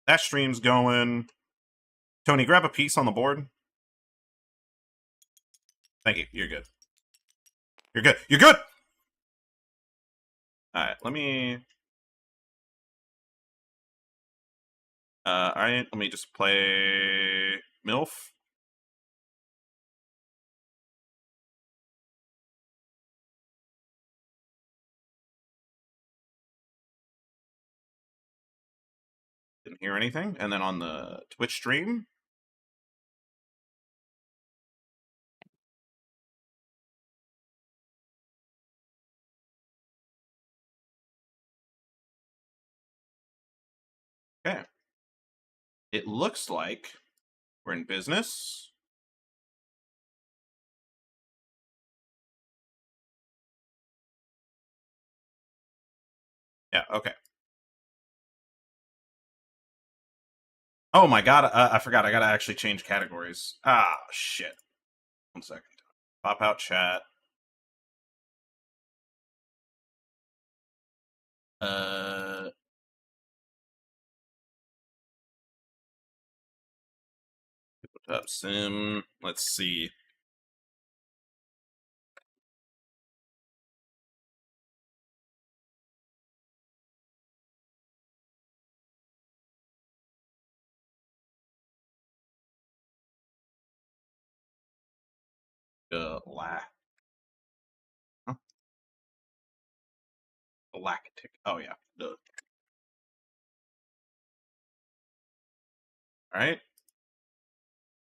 That stream's going. Tony, grab a piece on the board. Thank you. You're good. You're good. You're good! Alright, let me... alright, let me just play... MILF. Didn't hear anything. And then on the Twitch stream... Okay. It looks like we're in business. Yeah, okay. Oh my god, I forgot. I gotta actually change categories. Ah, shit. 1 second. Pop out chat. Put up sim. Let's see. Galactic. Oh yeah. Duh. Alright.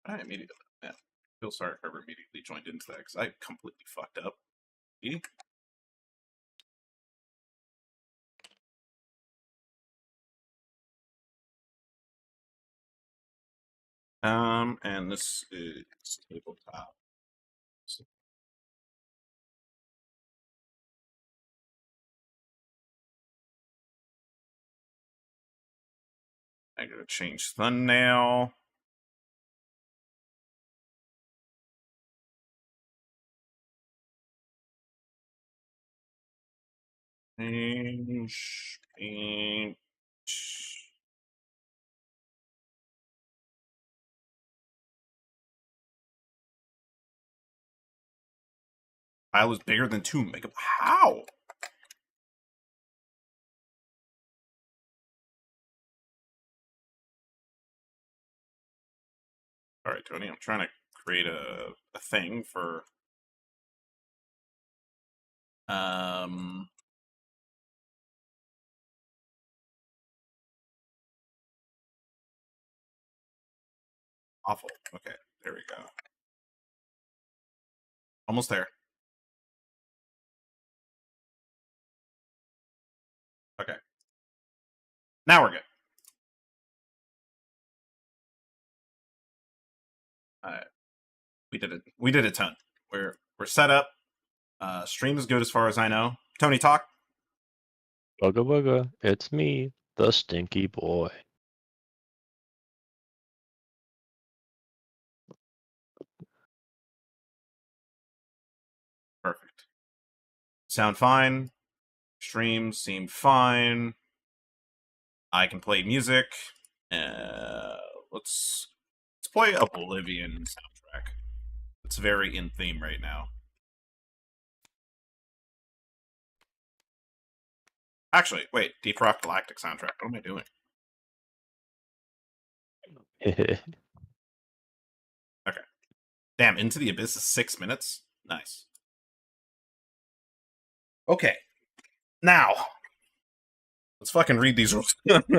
I immediately. Yeah. Feel sorry if I immediately joined into that because I completely fucked up. See? And this is tabletop. I gotta change thumbnail. Change. File is bigger than 2 megabytes. How? Alright, Tony, I'm trying to create a thing for... Awful. Okay, there we go. Almost there. Okay. Now we're good. Alright. We did it. We did a ton. We're set up. Stream is good as far as I know. Tony, talk. Bugga bugga, it's me, the stinky boy. Perfect. Sound fine. Streams seem fine. I can play music. Let's play Oblivion soundtrack. It's very in theme right now. Actually, wait, Deep Rock Galactic soundtrack. What am I doing? Okay. Damn, Into the Abyss is 6 minutes? Nice. Okay. Now, let's fucking read these rules. Okay.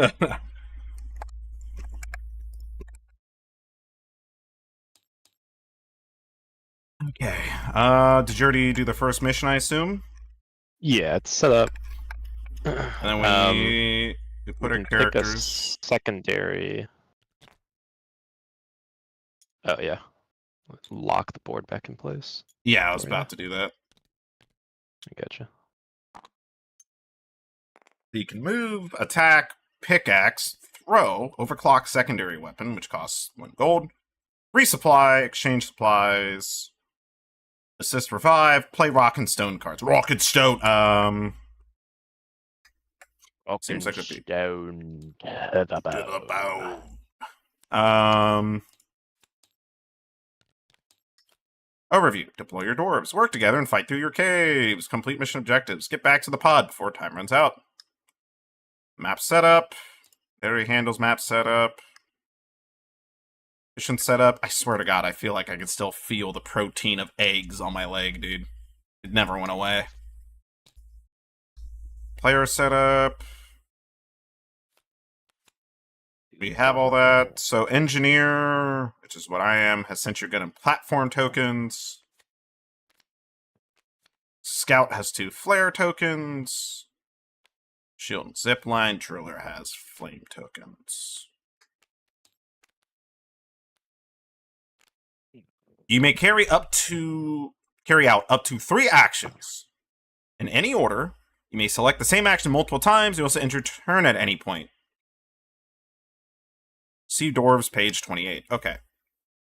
Did you already do the first mission, I assume? Yeah, it's set up. And then we put our characters. Pick a secondary. Oh yeah. Lock the board back in place. Yeah, I was about to do that. I gotcha. You can move, attack, pickaxe, throw, overclock secondary weapon, which costs 1 gold, resupply, exchange supplies, assist revive, play rock and stone cards. Rock and stone. Seems like it'd be stone to the to the bone. bone. Overview. Deploy your dwarves. Work together and fight through your caves. Complete mission objectives. Get back to the pod before time runs out. Map setup. Area handles map setup. Mission setup. I swear to God, I feel like I can still feel the protein of eggs on my leg, dude. It never went away. Player setup. We have all that. So engineer, which is what I am, has sent your gun and platform tokens. Scout has 2 flare tokens. Shield and zipline. Driller has flame tokens. You may carry out up to 3 actions. In any order, you may select the same action multiple times. You also end your turn at any point. See Dwarves, page 28. Okay.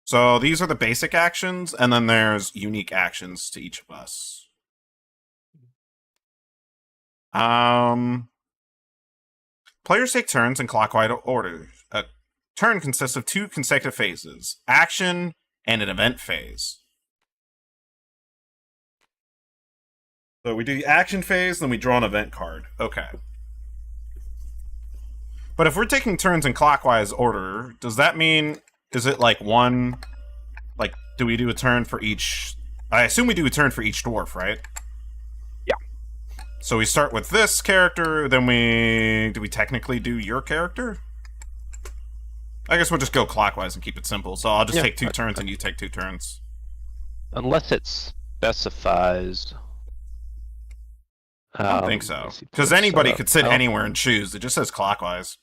So these are the basic actions, and then there's unique actions to each of us. Players take turns in clockwise order. A turn consists of 2 consecutive phases, action and an event phase. So we do the action phase, then we draw an event card. Okay. But if we're taking turns in clockwise order, does that mean, is it like one, like, do we do a turn for each, I assume we do a turn for each dwarf, right? Yeah. So we start with this character, then do we technically do your character? I guess we'll just go clockwise and keep it simple. So I'll just take 2 turns and you take 2 turns. Unless it specifies. I don't think so. Because anybody could sit anywhere and choose. It just says clockwise.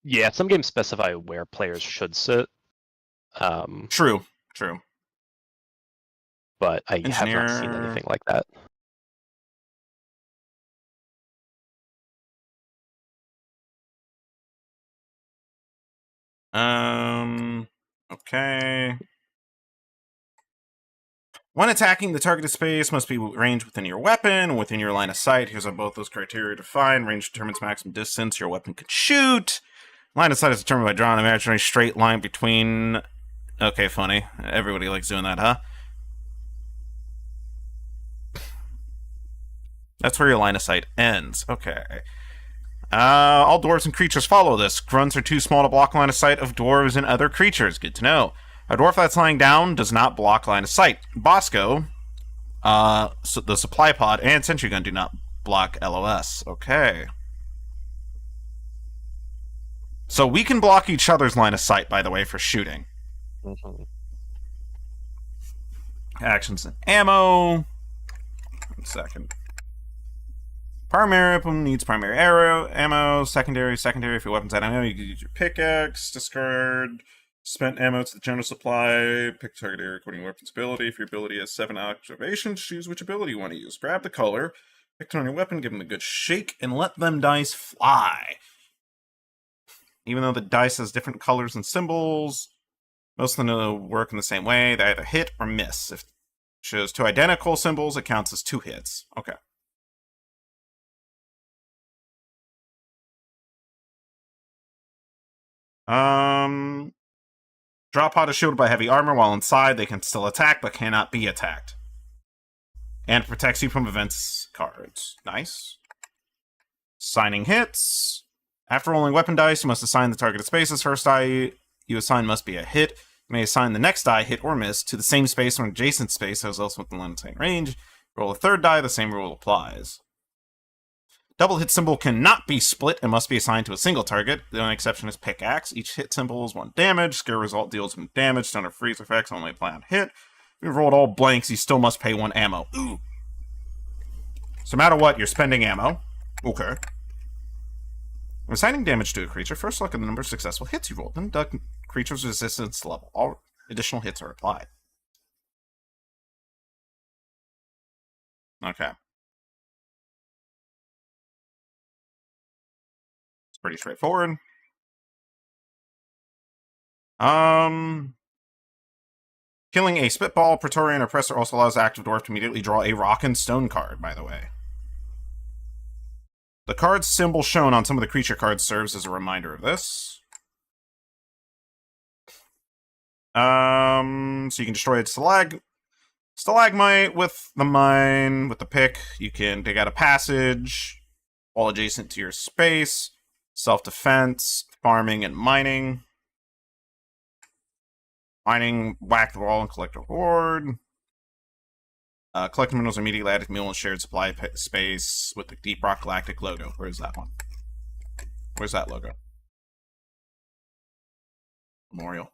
Yeah, some games specify where players should sit. True. But I have not seen anything like that. Okay. When attacking, the targeted space must be ranged within your weapon, within your line of sight. Here's how both those criteria defined. Range determines maximum distance your weapon can shoot. Line of sight is determined by drawing an imaginary straight line between... Okay, funny. Everybody likes doing that, huh? That's where your line of sight ends. Okay. All dwarves and creatures follow this. Grunts are too small to block line of sight of dwarves and other creatures. Good to know. A dwarf that's lying down does not block line of sight. Bosco, so the supply pod, and sentry gun do not block LOS. Okay. So we can block each other's line of sight, by the way, for shooting. Mm-hmm. Actions and ammo. 1 second. Primary weapon needs primary arrow, ammo. Secondary. If your weapon's out of ammo, you can use your pickaxe. Discard spent ammo to the general supply. Pick target area according to weapon's ability. If your ability has 7 activations, choose which ability you want to use. Grab the color, pick it on your weapon, give them a good shake, and let them dice fly. Even though the dice has different colors and symbols, most of them will work in the same way. They either hit or miss. If it shows 2 identical symbols, it counts as 2 hits. Okay. Drop pod is shielded by heavy armor. While inside, they can still attack, but cannot be attacked. And protects you from events cards. Nice. Assigning hits. After rolling weapon dice, you must assign the targeted spaces. First die you assign must be a hit. You may assign the next die, hit or miss, to the same space or adjacent space that is also within the same range. Roll a 3rd die, the same rule applies. Double hit symbol cannot be split and must be assigned to a single target. The only exception is pickaxe. Each hit symbol is 1 damage. Scare result deals 1 damage. Stun or freeze effects only apply on hit. If you rolled all blanks, you still must pay 1 ammo. Ooh. So no matter what, you're spending ammo. Okay. When assigning damage to a creature, first look at the number of successful hits you rolled, then deduct creature's resistance level. All additional hits are applied. Okay. It's pretty straightforward. Killing a Spitball, Praetorian, Oppressor also allows active dwarf to immediately draw a Rock and Stone card, by the way. The card's symbol shown on some of the creature cards serves as a reminder of this. So you can destroy a stalagmite with the mine, with the pick. You can dig out a passage, all adjacent to your space, self-defense, farming, and mining. Mining, whack the wall and collect a reward. Collect minerals immediately added to mule and shared supply space with the Deep Rock Galactic logo. Where's that one? Where's that logo? Memorial.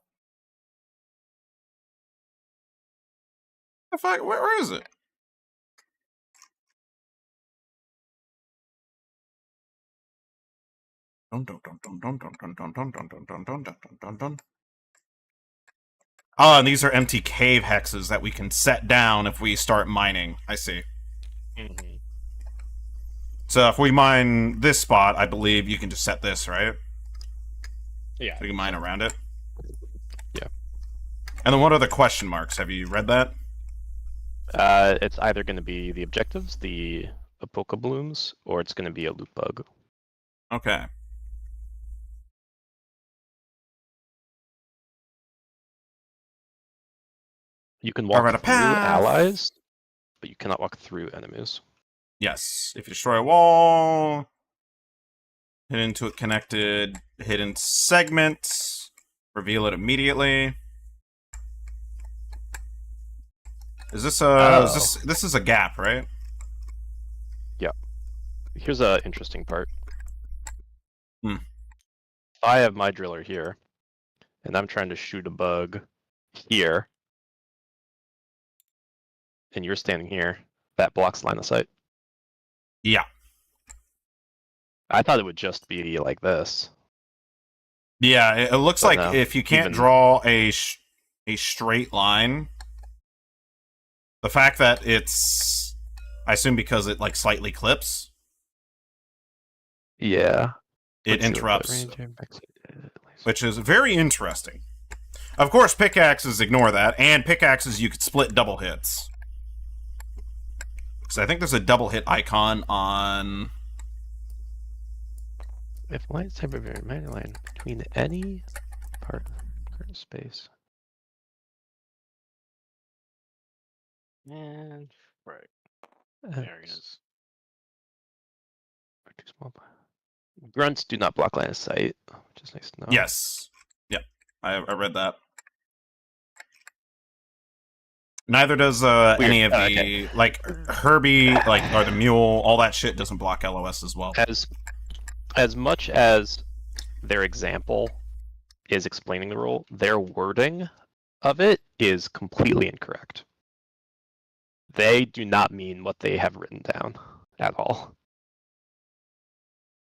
Where is it? Dun dun dun dun dun dun dun dun dun dun dun dun dun dun dun dun. Oh, and these are empty cave hexes that we can set down if we start mining. I see. Mm-hmm. So if we mine this spot, I believe you can just set this, right? Yeah. So we can mine around it. Yeah. And then what are the question marks? Have you read that? It's either going to be the objectives, the Apoca blooms, or it's going to be a loot bug. Okay. You can walk Carve out a through path. allies, but you cannot walk through enemies. Yes. If you destroy a wall, hit into a connected hidden segment, reveal it immediately. Is this a this is a gap, right? Yeah. Here's a interesting part. Hmm. I have my driller here, and I'm trying to shoot a bug here, and you're standing here. That blocks line of sight. Yeah. I thought it would just be like this. Yeah, it looks like no, if you can't draw a straight line, the fact that it's, I assume because it like slightly clips. Yeah. It interrupts, which is very interesting. Of course, pickaxes ignore that, and pickaxes you could split double hits. So I think there's a double hit icon on. If lines have a very minor line between any part of current space. And right. There it is. Too small. Grunts do not block line of sight, which is nice to know. Yes. Yep. I read that. Neither does any of the like Herbie, like or the mule, all that shit doesn't block LOS as well. As much as their example is explaining the rule, their wording of it is completely incorrect. They do not mean what they have written down at all.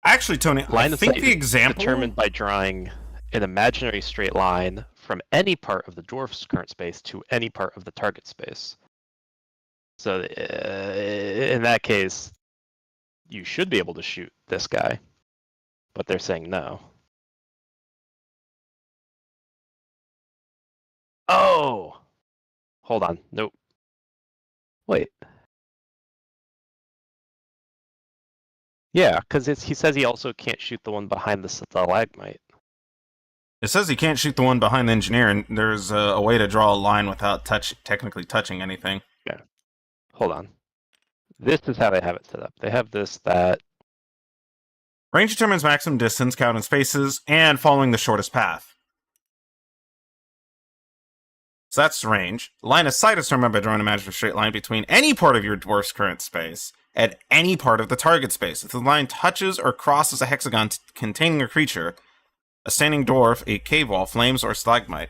Actually, Tony, Line I of think sight the example is determined by drawing an imaginary straight line from any part of the dwarf's current space to any part of the target space. So in that case, you should be able to shoot this guy, but they're saying no. Oh! Hold on. Nope. Wait. Yeah, because he says he also can't shoot the one behind the stalagmite. It says he can't shoot the one behind the engineer, and there's a way to draw a line without technically touching anything. Yeah. Hold on. This is how they have it set up. They have this, that. Range determines maximum distance, count in spaces, and following the shortest path. So that's range. Line of sight is determined by drawing an imaginary straight line between any part of your dwarf's current space at any part of the target space. If the line touches or crosses a hexagon containing a creature, a standing dwarf, a cave wall, flames, or stalagmite,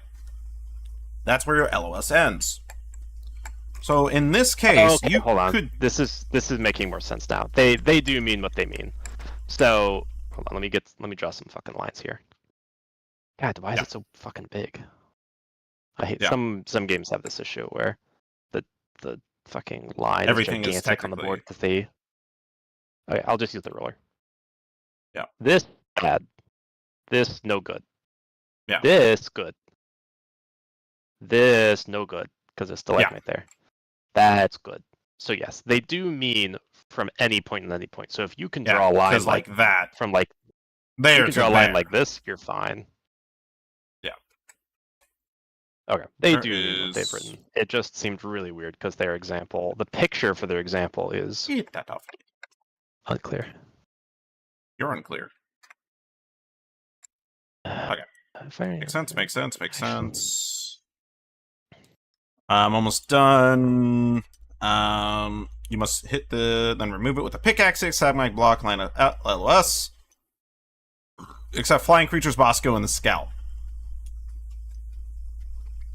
that's where your LOS ends. So in this case, you hold on. could. This is making more sense now. They do mean what they mean. So hold on. Let me draw some fucking lines here. God, why is it so fucking big? I hate some games have this issue where the fucking line Everything is gigantic on the board to see. Okay, I'll just use the ruler. Yeah. This bad. This no good. Yeah. This good. This no good because it's still right there. That's good. So yes, they do mean from any point and any point. So if you can Yeah, draw a line because like that, from like there you to can draw a line there. like this, you're fine. Yeah. Okay, they There do mean what they've is- written. It just seemed really weird because their example, the picture for their example is Get that off. unclear. You're unclear. Okay. Makes sense, makes sense, makes sense. I'm almost done. You must hit then remove it with a pickaxe, like block, line of LOS. Except flying creatures, Bosco, and the scout.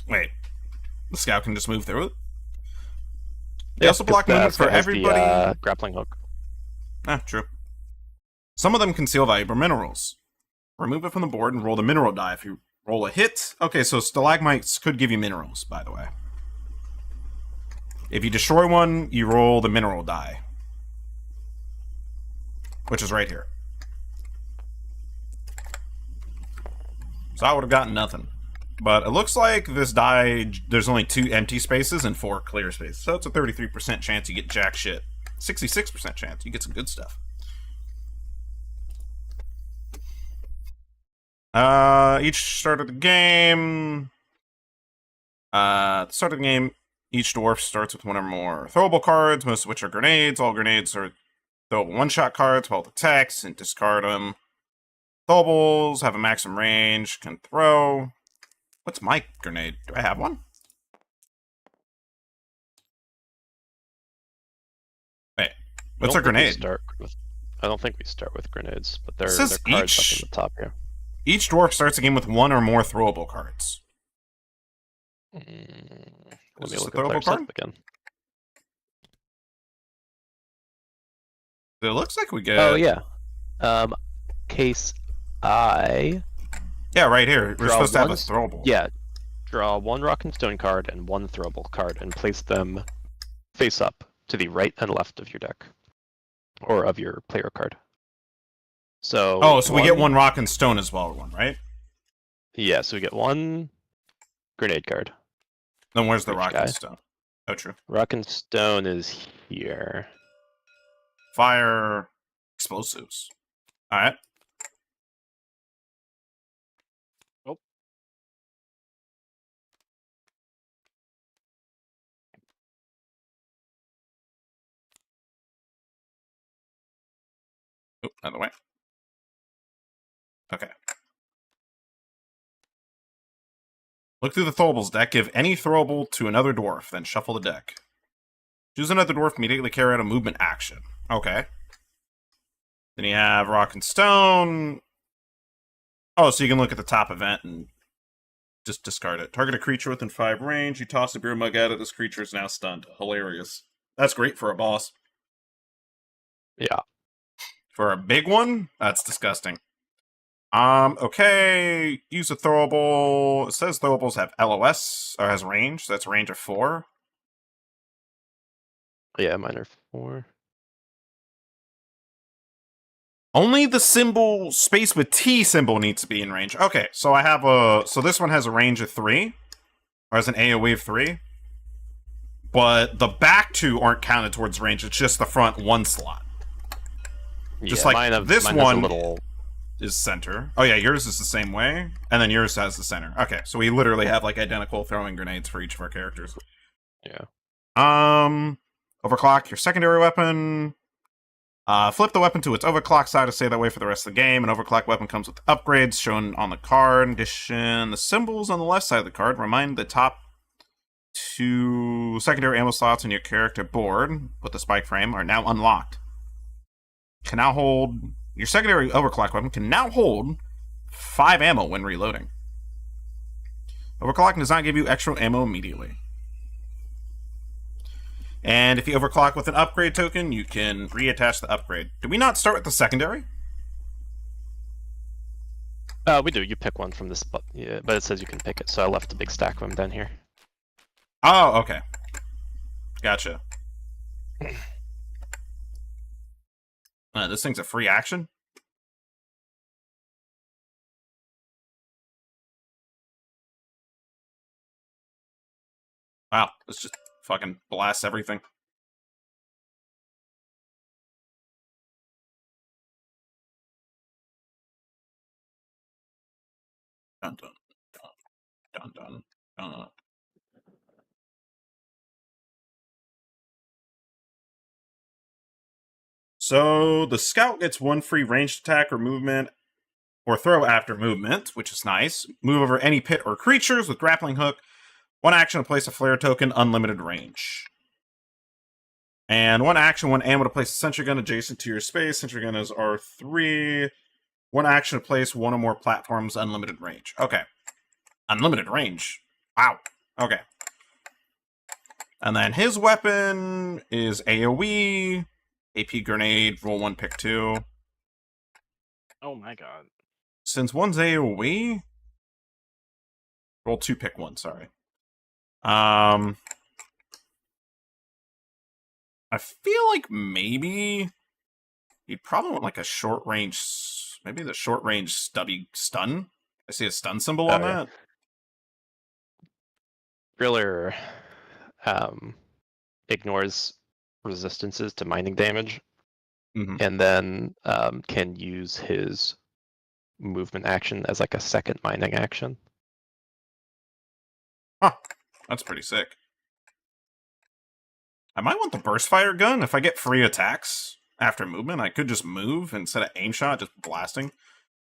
Wait. The scout can just move through it? They also block movement for everybody. The, grappling hook. Ah, true. Some of them conceal valuable minerals. Remove it from the board and roll the mineral die. If you roll a hit... Okay, so stalagmites could give you minerals, by the way. If you destroy one, you roll the mineral die. Which is right here. So I would have gotten nothing. But it looks like this die, there's only 2 empty spaces and 4 clear spaces. So it's a 33% chance you get jack shit. 66% chance you get some good stuff. Each start of the game... at the start of the game, each dwarf starts with one or more throwable cards, most of which are grenades. All grenades are throwable one-shot cards, both attacks, and discard them. Throwables have a maximum range, can throw... What's my grenade? Do I have one? Wait, what's our grenade? I don't think we start with grenades, but they're cards up in the top here. Each dwarf starts a game with one or more throwable cards. Let Is me this look a at player throwable card? setup again. It looks like we get... Oh, yeah. Case I... Yeah, right here. We're supposed to have a throwable. Yeah. Draw 1 rock and stone card and 1 throwable card and place them face up to the right and left of your deck. Or of your player card. So... Oh, so we get 1 rock and stone as well, right? Yeah, so we get 1 grenade card. Then where's the rock and stone? Oh, true. Rock and stone is here. Fire explosives. Alright. Oh. Oop, another way. Okay. Look through the throwables deck. Give any throwable to another dwarf, then shuffle the deck. Choose another dwarf, immediately carry out a movement action. Okay. Then you have rock and stone. Oh, so you can look at the top event and just discard it. Target a creature within 5 range. You toss a beer mug at it. This creature is now stunned. Hilarious. That's great for a boss. Yeah. For a big one, that's disgusting. Okay. Use a throwable. It says throwables have LOS, or has range. So that's a range of 4. Yeah, mine are 4. Only the symbol, space with T symbol needs to be in range. Okay, so I have a... So this one has a range of 3. Or has an AoE of 3. But the back 2 aren't counted towards range. It's just the front 1 slot. Just like this one is center. Oh yeah, yours is the same way. And then yours has the center. Okay, so we literally have like identical throwing grenades for each of our characters. Yeah. Overclock your secondary weapon. Flip the weapon to its overclock side to stay that way for the rest of the game. An overclock weapon comes with upgrades shown on the card. In addition, the symbols on the left side of the card remind the top 2 secondary ammo slots on your character board with the spike frame are now unlocked. Can now hold... Your secondary overclock weapon can now hold 5 ammo when reloading. Overclock does not give you extra ammo immediately. And if you overclock with an upgrade token, you can reattach the upgrade. Did we not start with the secondary? We do. You pick one from this, but it says you can pick it, so I left a big stack of them down here. Oh, okay. Gotcha. This thing's a free action? Wow, let's just fucking blast everything. Dun, dun, dun, dun, dun. So the scout gets 1 free ranged attack or movement or throw after movement, which is nice. Move over any pit or creatures with grappling hook. 1 action to place a flare token, unlimited range. And 1 action, 1 ammo to place a sentry gun adjacent to your space. Sentry gun is R3. 1 action to place 1 or more platforms, unlimited range. Okay. Unlimited range. Wow. Okay. And then his weapon is AoE, AP grenade, roll 1, pick 2. Oh my god. Since one's AoE, roll 2, pick 1, sorry. I feel like maybe he'd probably want like a short range, maybe the short range stubby stun. I see a stun symbol on that. Driller ignores resistances to mining damage, and then can use his movement action as like a second mining action. Huh, that's pretty sick. I might want the burst fire gun. If I get free attacks after movement, I could just move instead of aim shot, just blasting.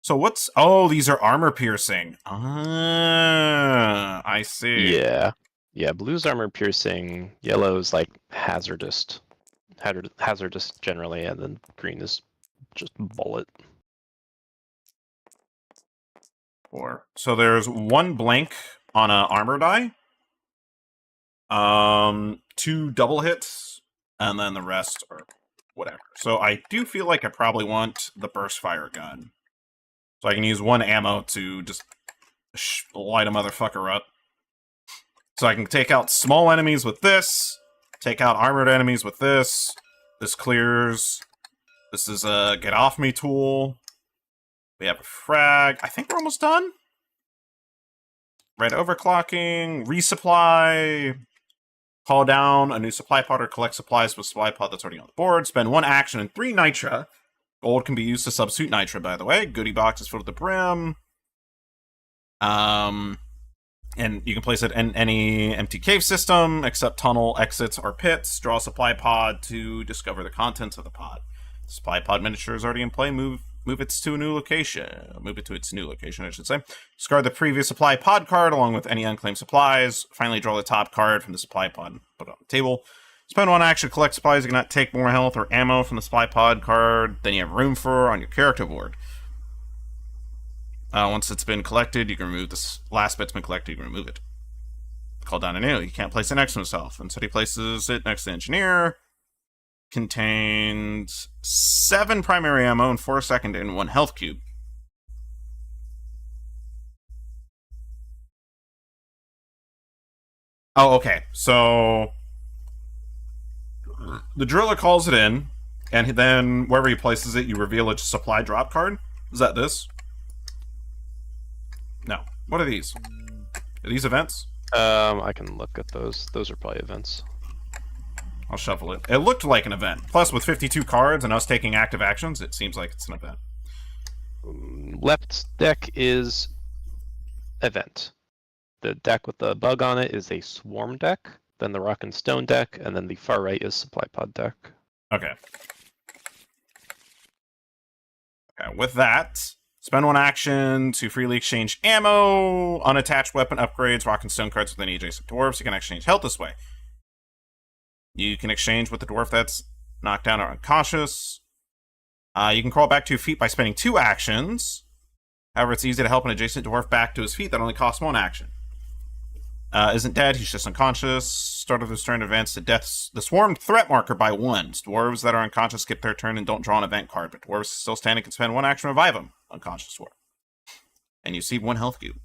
So what's... Oh, these are armor piercing. Ah, I see. Yeah. Yeah, blue's armor piercing, yellow's like hazardous generally, and then green is just bullet. So there's 1 blank on a armor die. 2 double hits, and then the rest are whatever. So I do feel like I probably want the burst fire gun. So I can use 1 ammo to just light a motherfucker up. So I can take out small enemies with this, take out armored enemies with this. This clears. This is a get off me tool. We have a frag. I think we're almost done. Red overclocking, resupply, call down a new supply pod or collect supplies with supply pod that's already on the board. Spend 1 action and 3 nitra. Gold can be used to substitute nitra, by the way. Goodie box is filled to the brim. And you can place it in any empty cave system, except tunnel, exits, or pits. Draw a supply pod to discover the contents of the pod. The supply pod miniature is already in play. Move it to a new location. Move it to its new location, I should say. Discard the previous supply pod card along with any unclaimed supplies. Finally, draw the top card from the supply pod and put it on the table. Spend 1 action to collect supplies. You cannot take more health or ammo from the supply pod card than you have room for on your character board. Once it's been collected, you can remove this last bit's been collected, you can remove it. Call down a new. You can't place it next to himself. Instead, he places it next to the engineer. Contains 7 primary ammo and 4 secondary and 1 health cube. Oh, okay. So the driller calls it in, and then wherever he places it, you reveal a supply drop card. Is that this? No. What are these? Are these events? I can look at those. Those are probably events. I'll shuffle it. It looked like an event. Plus, with 52 cards and us taking active actions, it seems like it's an event. Left deck is event. The deck with the bug on it is a swarm deck, then the rock and stone deck, and then the far right is supply pod deck. Okay. Okay, with that, spend 1 action to freely exchange ammo, unattached weapon upgrades, rock and stone cards with any adjacent dwarves. You can exchange health this way. You can exchange with the dwarf that's knocked down or unconscious. You can crawl back to your feet by spending 2 actions. However, it's easy to help an adjacent dwarf back to his feet. That only costs 1 action. Isn't dead, he's just unconscious. Start of this turn advance to death. The swarmed threat marker by 1. Dwarves that are unconscious skip their turn and don't draw an event card, but dwarves still standing can spend 1 action to revive them. Unconscious dwarf. And you see 1 health cube.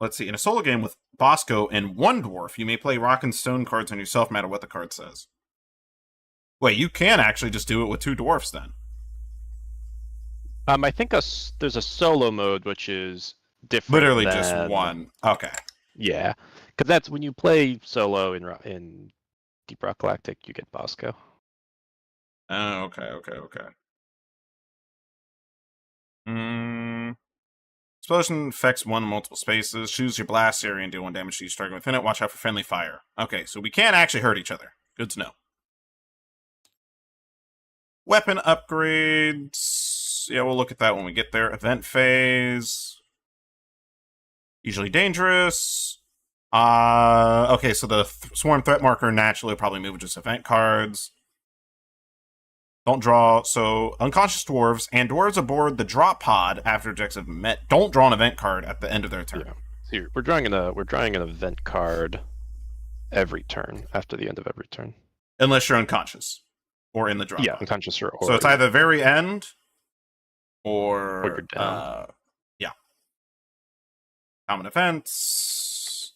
Let's see. In a solo game with Bosco and 1 dwarf, you may play rock and stone cards on yourself, no matter what the card says. Wait, you can actually just do it with 2 dwarfs then. I think there's a solo mode which is different. Literally just 1. Okay. Yeah, because that's when you play solo in Deep Rock Galactic, you get Bosco. Oh, okay. Explosion affects one in multiple spaces. Choose your blast area and deal 1 damage to each target within it. Watch out for friendly fire. Okay, so we can't actually hurt each other. Good to know. Weapon upgrades. Yeah, we'll look at that when we get there. Event phase. Usually dangerous. Okay, so the swarm threat marker naturally will probably move with just event cards. Don't draw. So unconscious dwarves and dwarves aboard the drop pod after objectives have been met don't draw an event card at the end of their turn. Yeah. So we're drawing an event card every turn after the end of every turn. Unless you're unconscious or in the drop. Yeah, pod. unconscious or so it's either very end or you're down. Yeah. Common events.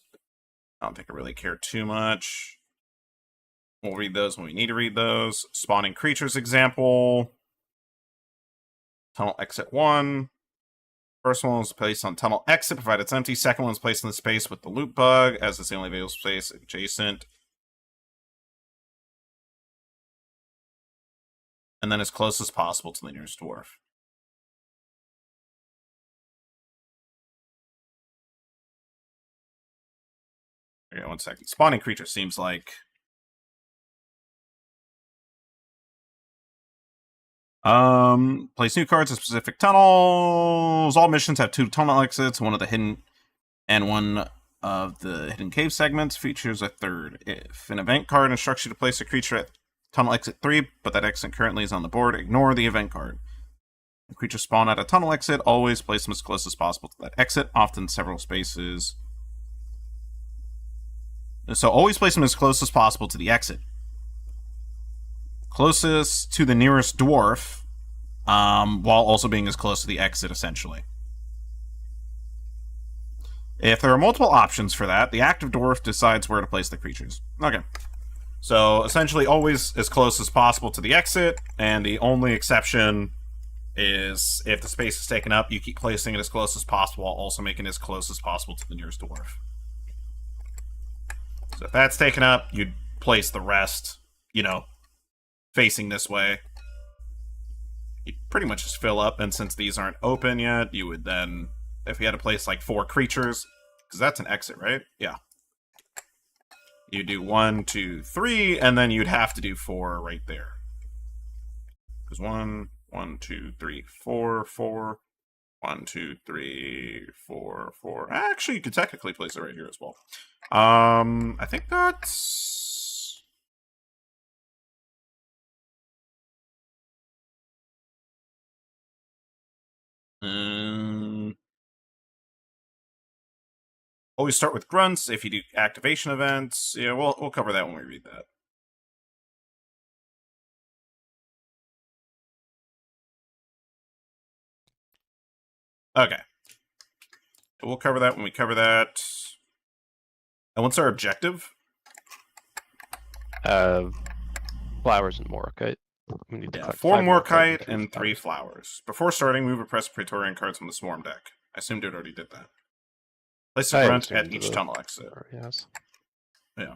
I don't think I really care too much. We'll read those when we need to read those. Spawning creatures example. Tunnel exit 1. First one was placed on tunnel exit, provided it's empty. Second one was placed in the space with the loot bug, as it's the only available space adjacent. And then as close as possible to the nearest dwarf. Okay, 1 second. Spawning creature seems like... place new cards in specific tunnels. All missions have 2 tunnel exits, one of the hidden and one of the hidden cave segments features a third. If an event card instructs you to place a creature at tunnel exit 3, but that exit currently is on the board, ignore the event card. If creatures spawn at a tunnel exit, always place them as close as possible to that exit, often several spaces. So always place them as close as possible to the exit. Closest to the nearest dwarf, while also being as close to the exit, essentially. If there are multiple options for that, the active dwarf decides where to place the creatures. Okay. So, essentially, always as close as possible to the exit, and the only exception is if the space is taken up, you keep placing it as close as possible, while also making it as close as possible to the nearest dwarf. So if that's taken up, you'd place the rest, facing this way. You pretty much just fill up, and since these aren't open yet, you would then, if you had to place like 4 creatures, because that's an exit, right? Yeah. You do 1, 2, 3, and then you'd have to do 4 right there. Because 1, 2, 3, 4, 4. 1, 2, 3, 4, 4. Actually, you could technically place it right here as well. I think that's... Always start with grunts if you do activation events. Yeah, we'll cover that when we read that. Okay. We'll cover that when we cover that. And what's our objective? Flowers and Morokite. We need to collect 4 5 Morokite and 3 flowers. Before starting, move or press Praetorian cards from the Swarm deck. I assumed it already did that. Place a grunt at each tunnel exit. Yes. Yeah.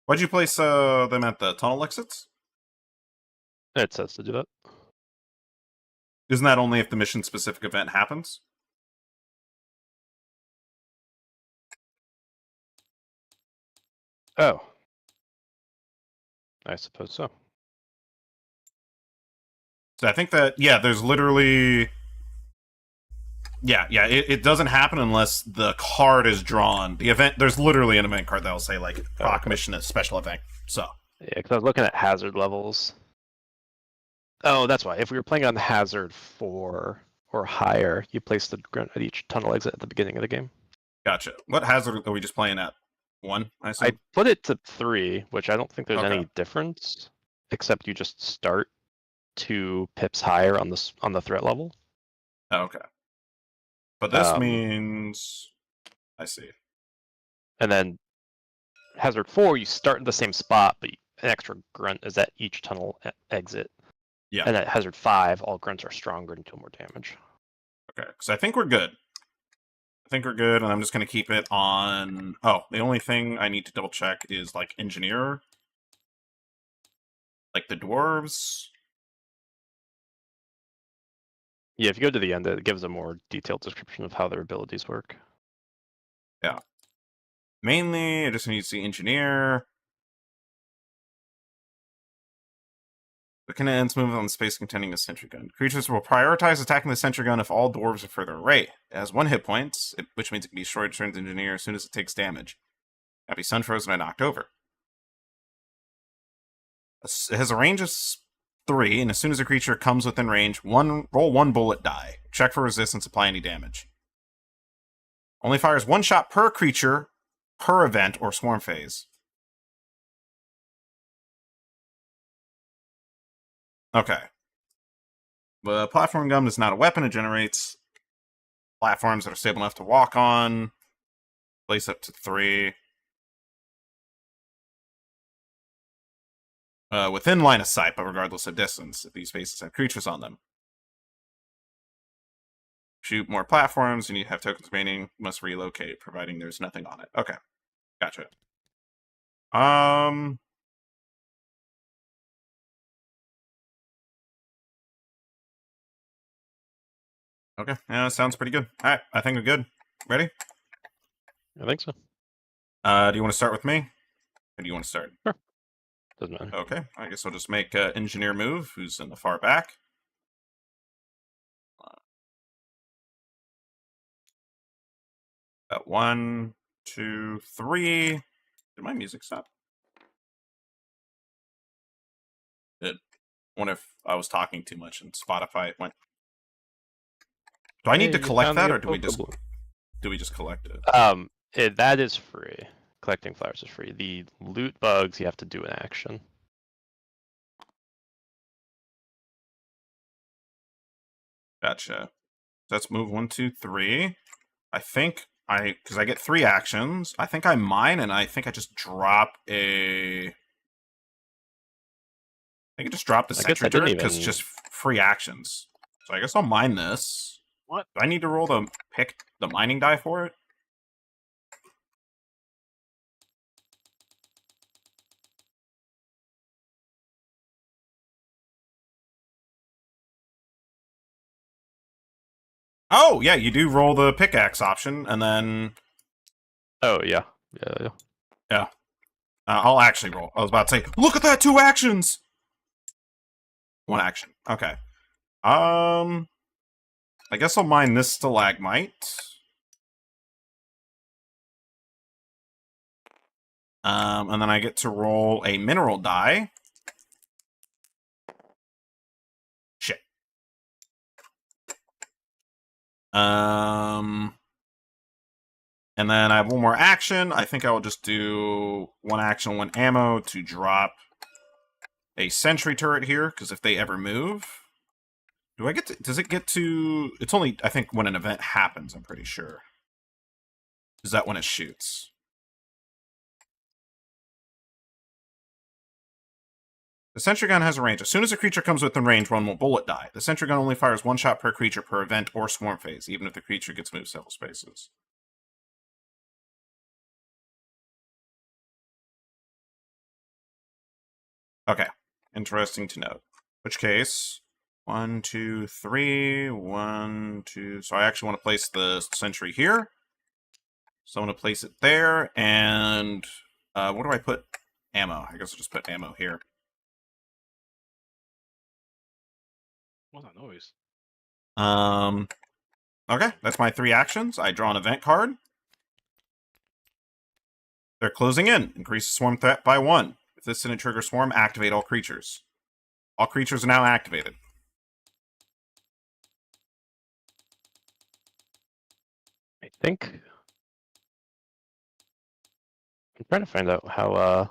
Why'd you place them at the tunnel exits? It says to do that. Isn't that only if the mission-specific event happens? Oh. I suppose so. So I think that, yeah, there's literally... Yeah, it doesn't happen unless the card is drawn. The event, there's literally an event card that will say, like, Rock Mission is special event, so... Yeah, because I was looking at hazard levels. Oh, that's why. If we were playing on hazard 4 or higher, you place the grunt at each tunnel exit at the beginning of the game. Gotcha. What hazard are we just playing at? 1, I assume? I put it to 3, which I don't think there's any difference, except you just start 2 pips higher on the threat level. Oh, okay. But this means... I see. And then hazard 4, you start in the same spot, but an extra grunt is at each tunnel exit. Yeah. And at hazard 5, all grunts are stronger and deal more damage. Okay, so I think we're good. I think we're good, and I'm just going to keep it on... Oh, the only thing I need to double check is, like, engineer. Like the dwarves. Yeah, if you go to the end, it gives a more detailed description of how their abilities work. Yeah. Mainly, I just need to see engineer. The cannons move on the space containing a sentry gun. Creatures will prioritize attacking the sentry gun if all dwarves are further away. It has 1 hit point, which means it can be destroyed turns engineer as soon as it takes damage. It can be sun frozen and knocked over. It has a range of 3, and as soon as a creature comes within range, roll 1 bullet die. Check for resistance, apply any damage. Only fires 1 shot per creature, per event, or swarm phase. Okay. The platform gun is not a weapon. It generates platforms that are stable enough to walk on. Place up to 3. Within line of sight, but regardless of distance, if these spaces have creatures on them. Shoot more platforms, and you have tokens remaining, must relocate, providing there's nothing on it. Okay. Gotcha. Okay, yeah, that sounds pretty good. Alright, I think we're good. Ready? I think so. Do you want to start with me? Or do you want to start? Sure. Doesn't matter. Okay, I guess I'll just make engineer move, who's in the far back. Got 1, 2, 3. Did my music stop? Did. Wonder if I was talking too much and Spotify went. Do I need to collect that, or do we just collect it? That is free. Collecting flowers is free. The loot bugs you have to do an action. Gotcha. Let's move 1, 2, 3. I think because I get 3 actions. I think I mine, and I think I just drop a. I think I just dropped a sentry turret because just free actions. So I guess I'll mine this. What? Do I need to roll the mining die for it? Oh, yeah, you do roll the pickaxe option, and then... Oh, yeah. Yeah. I'll actually roll. I was about to say, look at that, 2 actions! 1 action. Okay. I guess I'll mine this stalagmite. And then I get to roll a mineral die. Shit. And then I have 1 more action. I think I will just do 1 action, 1 ammo to drop a sentry turret here, because if they ever move... Do I get to... Does it get to... It's only, I think, when an event happens, I'm pretty sure. Is that when it shoots? The sentry gun has a range. As soon as a creature comes within range, 1 will bullet die. The sentry gun only fires 1 shot per creature per event or swarm phase, even if the creature gets moved several spaces. Okay. Interesting to note. Which case, 1, 2, 3, 1, 2... So I actually want to place the sentry here. So I'm going to place it there, and... what do I put? Ammo. I guess I'll just put ammo here. What's that noise? Okay, that's my 3 actions. I draw an event card. They're closing in. Increase swarm threat by 1. If this didn't trigger swarm, activate all creatures. All creatures are now activated. I think... I'm trying to find out how,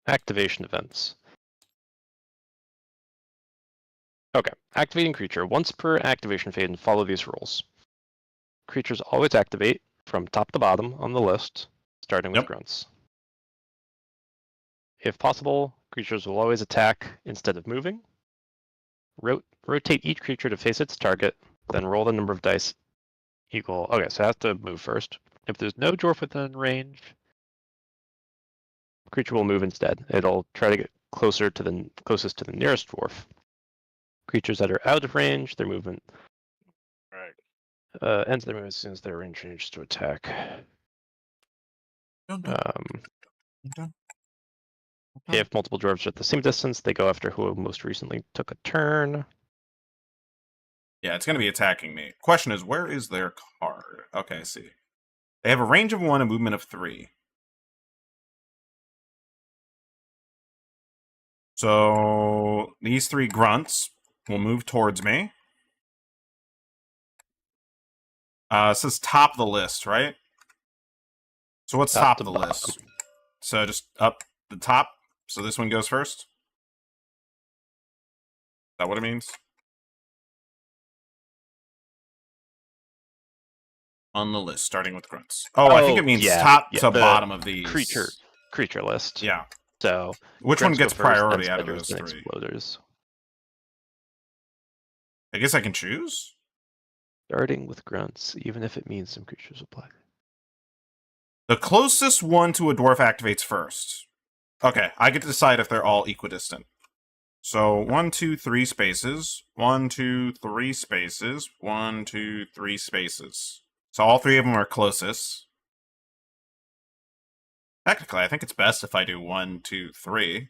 activation events. Okay, activating creature. Once per activation phase, and follow these rules. Creatures always activate from top to bottom on the list, starting with grunts. If possible, creatures will always attack instead of moving. Rotate each creature to face its target, then roll the number of dice equal. Okay, so it has to move first. If there's no dwarf within range, creature will move instead. It'll try to get closest to the nearest dwarf. Creatures that are out of range, their movement Right. ends their movement as soon as they're in range to attack. If multiple dwarves are at the same distance, they go after who most recently took a turn. Yeah, it's going to be attacking me. Question is, where is their card? Okay, I see. They have a range of 1, a movement of 3. So these 3 grunts will move towards me. It says top of the list, right? So what's top of the list? So just up the top. So this one goes first? Is that what it means? On the list, starting with grunts. Oh, I think it means top to bottom of these. Creature list. Yeah. So which one gets priority out of those those 3? Exploders. I guess I can choose? Starting with grunts, even if it means some creatures apply. The closest one to a dwarf activates first. Okay, I get to decide if they're all equidistant. So 1, 2, 3 spaces. 1, 2, 3 spaces. 1, 2, 3 spaces. So all 3 of them are closest. Technically, I think it's best if I do 1, 2, 3.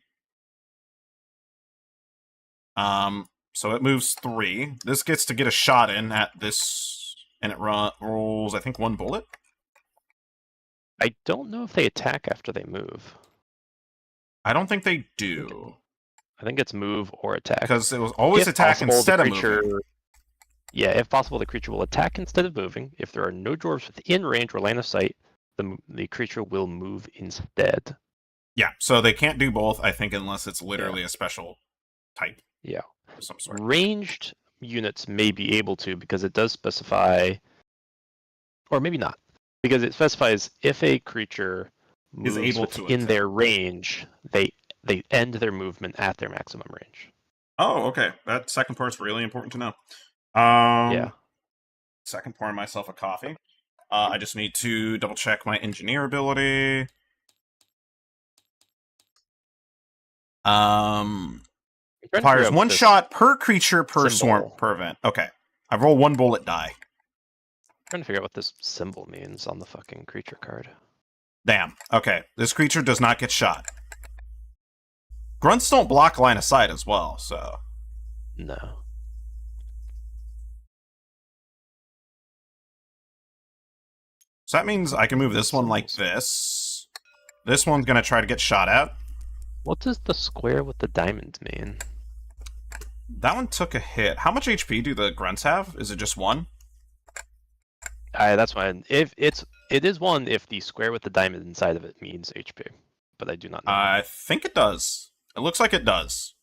So it moves 3. This gets to get a shot in at this, and it rolls, I think, 1 bullet. I don't know if they attack after they move. I don't think they do. I think it's move or attack. Because it was always attack instead of moving. Yeah, if possible, the creature will attack instead of moving. If there are no dwarves within range or line of sight, the creature will move instead. Yeah, so they can't do both, I think, unless it's literally a special type. Yeah. Of some sort. Ranged units may be able to, because it does specify, or maybe not, because it specifies if a creature moves is able to in their range, they end their movement at their maximum range. Oh, okay. That second part's really important to know. Yeah. Second, pouring myself a coffee. I just need to double check my engineer ability. Fires 1 shot per creature per swarm per event. Okay. I roll 1 bullet die. I'm trying to figure out what this symbol means on the fucking creature card. Damn. Okay. This creature does not get shot. Grunts don't block line of sight as well, so. No. So that means I can move this one like this. This one's going to try to get shot at. What does the square with the diamond mean? That one took a hit. How much HP do the grunts have? Is it just 1? That's fine. If it is 1 if the square with the diamond inside of it means HP, but I do not know. I think it does. It looks like it does.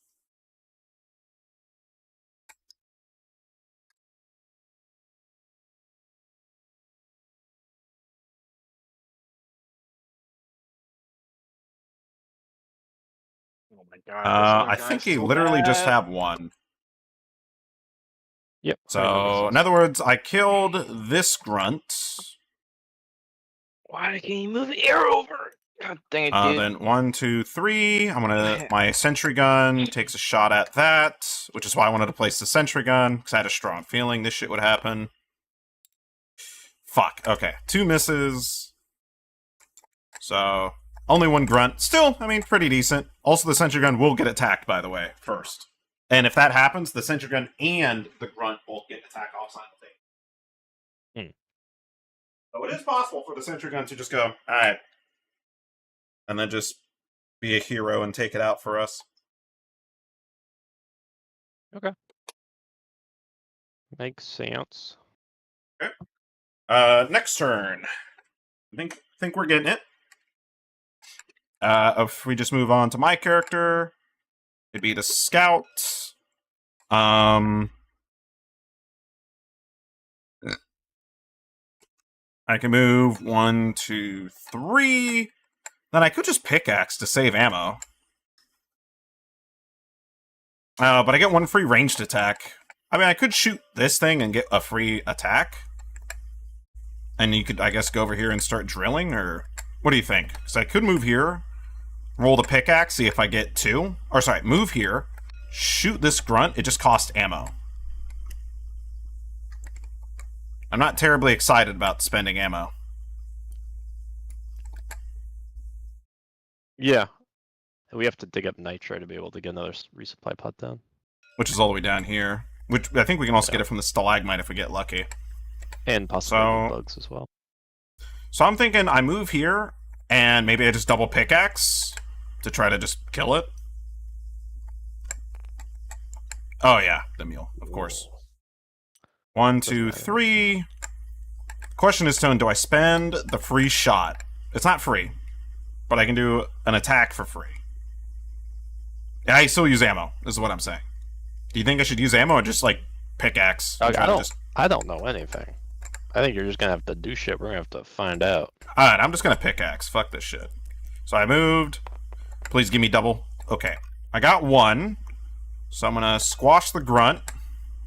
Oh my god. I think you literally just have 1. Yep. So, in other words, I killed this grunt. Why can't you move the arrow over? God dang it, dude. Then 1, 2, 3. I'm gonna. My sentry gun takes a shot at that, which is why I wanted to place the sentry gun, because I had a strong feeling this shit would happen. Fuck. Okay. 2 misses. So, only 1 grunt. Still, I mean, pretty decent. Also, the sentry gun will get attacked, by the way, first. And if that happens, the sentry gun and the grunt both get attack off simultaneously. So it is possible for the sentry gun to just go, alright. And then just be a hero and take it out for us. Okay. Makes sense. Okay. Next turn. I think we're getting it. If we just move on to my character, it'd be the scout. I can move 1, 2, 3. Then I could just pickaxe to save ammo. But I get 1 free ranged attack. I mean, I could shoot this thing and get a free attack. And you could, I guess, go over here and start drilling, or... What do you think? Because I could move here, roll the pickaxe, see if I get 2. Or, sorry, move here, shoot this grunt, it just costs ammo. I'm not terribly excited about spending ammo. Yeah. We have to dig up nitro to be able to get another resupply pod down. Which is all the way down here. Which I think we can also get it from the stalagmite if we get lucky. And possibly bugs as well. So I'm thinking I move here, and maybe I just double pickaxe to try to just kill it. Oh yeah, the mule, of course. 1, 2, 3. Question is, Tone, do I spend the free shot? It's not free, but I can do an attack for free. I still use ammo, is what I'm saying. Do you think I should use ammo or just, like, pickaxe? I don't know anything. I think you're just gonna have to do shit. We're gonna have to find out. Alright, I'm just gonna pickaxe. Fuck this shit. So I moved. Please give me double. Okay. I got 1. So I'm gonna squash the grunt.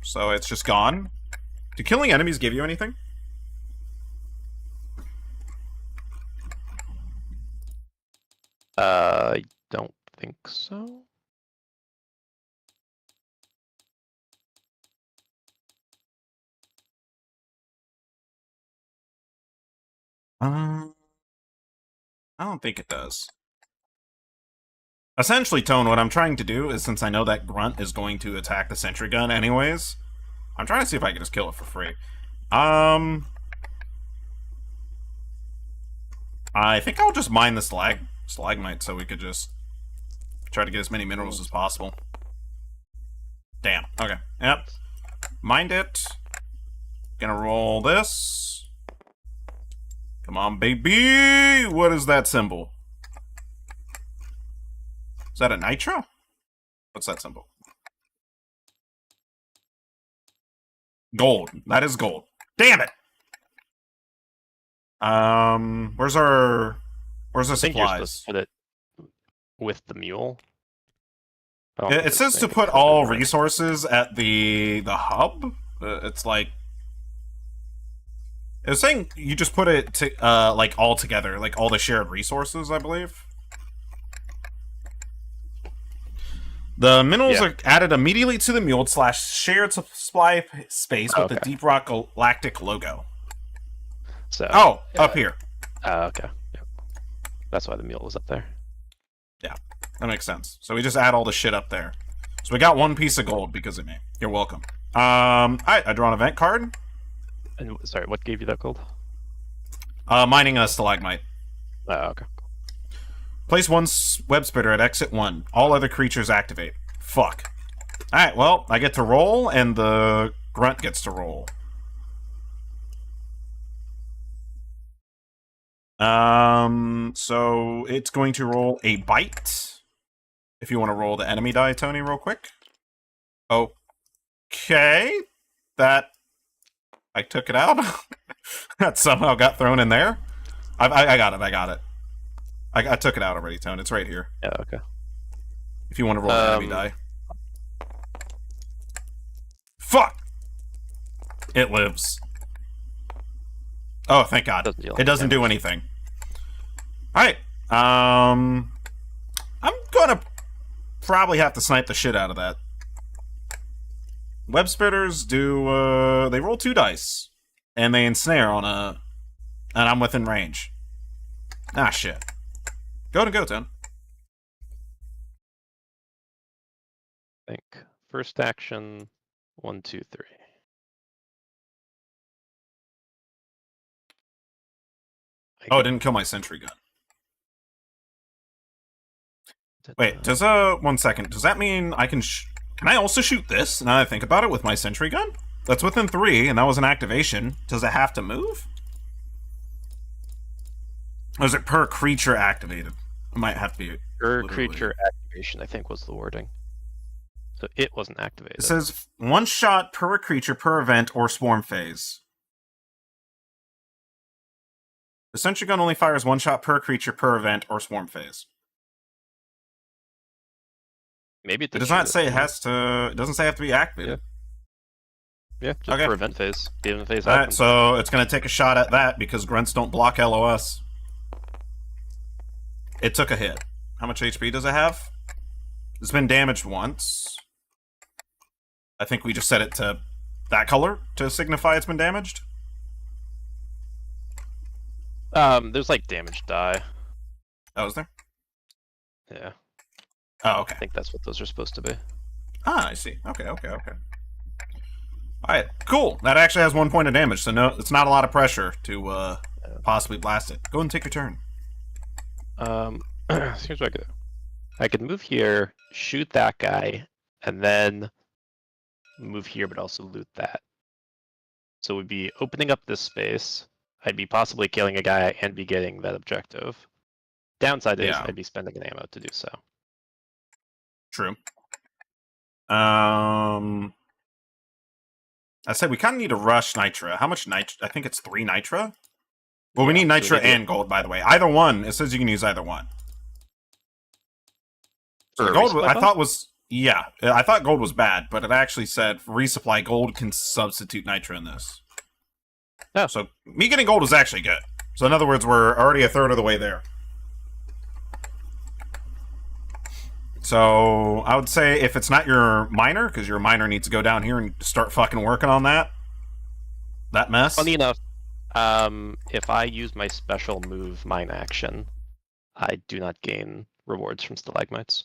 So it's just gone. Do killing enemies give you anything? I don't think so. I don't think it does. Essentially, Tone, what I'm trying to do is, since I know that grunt is going to attack the sentry gun anyways, I'm trying to see if I can just kill it for free. I think I'll just mine the stalagmite so we could just try to get as many minerals as possible. Damn. Okay. Yep. Mined it. Gonna roll this. Come on, baby! What is that symbol? Is that a nitro? What's that symbol? Gold. That is gold. Damn it! Where's our I think you're supplies? supposed to put it with the mule. It says to put all resources at the hub. It's like... It was saying you just put it to, like, all together. Like, all the shared resources, I believe. The minerals are added immediately to the mule / shared supply space with the Deep Rock Galactic logo. So, up here. Okay. Yep. That's why the mule was up there. Yeah, that makes sense. So we just add all the shit up there. So we got 1 piece of gold because of me. You're welcome. Alright, I draw an event card. And sorry, what gave you that gold? Mining a stalagmite. Oh, okay. Place 1 web spitter at exit 1. All other creatures activate. Fuck. Alright, well, I get to roll, and the grunt gets to roll. So it's going to roll a bite. If you want to roll the enemy die, Tony, real quick. Okay. I took it out. That somehow got thrown in there. I got it. I took it out already, Tone. It's right here. Yeah, okay. If you want to roll the enemy die. Fuck! It lives. Oh, thank God. It doesn't do anything. Alright. I'm gonna probably have to snipe the shit out of that. Web spitters do, they roll 2 dice. And they ensnare on and I'm within range. Ah, shit. Go, Tone. I think first action, 1, 2, 3. Oh, it didn't kill my sentry gun. Wait, does 1 second. Does that mean I can can I also shoot this, now that I think about it, with my sentry gun? That's within 3, and that was an activation. Does it have to move? Or is it per creature activated? It might have to be... Per creature activation, I think, was the wording. So it wasn't activated. It says 1 shot per creature per event or swarm phase. The sentry gun only fires 1 shot per creature per event or swarm phase. Maybe it does not say it has to. It doesn't say it have to be activated. Yeah, just Okay. for event phase. The event phase Alright, happens. so it's going to take a shot at that because grunts don't block LOS. It took a hit. How much HP does it have? It's been damaged once. I think we just set it to that color to signify it's been damaged. There's like damage die. Oh, is there? Yeah, Oh, okay. I think that's what those are supposed to be. Ah, I see. Okay. Alright, cool. That actually has 1 point of damage, so no, it's not a lot of pressure to possibly blast it. Go and take your turn. So here's what I could do. I could move here, shoot that guy, and then move here, but also loot that. So we'd be opening up this space. I'd be possibly killing a guy and be getting that objective. Downside is Yeah. I'd be spending an ammo to do so. True. I said we kind of need to rush Nitra. How much Nitra? I think it's 3 Nitra. Well, we Yeah, need so Nitra we need and gold, by the way. Either one. It says you can use either one. So For a gold, resupply I bump? thought was yeah. I thought gold was bad, but it actually said resupply gold can substitute Nitra in this. Oh. So me getting gold is actually good. So in other words, we're already a third of the way there. So I would say if it's not your miner, because your miner needs to go down here and start fucking working on that mess. Funny enough, if I use my special move mine action, I do not gain rewards from stalagmites.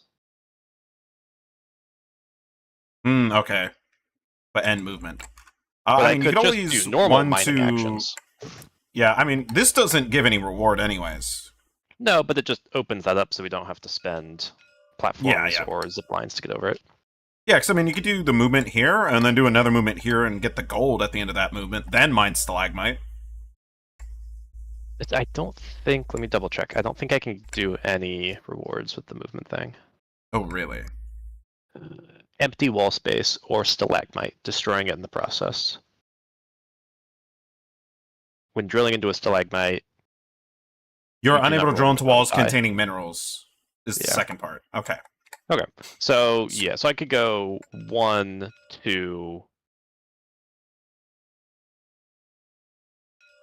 Okay. But end movement. But I I mean, you could could just always do normal 1, mining 2. actions. Yeah, I mean, this doesn't give any reward, anyways. No, but it just opens that up so we don't have to spend platforms Yeah. or zip lines to get over it. Yeah, because I mean, you could do the movement here, and then do another movement here, and get the gold at the end of that movement, then mine stalagmite. I don't think. Let me double check. I don't think I can do any rewards with the movement thing. Oh, really? Empty wall space or stalagmite, destroying it in the process. When drilling into a stalagmite, You're You do unable not to drill roll into walls die. containing minerals. Is the Yeah. second part. Okay. so yeah, so I could go 1, 2,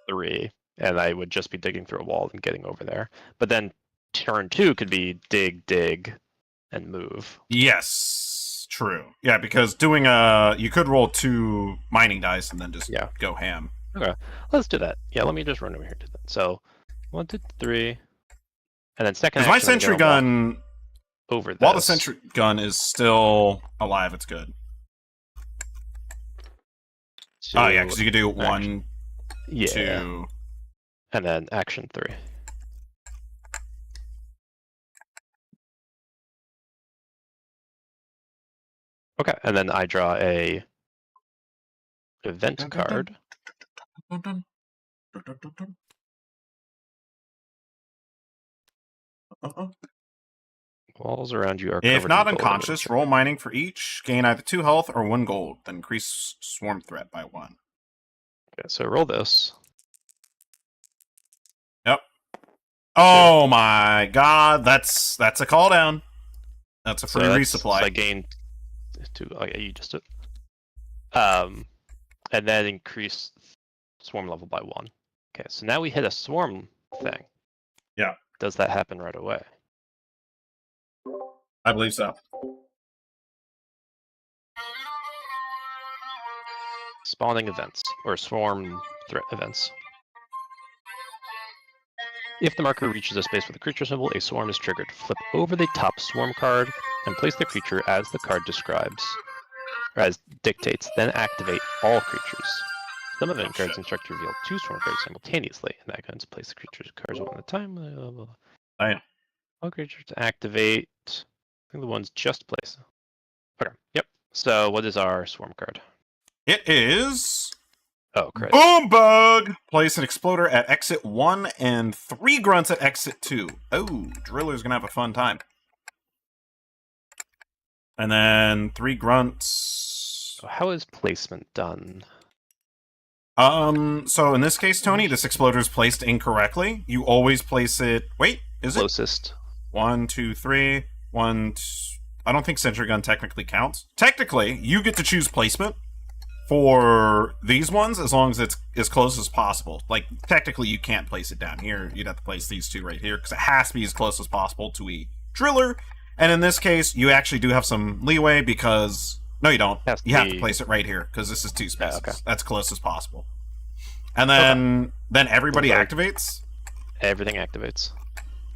3, and I would just be digging through a wall and getting over there. But then turn 2 could be dig, and move. Yes, true. Yeah, because doing you could roll 2 mining dice and then just Yeah. go ham. Let's do that. Yeah, let me just run over here and do that. So 1, 2, 3, and then second. Because my action, I'm sentry gonna walk gun, over this. while the sentry gun is still alive, it's good. Oh yeah, because you could do 1, yeah, 2. and then action 3. Okay, and then I draw a event Dun, dun, dun. card. Dun, dun. Dun, dun, dun, dun. Walls around you are If covered not in gold unconscious, illusion. roll mining for each. Gain either 2 health or 1 gold. Then increase swarm threat by 1. Okay, so roll this. Yep. Oh my god, that's a call down. That's a free resupply. So I gained 2. Oh yeah, you just did. And then increase swarm level by 1. Okay, so now we hit a swarm thing. Yeah. Does that happen right away? I believe so. Spawning events, or swarm threat events. If the marker reaches a space with a creature symbol, a swarm is triggered. Flip over the top swarm card and place the creature as the card describes, or as dictates, then activate all creatures. Some event cards instruct you to reveal 2 swarm cards simultaneously, and that guns place the creature's cards one at a time. Blah, blah, blah. Oh, yeah. All creatures to activate. I think the one's just place. Okay, yep. So what is our swarm card? It is Oh, Christ. Boom Bug! Place an exploder at exit 1 and 3 grunts at exit 2. Oh, Driller's gonna have a fun time. And then 3 grunts. So how is placement done? So in this case, Tony, this exploder is placed incorrectly. You always place it. Wait, is it? Closest. 1, 2, 3. 1. I don't think sentry gun technically counts. Technically, you get to choose placement. for these ones as long as it's as close as possible. Like, technically you can't place it down here. You'd have to place these two right here, because it has to be as close as possible to a driller. And in this case, you actually do have some leeway, because... No, you don't. You have to place it right here, because this is 2 spaces. Okay. That's close as possible. And then everybody activates? Everything activates.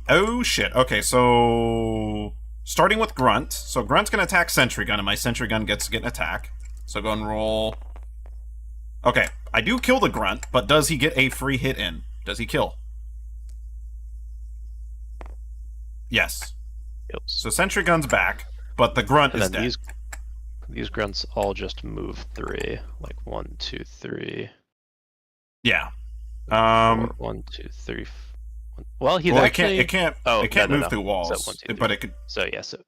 Oh, shit. Okay, so... Starting with Grunt. So Grunt's going to attack Sentry Gun, and my Sentry Gun gets to get an attack. So go and roll... Okay, I do kill the Grunt, but does he get a free hit in? Does he kill? Yes. Kills. So Sentry Gun's back, but the Grunt And is then dead. these grunts all just move 3. Like 1, 2, 3. Yeah. 4, 1, 2, 3. Well, he's actually... It can't move through walls, So 1, 2, 3. but it could... So yeah, so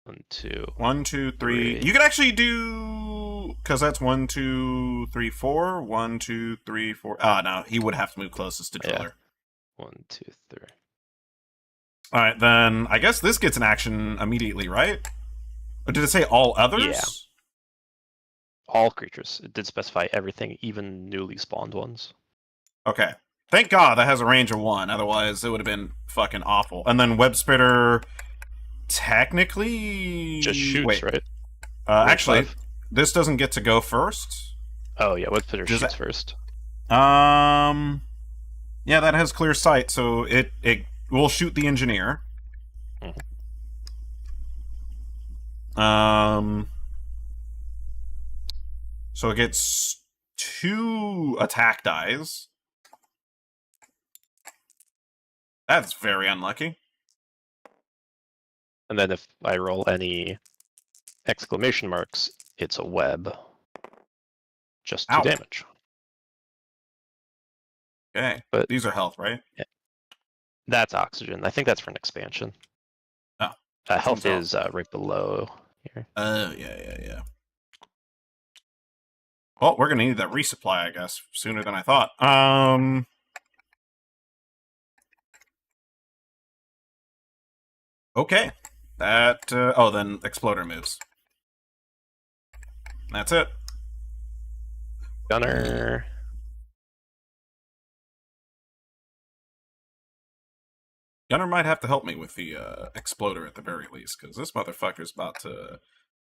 1, 2... 1, 2, 3... You could actually do... Because that's 1, 2, 3, 4. 1, 2, 3, 4... Ah, no, he would have to move closest to Driller. Yeah. 1, 2, 3. Alright, then I guess this gets an action immediately, right? Or did it say all others? Yeah. All creatures. It did specify everything, even newly spawned ones. Okay. Thank God that has a range of 1, otherwise it would have been fucking awful. And then Web Spitter... Technically... Just shoots, right? Actually, 5. this doesn't get to go first. Oh yeah, Web Spitter shoots that... first. Yeah, that has clear sight, so it will shoot the engineer. So it gets 2 attack dies. That's very unlucky. And then if I roll any exclamation marks, it's a web. Just 2 damage. Okay, but these are health, right? Yeah. That's oxygen. I think that's for an expansion. Oh. Health is right below here. Oh, yeah. Well, we're gonna need that resupply, I guess, sooner than I thought. Okay. That, then Exploder moves. That's it. Gunner. Gunner might have to help me with the Exploder at the very least, because this motherfucker's about to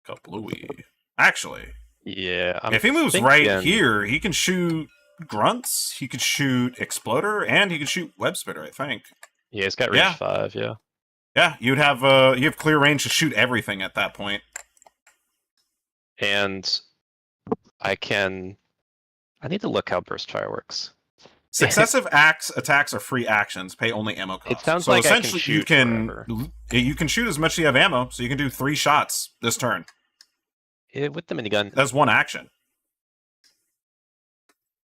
kablooey. Actually, yeah. If he moves right here, he can shoot Grunts, he could shoot Exploder, and he could shoot Web Spitter, I think. Yeah, he's got range 5, yeah. Yeah, you have clear range to shoot everything at that point. And I need to look how burst fire works. Successive attacks are free actions. Pay only ammo cost. It sounds so like essentially I can you can shoot as much as you have ammo, so you can do 3 shots this turn. With the minigun. That's 1 action.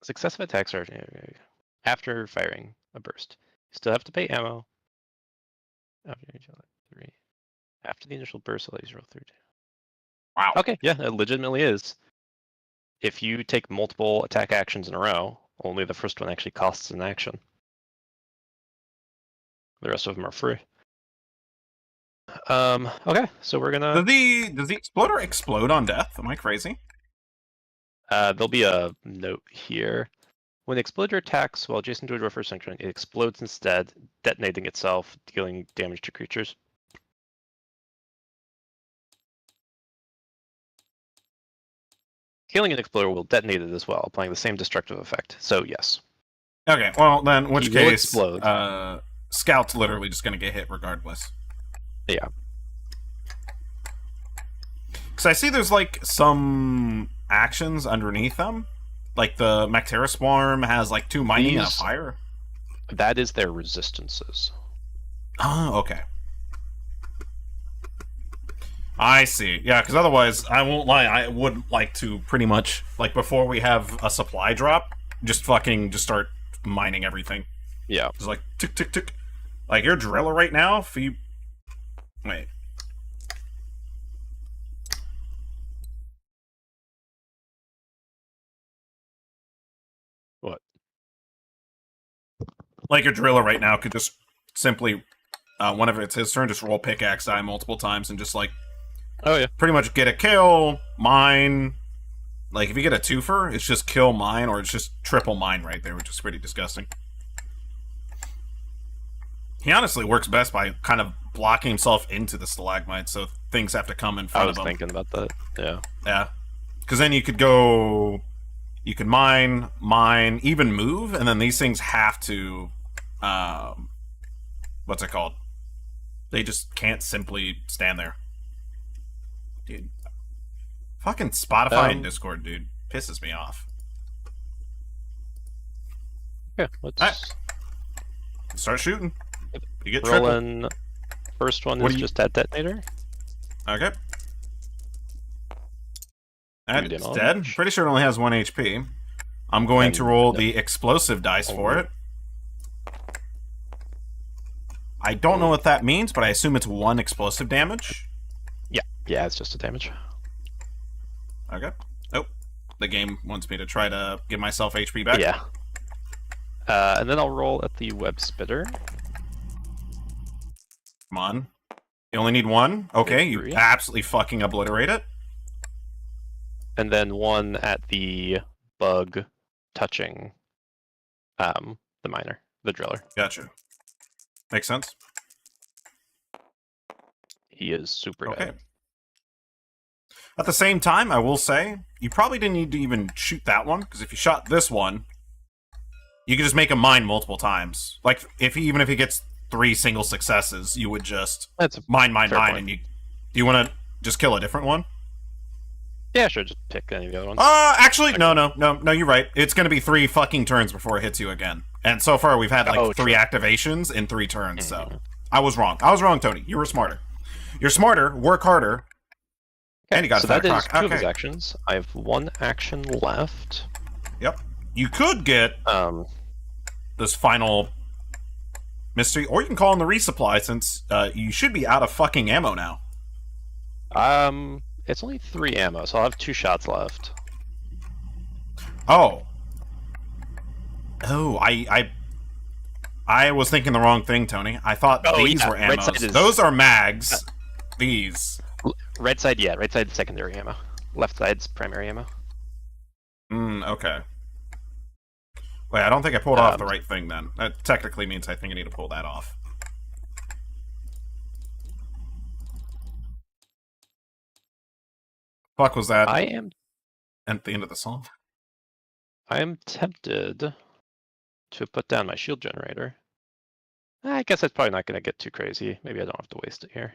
Successive attacks are after firing a burst. You still have to pay ammo. After the initial burst, I'll use roll 3. Wow. Okay, yeah, it legitimately is. If you take multiple attack actions in a row, only the first one actually costs an action. The rest of them are free. Okay, so we're gonna... Does the Exploder explode on death? Am I crazy? There'll be a note here. When the Exploder attacks while adjacent to a dwarf or sanction, it explodes instead, detonating itself, dealing damage to creatures. Killing an Exploder will detonate it as well, applying the same destructive effect. So, yes. Okay, well, then, in which case, explode. Scout's literally just going to get hit regardless. Yeah. Because I see there's, like, some actions underneath them. Like, the Mactera Swarm has, like, 2 mining and a fire. That is their resistances. Oh, okay. I see. Yeah, because otherwise, I won't lie, I would like to pretty much, like, before we have a supply drop, just start mining everything. Yeah. Just like, tick, tick, tick. Like, your driller right now, if you... Wait. What? Like, your driller right now could just simply, whenever it's his turn, just roll pickaxe die multiple times and just, like, oh yeah, pretty much get a kill, mine, Like, if you get a twofer, it's just kill mine, or it's just triple mine right there, which is pretty disgusting. He honestly works best by kind of blocking himself into the stalagmite, so things have to come in front of him. I was thinking about that, yeah. Yeah. Because then you could go... You can mine, even move, and then these things have to... what's it called? They just can't simply stand there. Dude. Fucking Spotify and Discord, dude. Pisses me off. Yeah, let's... Right. Start shooting. You get rolling. First one is just that detonator. Okay. That's dead. Pretty sure it only has 1 HP. I'm going to roll the explosive dice for it. I don't know what that means, but I assume it's 1 explosive damage. Yeah, it's just a damage. Okay. Oh, the game wants me to try to give myself HP back. Yeah. And then I'll roll at the web spitter. Come on. You only need 1? Okay, you absolutely fucking obliterate it. And then 1 at the bug touching the miner, the driller. Gotcha. Makes sense. He is super dead. At the same time, I will say, you probably didn't need to even shoot that one, because if you shot this one, you could just make him mine multiple times. Like, even if he gets 3 single successes, you would just mine, and do you want to just kill a different one? Yeah, sure, just pick any of the other ones. Actually, no, you're right. It's going to be 3 fucking turns before it hits you again. And so far, we've had, like, 3 activations in 3 turns, so... I was wrong. Tony. You were smarter. You're smarter, work harder, and you got so that is 2 of his actions. I have 1 action left. Yep. You could get this final mystery, or you can call in the resupply, since you should be out of fucking ammo now. It's only 3 ammo, so I'll have 2 shots left. Oh, I was thinking the wrong thing, Tony. I thought these were ammos. Those are mags. These. Right side, yeah. Right side, secondary ammo. Left side's primary ammo. Okay. Wait, I don't think I pulled off the right thing then. That technically means I think I need to pull that off. Fuck was that? I am... At the end of the song? I am tempted to put down my shield generator. I guess it's probably not going to get too crazy. Maybe I don't have to waste it here.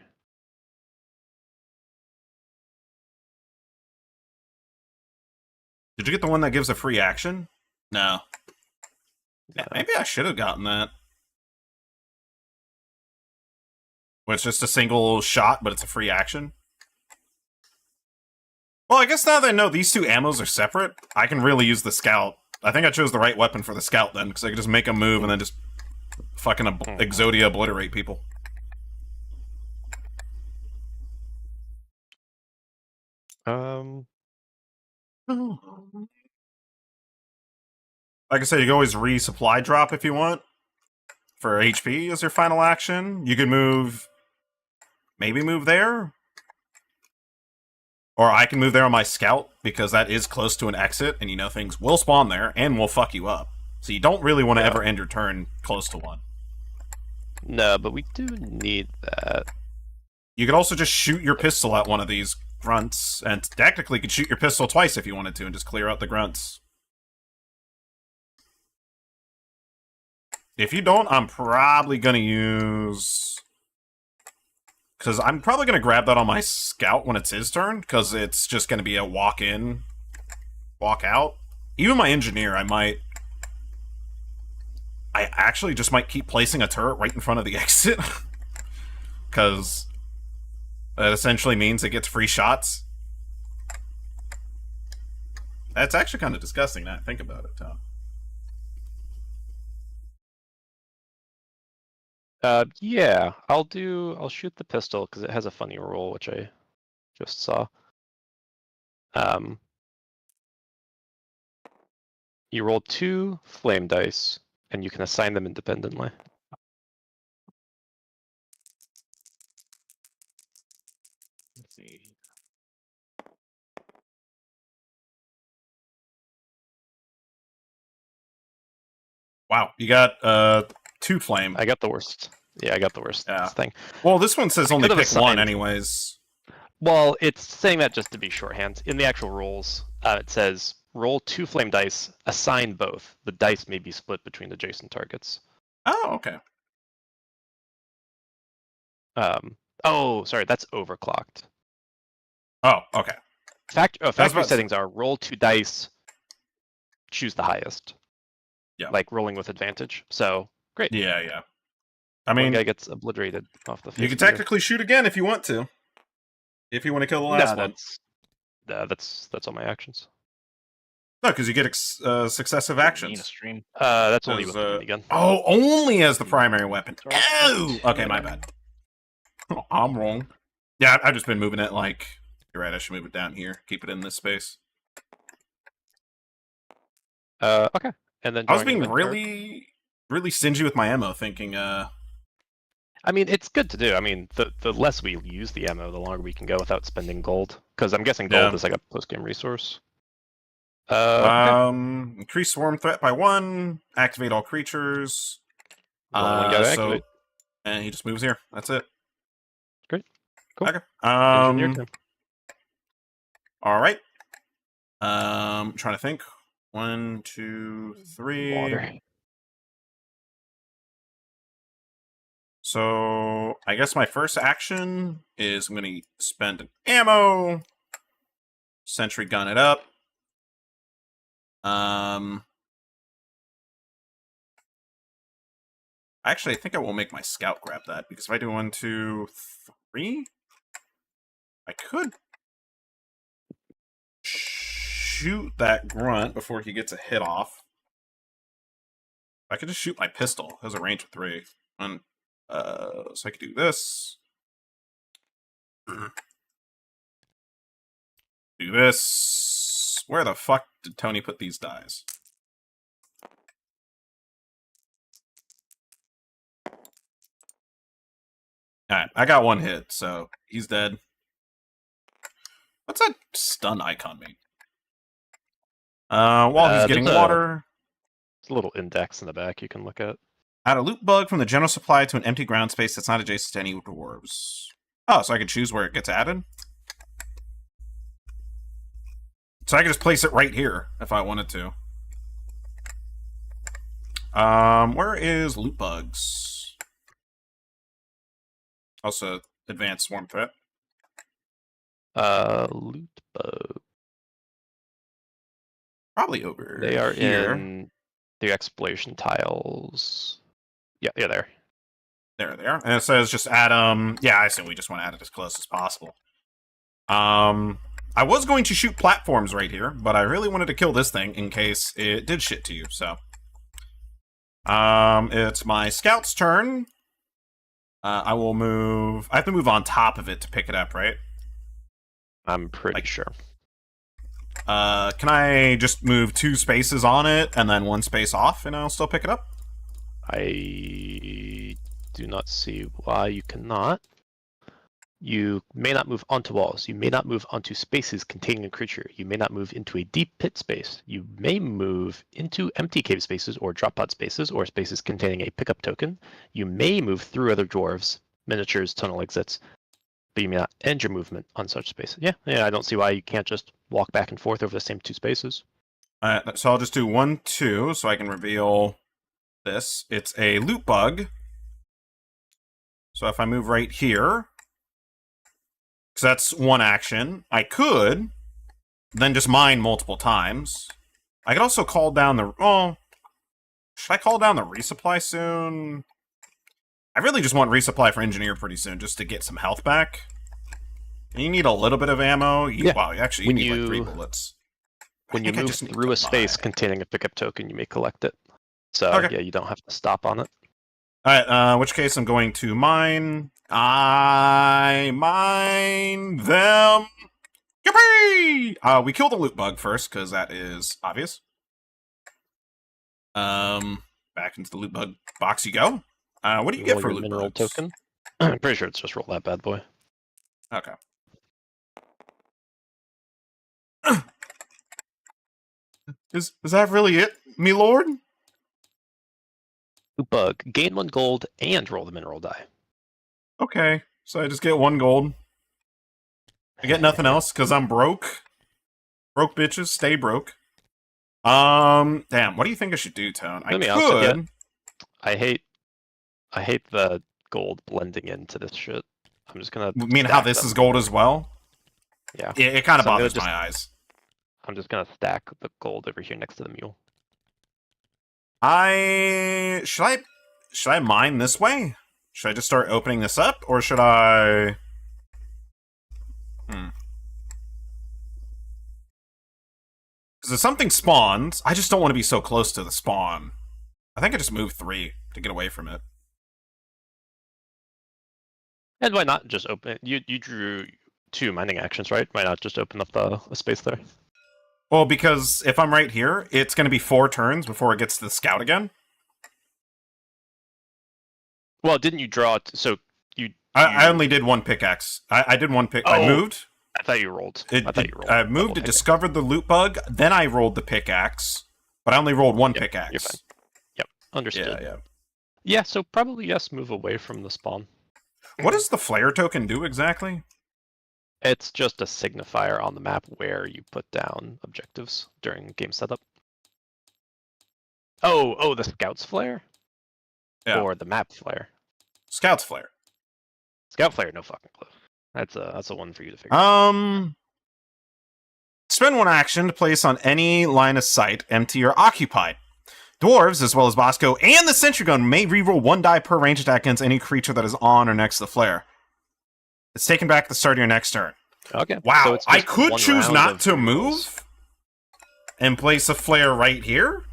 Did you get the one that gives a free action? No. Yeah, maybe I should have gotten that. Well, it's just a single shot, but it's a free action. Well, I guess now that I know these 2 ammos are separate, I can really use the scout. I think I chose the right weapon for the scout then, because I could just make a move and then just fucking Exodia obliterate people. Like I said, you can always resupply drop if you want. For HP as your final action. You could move... Maybe move there? Or I can move there on my scout, because that is close to an exit, and you know things will spawn there, and will fuck you up. So you don't really want to ever end your turn close to one. No, but we do need that. You could also just shoot your pistol at one of these grunts, and technically you could shoot your pistol twice if you wanted to, and just clear out the grunts. If you don't, I'm probably going to use... Because I'm probably going to grab that on my scout when it's his turn, because it's just going to be a walk in, walk out. Even my engineer, I actually just might keep placing a turret right in front of the exit. Because that essentially means it gets free shots. That's actually kind of disgusting now I think about it, Tom. Yeah, I'll shoot the pistol because it has a funny roll, which I just saw. You roll 2 flame dice, and you can assign them independently. Let's see. Wow, you got two flame. I got the worst. Yeah, I got the worst Yeah. thing. Well, this one says I only could've pick one, assigned- anyways. Well, it's saying that just to be shorthand. In the actual rules, it says roll 2 flame dice, assign both. The dice may be split between adjacent targets. Oh, okay. Oh, sorry, that's overclocked. Oh, okay. Factory about- settings are roll 2 dice, choose the highest. Yeah. Like rolling with advantage. So great. Yeah. I One mean, guy gets obliterated off the face. you can of the earth. technically shoot again if you want to. If you want to kill the last one. That's all my actions. No, because you get successive Need a actions. stream. That's only As, with the minigun. Oh, only as the primary weapon. Sorry. Oh! Okay, my bad. I'm wrong. Yeah, I've just been moving it like... You're right, I should move it down here. Keep it in this space. Okay. And then I was drawing being an event card. really stingy with my ammo, thinking, I mean, it's good to do. I mean, the less we use the ammo, the longer we can go without spending gold. Because I'm guessing gold Yeah. is like a post-game resource. Okay. Increase swarm threat by 1. Activate all creatures. Only one guy to so... activate. And he just moves here. That's it. Great. Cool. Okay. Engineer turn. Alright. Trying to think. 1, 2, 3. Water. So I guess my first action is I'm going to spend an ammo, sentry gun it up. Actually, I think I will make my scout grab that because if I do 1, 2, 3, I could shoot that grunt before he gets a hit off. I could just shoot my pistol. It has a range of 3. And so I could do this. Do this. Where the fuck did Tony put these dies? Alright, I got 1 hit, so he's dead. What's that stun icon mean? While he's getting there's water... There's a little index in the back you can look at. Add a loot bug from the general supply to an empty ground space that's not adjacent to any dwarves. Oh, so I can choose where it gets added? So I can just place it right here if I wanted to. Where is loot bugs? Also, advanced swarm threat. Loot bug. Probably over They are here. in the exploration tiles. Yeah, there. There they are. And it says just add yeah, I assume we just want to add it as close as possible. I was going to shoot platforms right here, but I really wanted to kill this thing in case it did shit to you, so. It's my scout's turn. I will move... I have to move on top of it to pick it up, right? I'm pretty sure. Can I just move 2 spaces on it and then 1 space off and I'll still pick it up? I do not see why you cannot. You may not move onto walls. You may not move onto spaces containing a creature. You may not move into a deep pit space. You may move into empty cave spaces or drop pod spaces or spaces containing a pickup token. You may move through other dwarves, miniatures, tunnel exits, but you may not end your movement on such spaces. Yeah, I don't see why you can't just walk back and forth over the same 2 spaces. So I'll just do 1, 2 so I can reveal this. It's a loot bug. So if I move right here... because that's 1 action. I could then just mine multiple times. I could also call down the... Oh, should I call down the resupply soon? I really just want resupply for engineer pretty soon, just to get some health back. And you need a little bit of ammo. Yeah. Wow, actually, you need like 3 bullets. When you move through a space containing a pickup token, you may collect it. So, Okay. yeah, you don't have to stop on it. Alright, in which case I'm going to mine. I mine them. Yippee! We kill the loot bug first, because that is obvious. Back into the loot bug box you go. What do you get Roll for your loot mineral bugs? token. I'm pretty sure it's just roll that bad boy. Okay. Is that really it, me lord? Loot bug. Gain 1 gold and roll the mineral die. Okay, so I just get 1 gold. I get nothing else because I'm broke. Broke bitches, stay broke. Damn, what do you think I should do, Tone? I Let me also could. get- I hate the gold blending into this shit. I'm just gonna. You mean how stack this them. is gold as well? Yeah. It kind of So I'm gonna bothers just- my eyes. I'm just gonna stack the gold over here next to the mule. Should I mine this way? Should I just start opening this up, or should I? Because if something spawns, I just don't want to be so close to the spawn. I think I just moved 3 to get away from it. And why not just open? You drew 2 mining actions, right? Why not just open up a space there? Well, because if I'm right here, it's going to be 4 turns before it gets to the scout again. Well, didn't you draw? So I only did 1 pickaxe. I did 1 pick. I Oh. moved. I thought you rolled. I thought you rolled. I moved. It discovered the loot bug. Then I rolled the pickaxe, but I only rolled 1 pickaxe. You're fine. Yep, understood. Yeah. Yeah, so probably yes, move away from the spawn. What does the flare token do exactly? It's just a signifier on the map where you put down objectives during game setup. Oh, the scout's flare? Yeah. Or the map flare? Scout's flare. Scout flare, no fucking clue. That's a one for you to figure out. Spend 1 action to place on any line of sight, empty or occupied. Dwarves, as well as Bosco and the sentry gun, may reroll 1 die per range attack against any creature that is on or next to the flare. It's taken back at the start of your next turn. Okay. Wow, so it's I just could 1 choose round not of to rerolls. move and place a flare right here,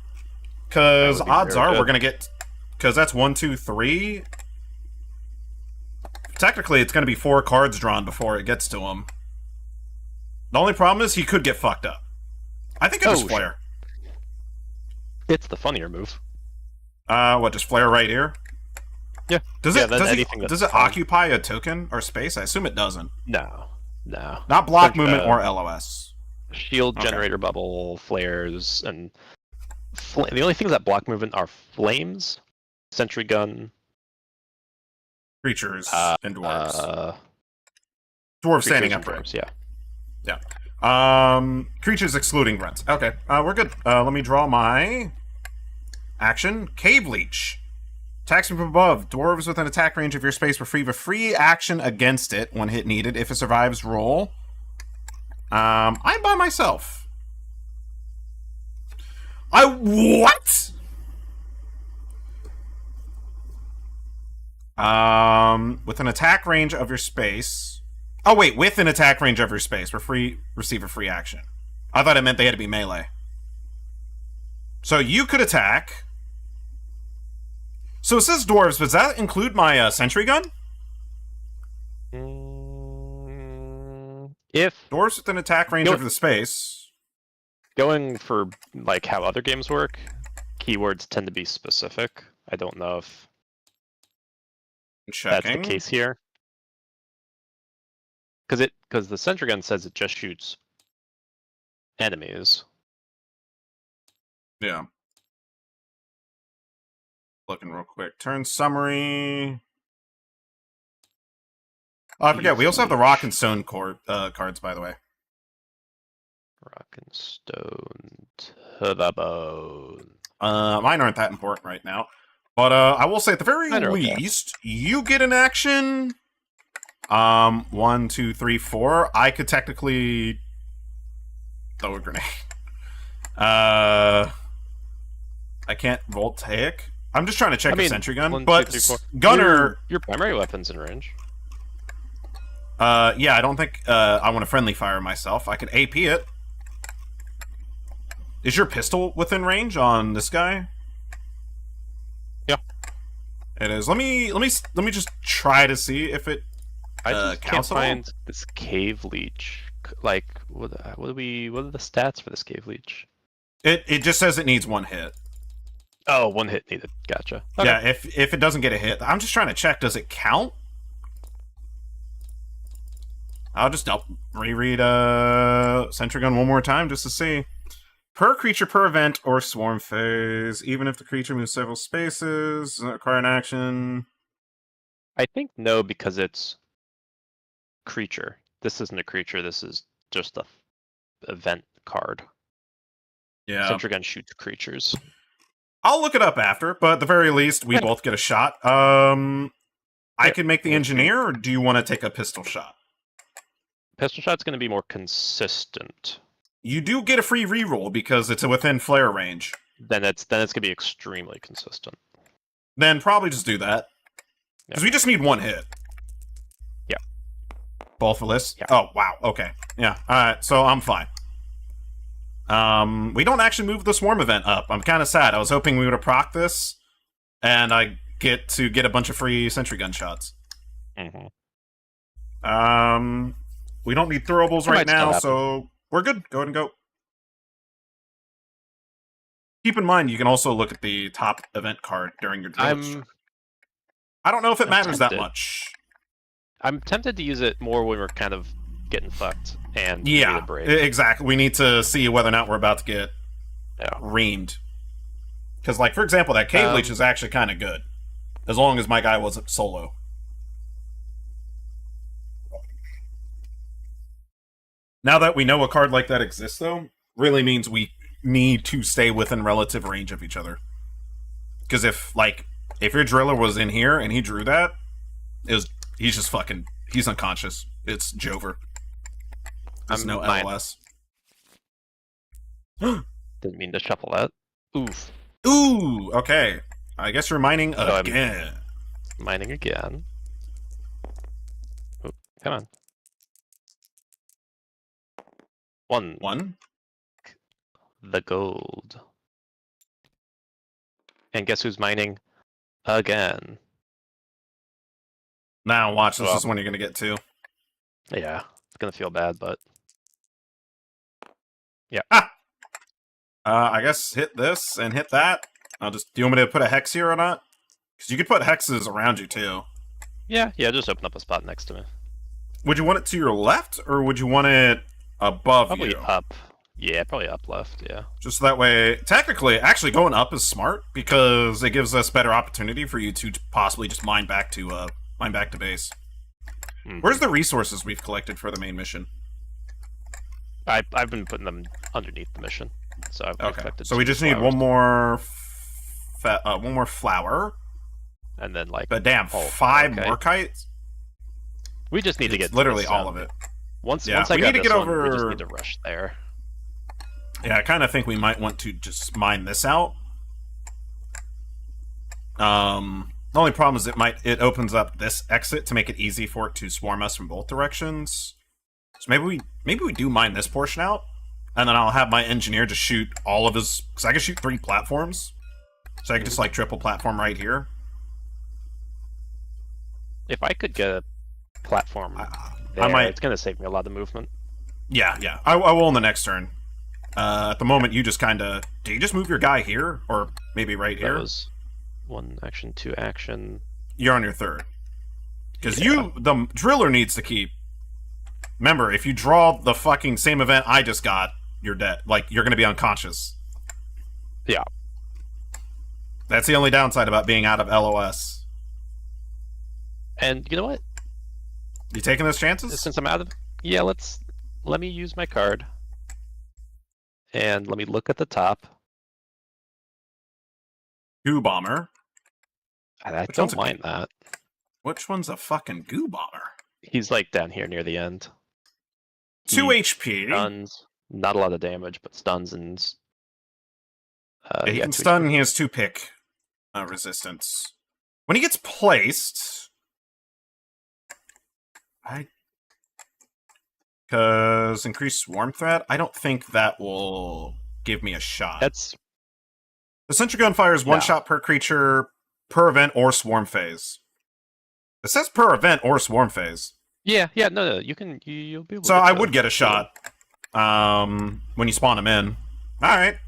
because That would be odds very are good. we're gonna get, because that's 1, 2, 3. Technically, it's gonna be 4 cards drawn before it gets to him. The only problem is he could get fucked up. I think I just Oh, flare. It's the funnier move. What, just flare right here? Yeah. Does Yeah, it then does anything it, does that's it occupy a token or space? I assume it doesn't. No. Not block Like, movement or LOS. Shield Okay. generator bubble, flares, and the only things that block movement are flames, sentry gun, Creatures and dwarves. Dwarves standing creatures and upright. dwarves, yeah. Creatures excluding grunts. Okay, we're good. Let me draw my action. Cave Leech. Attacks from above. Dwarves within attack range of your space receive a free action against it when hit needed. If it survives, roll. I'm by myself. What? With an attack range of your space. Oh wait, with an attack range of your space, receive a free action. I thought it meant they had to be melee. So you could attack. So it says dwarves, but does that include my sentry gun? If Dwarves with an attack range Go- of the space. going for like how other games work, keywords tend to be specific. I don't know if that's Checking. the case here. Because the sentry gun says it just shoots enemies. Yeah. Looking real quick. Turn summary. Oh, I forget. We also have the rock and stone cards, by the way. Rock and stone to the bone. Mine aren't that important right now. But I will say at the very Mine are okay. least, you get an action. 1, 2, 3, 4. I could technically throw a grenade. I can't voltaic. I'm just trying to check a sentry gun. 1, 2, but 3, 4. Gunner. Your primary weapon's in range. Yeah, I don't think I want to friendly fire myself. I could AP it. Is your pistol within range on this guy? Yeah. It is. Let me just try to see if it I just can't counts at all. find this cave leech. Like, what are the stats for this cave leech? It just says it needs 1 hit. Oh, 1 hit needed. Gotcha. Okay. Yeah, if it doesn't get a hit, I'm just trying to check. Does it count? I'll just reread Sentry Gun one more time just to see. per creature per event or swarm phase, even if the creature moves several spaces, does not require an action. I think no, because it's creature. This isn't a creature, this is just a event card. Yeah. Sentry gun shoots creatures. I'll look it up after, but at the very least, we both get a shot. I can make the engineer, or do you want to take a pistol shot? Pistol shot's going to be more consistent. You do get a free reroll because it's within flare range. Then it's going to be extremely consistent. Then probably just do that. Because we just need one hit. Yeah. Both for this? Yeah. Oh, wow. Okay. Yeah. Alright, so I'm fine. We don't actually move the swarm event up. I'm kind of sad. I was hoping we would have proc this, and I get to get a bunch of free sentry gun shots. Mm-hmm. We don't need throwables right now, so we're good. Go ahead and go. Keep in mind, you can also look at the top event card during your drill. I don't know if it matters that much. I'm tempted to use it more when we're kind of getting fucked and yeah, exactly. We need to see whether or not we're about to get reamed. Because, like, for example, that cave leech is actually kind of good, as long as my guy wasn't solo. Now that we know a card like that exists, though, really means we need to stay within relative range of each other. Because if your driller was in here and he drew that, he's just fucking, he's unconscious. It's Jover. There's no LOS. Didn't mean to shuffle that. Oof. Ooh, okay. I guess you're mining again. Mining again. Oop, come on. One. The gold. And guess who's mining again? Now watch, this is when you're gonna get to. Yeah, it's gonna feel bad, but yeah. I guess hit this and hit that. Do you want me to put a hex here or not? Because you could put hexes around you too. Yeah, just open up a spot next to me. Would you want it to your left, or would you want it above probably you? Up. Yeah, probably up left, yeah. Just that way, technically, actually going up is smart, because it gives us better opportunity for you to possibly just mine back to base. Mm-hmm. Where's the resources we've collected for the main mission? I've been putting them underneath the mission, so I've collected. So we just need one more flower, and then but damn, 5 more kites. We just need to get literally all of it. Once I need to get over. We just need to rush there. Yeah, I kind of think we might want to just mine this out. The only problem is it opens up this exit to make it easy for it to swarm us from both directions. So maybe we do mine this portion out, and then I'll have my engineer just shoot all of his, because I can shoot 3 platforms, so I can just triple platform right here. If I could get a platform there, it's gonna save me a lot of movement. Yeah, I will in the next turn. At the moment, you just kind of... Do you just move your guy here? Or maybe right here? That was 1 action, 2 action. You're on your 3rd. Because the driller needs to keep... Remember, if you draw the fucking same event I just got, you're dead. You're going to be unconscious. Yeah. That's the only downside about being out of LOS. And you know what? You taking those chances? Since I'm out of... Yeah, let me use my card. And let me look at the top. Goo Bomber. I don't mind that. Which one's a fucking Goo Bomber? He's down here near the end. 2 HP. Stuns. Not a lot of damage, but stuns and... he can stun, he has 2 pick resistance. When he gets placed... Because increased swarm threat, I don't think that will give me a shot. The sentry gun fires 1 shot per creature, per event, or swarm phase. It says per event or swarm phase. Yeah, no, you'll be able to. So I would get a shot when you spawn him in. Alright.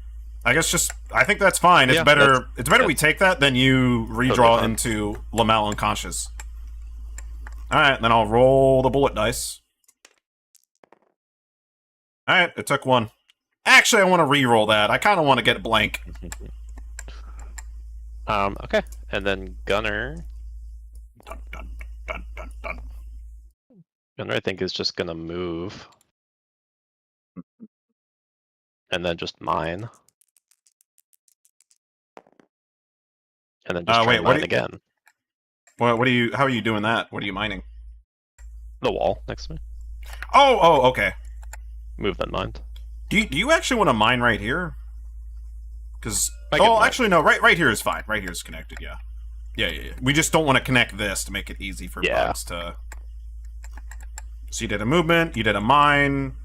I guess I think that's fine. It's better we take that than you redraw into Lamel unconscious. Alright, then I'll roll the bullet dice. Alright, it took 1. Actually, I want to re-roll that. I kind of want to get blank. Okay, and then Gunner. Dun, dun, dun, dun, dun. Gunner, I think, is just gonna move, and then just mine, and then just try wait, and what mine do you- again. What are you? How are you doing that? What are you mining? The wall next to me. Oh, okay. Move then mined. Do you actually want to mine right here? Because I can mine. actually no, right here is fine. Right here is connected. Yeah. We just don't want to connect this to make it easy for bugs to. So you did a movement. You did a mine.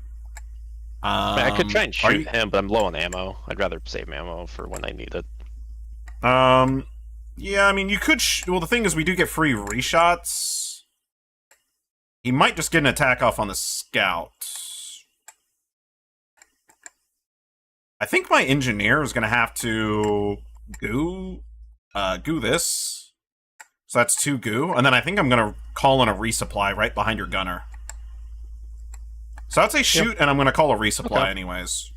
I could try and shoot him, but I'm low on ammo. I'd rather save ammo for when I need it. Yeah, I mean, you could. Well, the thing is, we do get free reshots. He might just get an attack off on the scout. I think my engineer is gonna have to goo this. So that's 2 goo, and then I think I'm gonna call in a resupply right behind your gunner. So I'd say shoot, and I'm gonna call a resupply anyways.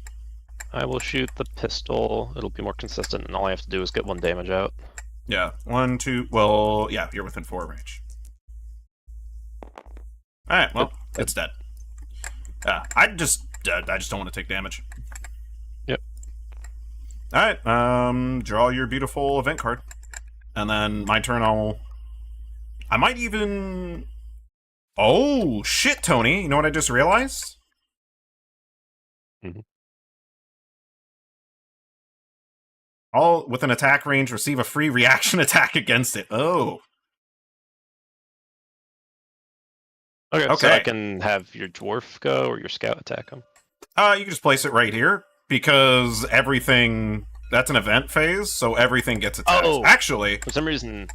I will shoot the pistol. It'll be more consistent, and all I have to do is get 1 damage out. Yeah, 1, 2. Well, yeah, you're within 4 range. All right, well, it's dead. I just don't want to take damage. Yep. All right, draw your beautiful event card, and then my turn. I might even. Oh shit, Tony! You know what I just realized? Mhm. All with an attack range receive a free reaction attack against it. Oh. Okay, so I can have your dwarf go or your scout attack him. You can just place it right here because everything that's an event phase, so everything gets attacked. Oh, actually, for some reason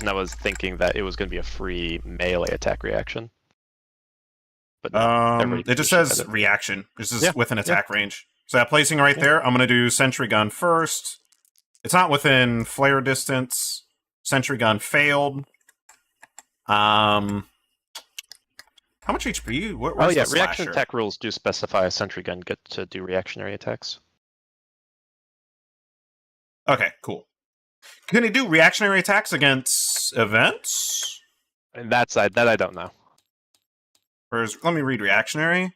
I was thinking that it was going to be a free melee attack reaction. But no, it just says reaction. This is with an attack range. So yeah, placing right there. I'm gonna do sentry gun first. It's not within flare distance. Sentry gun failed. How much HP? Where's the reaction slasher? attack rules do specify a sentry gun get to do reactionary attacks. Okay, cool. Can he do reactionary attacks against events? And that I don't know. Let me read reactionary.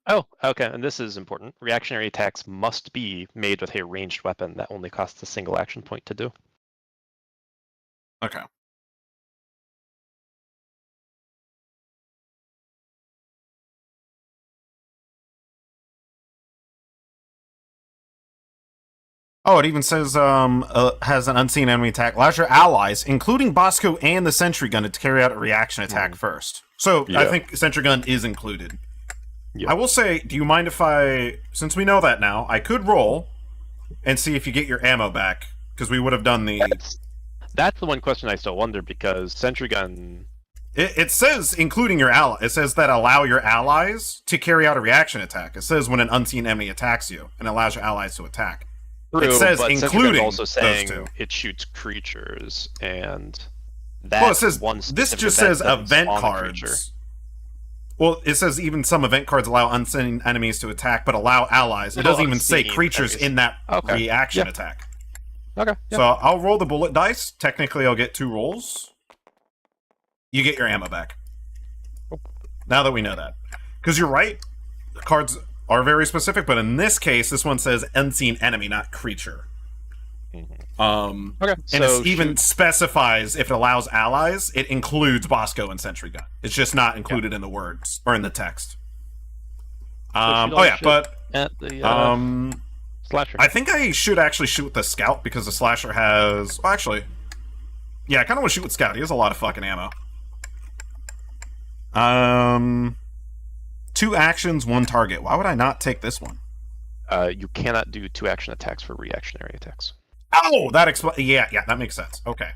Oh, okay, and this is important. Reactionary attacks must be made with a ranged weapon that only costs a single action point to do. Okay. Oh, it even says has an unseen enemy attack. Allows your allies, including Bosco and the sentry gun, to carry out a reaction attack first. So I think sentry gun is included. I will say, do you mind if since we know that now, I could roll and see if you get your ammo back, because we would have done the... That's the one question I still wonder, because sentry gun... It says including your ally. It says that allow your allies to carry out a reaction attack. It says when an unseen enemy attacks you, and allows your allies to attack. True, it says but including also saying those two. It shoots creatures, and that well, it says one this just says event cards. Creature. Well, it says even some event cards allow unseen enemies to attack, but allow allies. It doesn't even say creatures enemies. in that reaction attack. Okay. So I'll roll the bullet dice. Technically, I'll get 2 rolls. You get your ammo back. Now that we know that. Because you're right, the cards are very specific, but in this case, this one says unseen enemy, not creature. And it even specifies if it allows allies, it includes Bosco and Sentry Gun. It's just not included in the words or in the text. At the, slasher. I think I should actually shoot with the scout because the slasher has. Well, actually, yeah, I kind of want to shoot with scout. He has a lot of fucking ammo. 2 actions, 1 target. Why would I not take this one? You cannot do 2 action attacks for reactionary attacks. Oh, that explains. Yeah, that makes sense. Okay.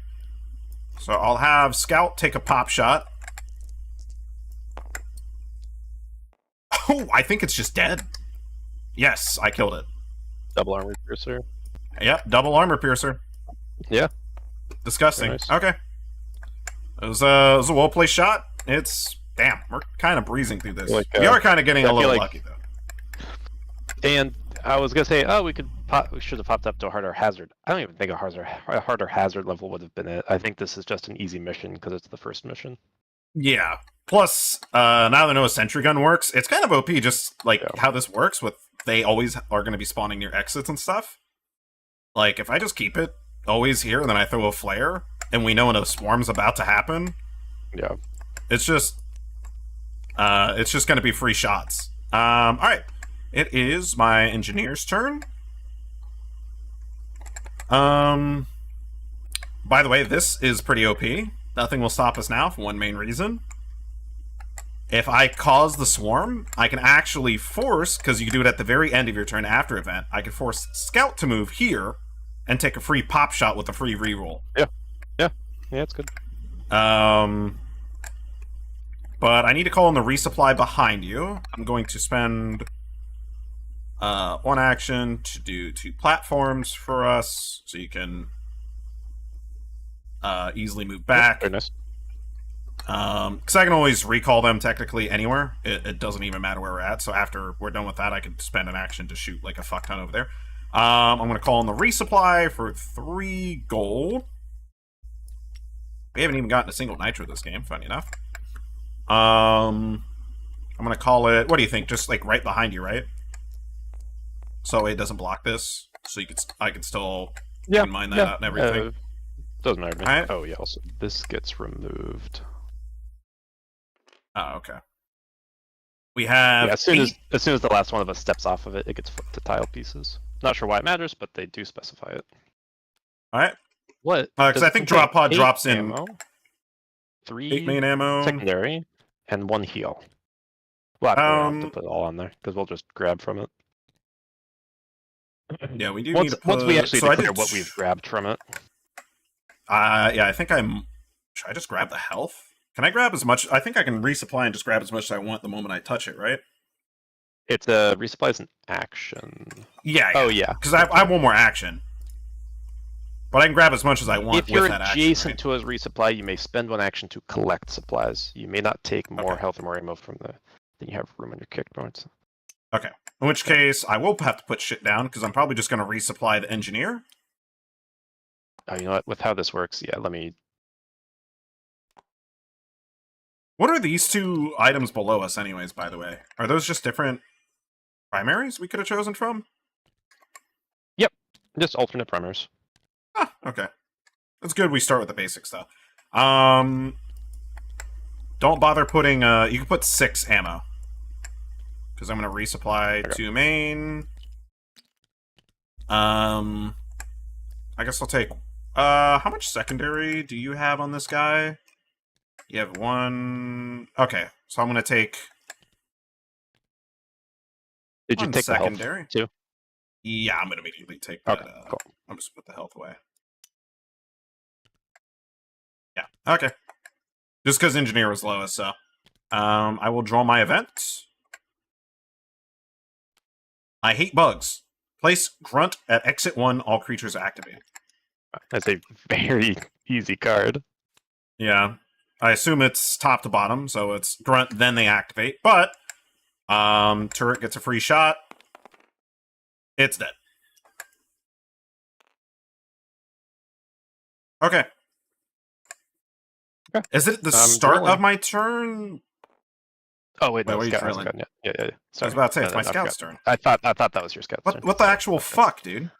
So I'll have Scout take a pop shot. Oh, I think it's just dead. Yes, I killed it. Double armor piercer. Yep, double armor piercer. Yeah. Disgusting. Nice. Okay. It was a well-placed shot. It's... Damn, we're kind of breezing through this. Like, we are kind of getting a little like, lucky, though. And I was gonna say, oh, we should have popped up to a harder hazard. I don't even think a harder hazard level would have been it. I think this is just an easy mission because it's the first mission. Yeah. Plus, now that I know a sentry gun works, it's kind of OP, just like how this works with they always are going to be spawning near exits and stuff. Like, if I just keep it always here, and then I throw a flare, and we know when a swarm's about to happen, yeah, it's just going to be free shots. All right. It is my engineer's turn. By the way, this is pretty OP. Nothing will stop us now for one main reason. If I cause the swarm, I can actually force, because you can do it at the very end of your turn after event, I can force Scout to move here and take a free pop shot with a free reroll. Yeah, it's good. But I need to call in the resupply behind you. I'm going to spend one action to do 2 platforms for us, so you can easily move back. Very nice. Because I can always recall them technically anywhere. It doesn't even matter where we're at. So after we're done with that, I can spend an action to shoot like a fuck ton over there. I'm going to call in the resupply for 3 gold. We haven't even gotten a single nitro this game, funny enough. I'm going to call it... What do you think? Just like right behind you, right? So it doesn't block this. So I can still mine that out and everything. Doesn't matter to me. Right. Oh yeah, also this gets removed. Oh, okay. We have as soon as the last one of us steps off of it, it gets flipped to tile pieces. Not sure why it matters, but they do specify it. All right. What? Because I think drop pod drops in ammo, 3 8 main ammo, secondary, and 1 heal. Well, I don't have to put it all on there because we'll just grab from it. Yeah, we do once, need to put... Once we actually so declare what we've grabbed from it. Yeah, I think I'm... Should I just grab the health? Can I grab as much... I think I can resupply and just grab as much as I want the moment I touch it, right? It's a resupply is an action. Yeah. Oh, yeah. Because I have one more action. But I can grab as much as I want if you're with that action, adjacent right? to a resupply, you may spend 1 action to collect supplies. You may not take more health or more ammo from than you have room on your kick points. Okay. In which case, I will have to put shit down, because I'm probably just going to resupply the engineer. Oh, you know what? With how this works, yeah, let me... What are these 2 items below us anyways, by the way? Are those just different primaries we could have chosen from? Yep. Just alternate primers. Ah, okay. It's good we start with the basics, though. Don't bother putting... you can put 6 ammo. Because I'm going to resupply 2 main. I guess I'll take... how much secondary do you have on this guy? You have 1... Okay, so I'm going to take... Did you take secondary? The health too? Yeah, I'm going to immediately take that. Okay, cool. I'm just put the health away. Yeah, okay. Just because engineer was lowest, so... I will draw my event. I hate bugs. Place grunt at exit 1, all creatures activate. That's a very easy card. Yeah. I assume it's top to bottom, so it's grunt, then they activate. But, turret gets a free shot. It's dead. Okay. Is it the start drilling. of my turn? Oh wait, no, Wait, scout what are you hasn't drilling? gone yet. Yeah. I was about to say, it's my not scout's scout. turn. I thought that was your scout's turn. What the actual fuck, dude?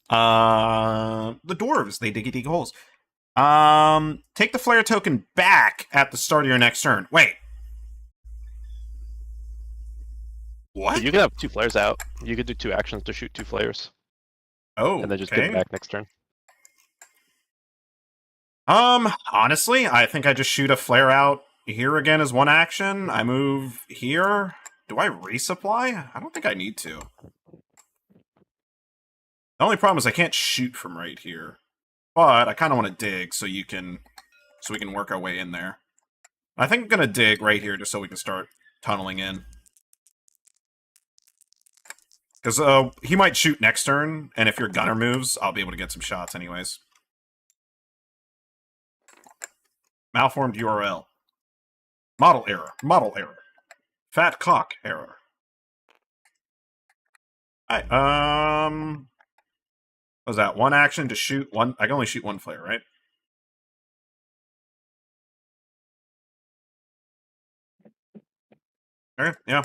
The dwarves, they diggy dig holes. Take the flare token back at the start of your next turn. Wait. What? You can have 2 flares out. You could do 2 actions to shoot 2 flares. Oh, and then just get it back next turn. Honestly, I think I just shoot a flare out here again as 1 action. I move here. Do I resupply? I don't think I need to. The only problem is I can't shoot from right here. But I kind of want to dig so we can work our way in there. I think I'm going to dig right here just so we can start tunneling in. Because he might shoot next turn, and if your gunner moves, I'll be able to get some shots anyways. Malformed URL. Model error. Model error. Fat cock error. Alright, what was that? One action to shoot one... I can only shoot one flare, right? Okay, yeah.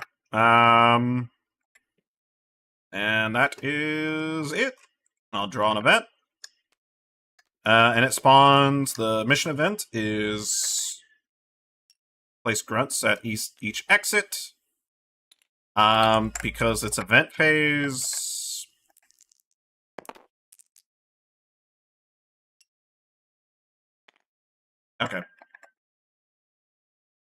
And that is it. I'll draw an event. And it spawns... The mission event is... Place grunts at each exit. Because it's event phase... Okay.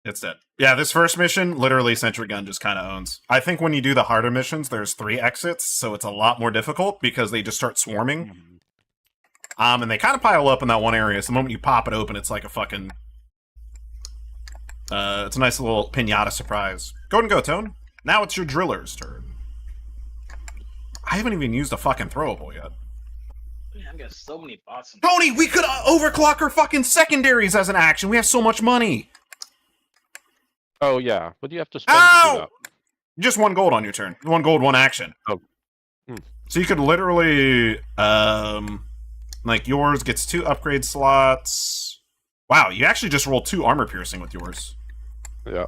It's dead. Yeah, this first mission, literally Sentry Gun just kind of owns. I think when you do the harder missions, there's 3 exits, so it's a lot more difficult because they just start swarming. And they kind of pile up in that one area, so the moment you pop it open, it's like a fucking... it's a nice little pinata surprise. Go and go, Tone. Now it's your driller's turn. I haven't even used a fucking throwable yet. Man, I've got so many bots. Tony, we could overclock our fucking secondaries as an action. We have so much money. Oh, yeah. What do you have to spend to do that? Just 1 gold on your turn. 1 gold, 1 action. Oh. So you could literally, like, yours gets 2 upgrade slots. Wow, you actually just rolled 2 armor piercing with yours. Yeah.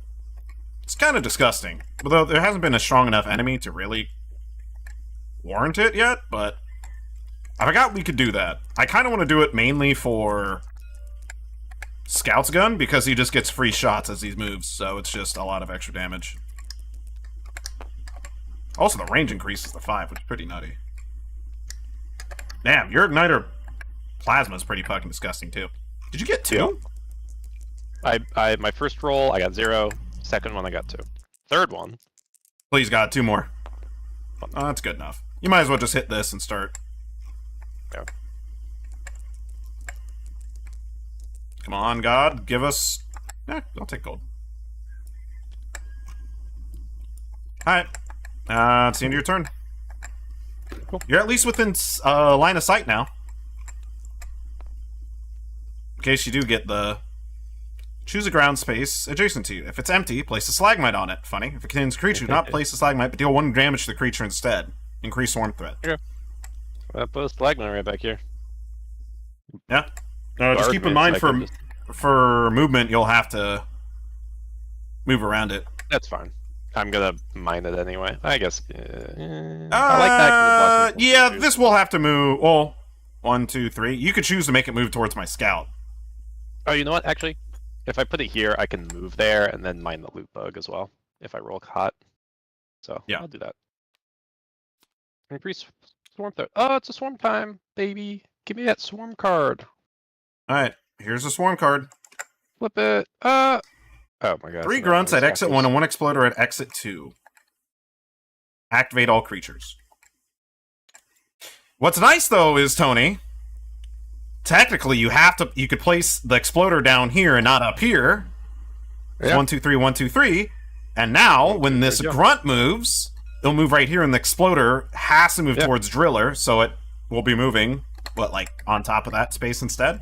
It's kind of disgusting. Although there hasn't been a strong enough enemy to really warrant it yet, but I forgot we could do that. I kind of want to do it mainly for Scout's Gun, because he just gets free shots as he moves, so it's just a lot of extra damage. Also, the range increases to 5, which is pretty nutty. Damn, your Igniter Plasma is pretty fucking disgusting, too. Did you get 2? I my first roll, I got 0. Second one, I got 2. Third one... Please, God, 2 more. Oh, that's good enough. You might as well just hit this and start. Yeah. Come on, God, give us... I'll take gold. Alright. It's the end of your turn. Cool. You're at least within line of sight now. In case you do get the... Choose a ground space adjacent to you. If it's empty, place a slagmite on it. Funny. If it contains a creature, do not place a slagmite, but deal 1 damage to the creature instead. Increase swarm threat. Okay. I'll put a slagmite right back here. Yeah. Just keep in mind for movement, you'll have to move around it. That's fine. I'm gonna mine it anyway. I guess. I like that. Yeah, this will have to move. Well, 1, 2, 3. You could choose to make it move towards my scout. Oh, you know what? Actually, if I put it here, I can move there and then mine the loot bug as well. If I roll hot. So yeah, I'll do that. Increase swarm threat. Oh, it's a swarm time, baby. Give me that swarm card. Alright, here's a swarm card. Flip it. Oh my god. 3 grunts at exit 1 and 1 exploder at exit 2. Activate all creatures. What's nice though is, Tony, technically you could place the exploder down here and not up here. Yeah. 1, 2, 3, 1, 2, 3. And now, when this grunt moves, it'll move right here, and the exploder has to move towards driller, so it will be moving, like on top of that space instead?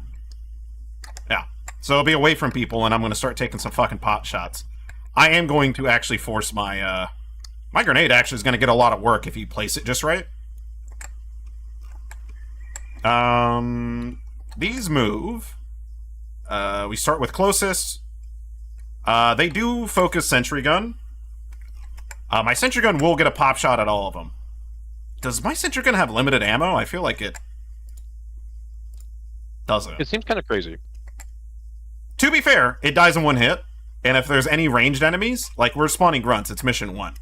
Yeah. So it'll be away from people, and I'm going to start taking some fucking pot shots. I am going to actually force my, my grenade actually is going to get a lot of work if you place it just right. These move. We start with closest. They do focus Sentry Gun. My Sentry Gun will get a pop shot at all of them. Does my Sentry Gun have limited ammo? I feel like it doesn't. It seems kind of crazy. To be fair, it dies in 1 hit, and if there's any ranged enemies, like we're spawning grunts, it's mission 1.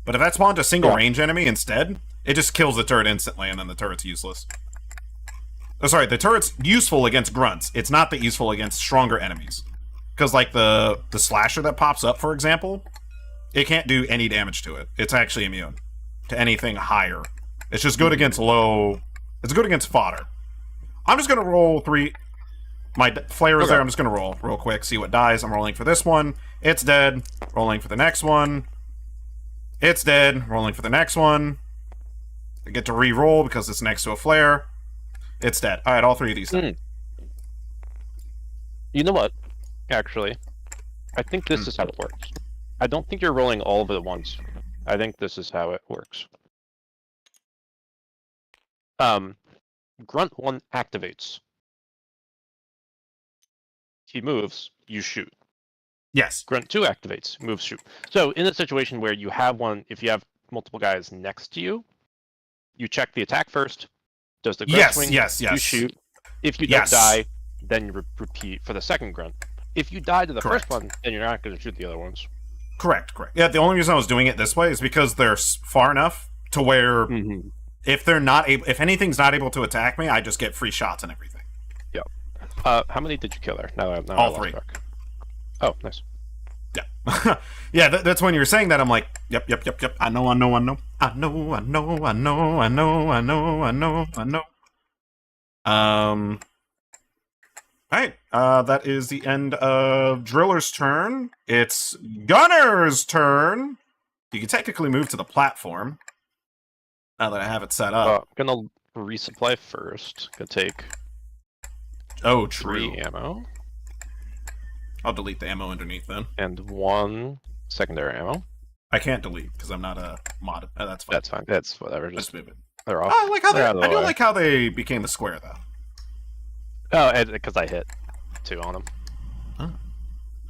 But if that spawned a single range enemy instead, it just kills the turret instantly, and then the turret's useless. Oh, sorry, the turret's useful against grunts. It's not that useful against stronger enemies. Because, like, the slasher that pops up, for example, it can't do any damage to it. It's actually immune to anything higher. It's just good against low... It's good against fodder. I'm just going to roll 3... My flare is there. I'm just going to roll real quick, see what dies. I'm rolling for this one. It's dead. Rolling for the next one. It's dead. Rolling for the next one. I get to re-roll because it's next to a flare. It's dead. Alright, all 3 of these dead. You know what? actually. I think this is how it works. I don't think you're rolling all of it at once. I think this is how it works. Grunt 1 activates. He moves, you shoot. Yes. Grunt 2 activates, moves, shoot. So in a situation where you have one, if you have multiple guys next to you, you check the attack first. Does the grunt swing? Yes. You shoot. If you Yes. don't die, then you repeat for the second grunt. If you die to the Correct. first one, then you're not going to shoot the other ones. Correct. Yeah, the only reason I was doing it this way is because they're far enough to where if they're not able, if anything's not able to attack me, I just get free shots and everything. Yep. How many did you kill there? Now All 3. Oh, nice. Yeah. Yeah, that's when you're saying that, I'm like, yep. I know. Alright, that is the end of Driller's turn. It's Gunner's turn. You can technically move to the platform. Now that I have it set up. I'm gonna resupply first. Gonna take Oh, true. 3 ammo. I'll delete the ammo underneath then. And 1 secondary ammo. I can't delete because I'm not a mod. That's fine. That's fine. That's whatever. Just move it. They're off. I like how They're out of the I do way. like how they became a square though. Oh, because I hit 2 on them.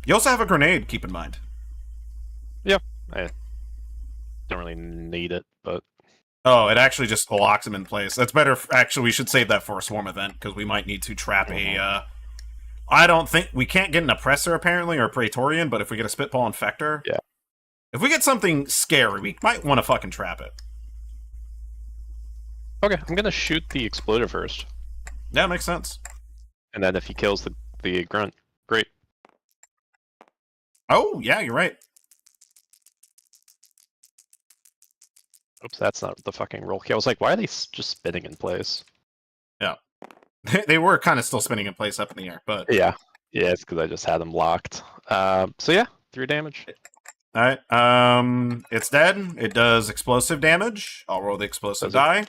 You also have a grenade, keep in mind. I don't really need it, but Oh, it actually just locks them in place. That's better. Actually, we should save that for a swarm event because we might need to trap a. I don't think we can't get an oppressor apparently or a praetorian, but if we get a spitball infector, yeah. If we get something scary, we might want to fucking trap it. Okay, I'm gonna shoot the exploder first, Yeah, makes sense. and then if he kills the grunt, great. Oh, yeah, you're right. Oops, that's not the fucking roll key. I was like, why are they just spinning in place? They were kind of still spinning in place up in the air, but Yeah, it's because I just had them locked. So yeah, 3 damage. all right. It's dead. It does explosive damage. I'll roll the explosive die.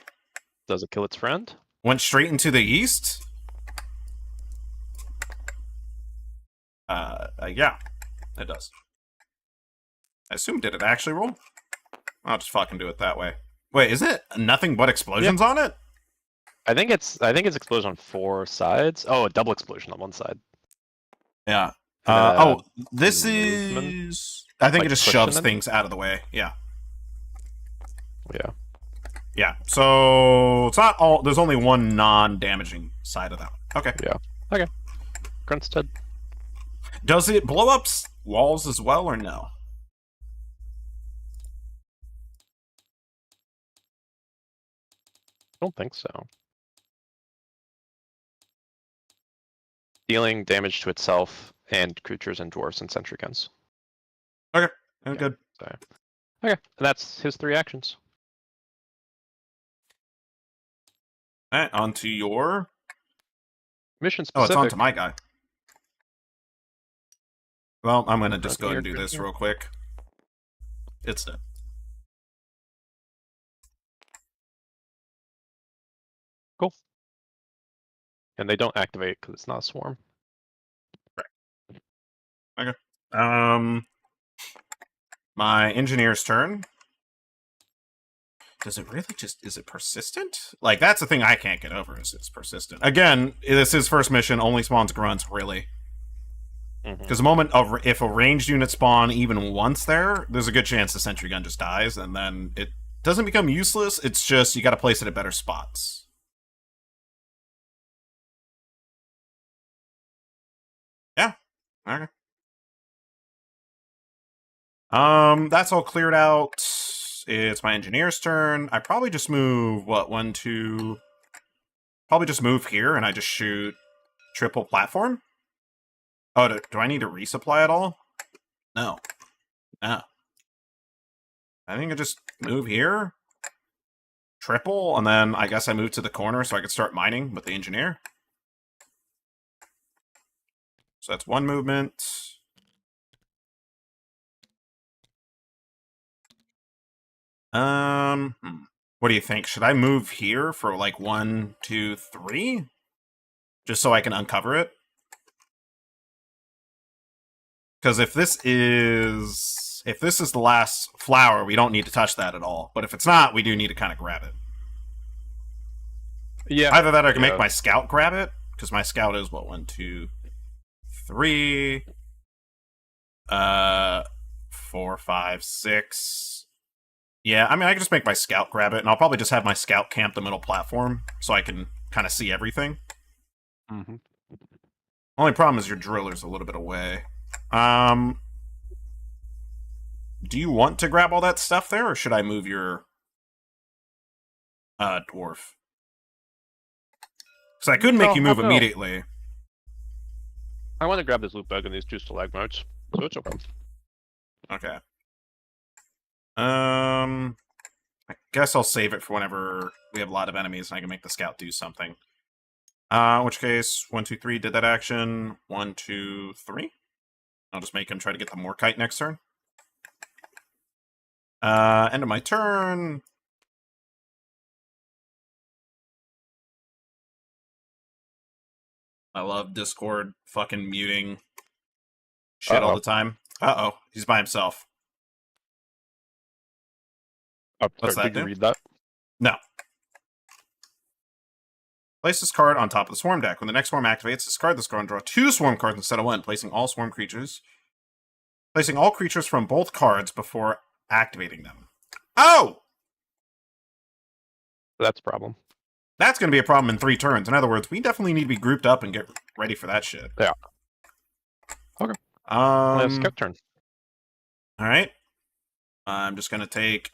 Does it kill its friend? Went straight into the east. Yeah, it does. I assume did it actually roll? I'll just fucking do it that way. Wait, is it nothing but explosions on it? I think it's explosion on 4 sides. Oh, a double explosion on 1 side. Yeah. And This movement? is. I think Like it just pushing shoves them? things out of the way. Yeah. Yeah. Yeah. So it's not all. There's only one non-damaging side of that one. Okay. Grunt's dead. Does it blow up walls as well, or no? I don't think so. Dealing damage to itself and creatures and dwarves and sentry guns. Oh, Yeah. good. Okay, and that's his 3 actions. All right, on to your. Mission Oh, specific. it's on to my guy. Well, I'm gonna just go ahead and do Your this turn. real quick. It's dead. Cool. And they don't activate because it's not a swarm. My engineer's turn. Does it really just, is it persistent? Like, that's the thing I can't get over, is it's persistent. Again, this is first mission, only spawns grunts, really. Because the moment if a ranged unit spawn even once there's a good chance the sentry gun just dies, and then it doesn't become useless, it's just you gotta place it at better spots. Yeah. Okay. That's all cleared out. It's my engineer's turn. I probably just move, what, 1, 2... Probably just move here, and I just shoot triple platform? Oh, do I need to resupply at all? No. No. I think I just move here, triple, and then I guess I move to the corner so I can start mining with the engineer. So that's 1 movement. What do you think? Should I move here for like 1, 2, 3? Just so I can uncover it? Because if this is the last flower, we don't need to touch that at all. But if it's not, we do need to kind of grab it. Yeah. Either that or I can make my scout grab it, because my scout is, what, 1, 2, 3, 4, 5, 6. Yeah, I mean, I can just make my scout grab it, and I'll probably just have my scout camp the middle platform, so I can kind of see everything. Mm-hmm. Only problem is your driller's a little bit away. Do you want to grab all that stuff there, or should I move your dwarf? Because I could make you move immediately. I want to grab this loot bug and these 2 stalagmites, so it's okay. Okay. I guess I'll save it for whenever we have a lot of enemies and I can make the scout do something. In which case, 1, 2, 3 did that action. 1, 2, 3. I'll just make him try to get the Morkite next turn. End of my turn. I love Discord fucking muting shit all the time. Uh-oh, he's by himself. What's that Did you do? read that? No. Place this card on top of the swarm deck. When the next swarm activates, discard this card and draw 2 swarm cards instead of 1, placing all swarm creatures. Placing all creatures from both cards before activating them. Oh! That's a problem. That's going to be a problem in 3 turns. In other words, we definitely need to be grouped up and get ready for that shit. Yeah. Okay. Scout turn. Alright. I'm just going to take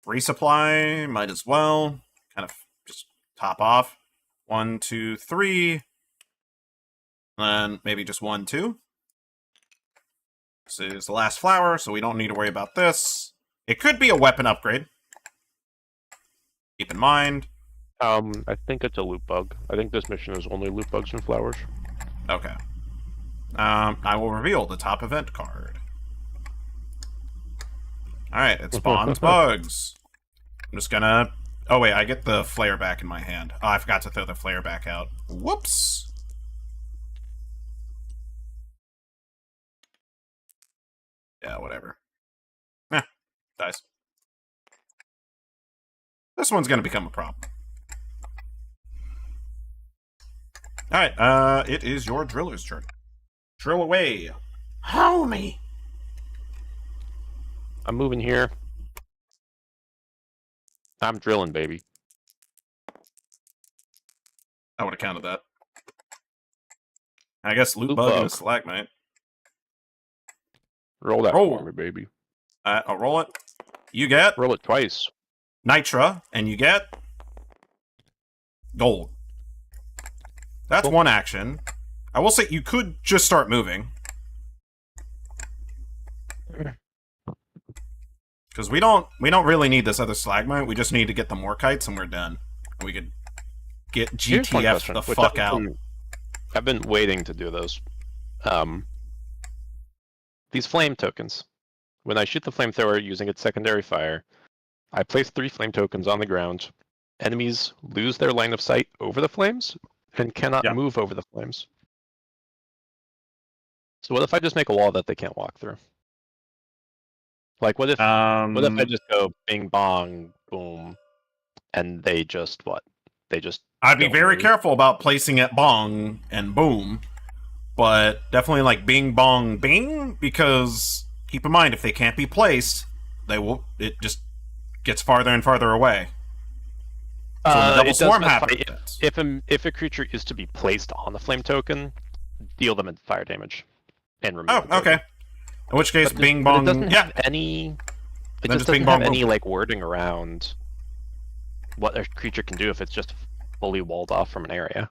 resupply. Might as well. Kind of just top off. 1, 2, 3. And maybe just 1, 2. This is the last flower, so we don't need to worry about this. It could be a weapon upgrade. Keep in mind. I think it's a loot bug. I think this mission is only loot bugs and flowers. Okay. I will reveal the top event card. Alright, it spawns bugs. I'm just gonna... Oh wait, I get the flare back in my hand. Oh, I forgot to throw the flare back out. Whoops! Yeah, whatever. Dies. This one's gonna become a problem. Alright, it is your driller's turn. Drill away. Homie! I'm moving here. I'm drilling, baby. I would have counted that. I guess loot Loot bug and a bug. stalagmite. Roll that Roll. for me, baby. I'll roll it. You get Roll it twice. Nitra, and you get gold. That's Cool. one action. I will say you could just start moving. Because we don't really need this other stalagmite. We just need to get the Morkites and we're done. We could get Here's one GTF question, the which fuck out. I've been waiting to do this. These flame tokens. When I shoot the flamethrower using its secondary fire, I place 3 flame tokens on the ground. Enemies lose their line of sight over the flames and cannot Yeah. move over the flames. So what if I just make a wall that they can't walk through? Like what if I just go bing bong boom and they just what? They just I'd be don't very move? careful about placing it bong and boom, but definitely like bing bong bing, because keep in mind if they can't be placed, it just gets farther and farther away. So when the double It does swarm specify happens. if a creature is to be placed on the flame token, deal them fire damage and remove. Oh, the token. okay. In which case, But bing but bong. It doesn't Yeah, have any. It Then just just bing doesn't have bong any boom. like wording around what a creature can do if it's just fully walled off from an area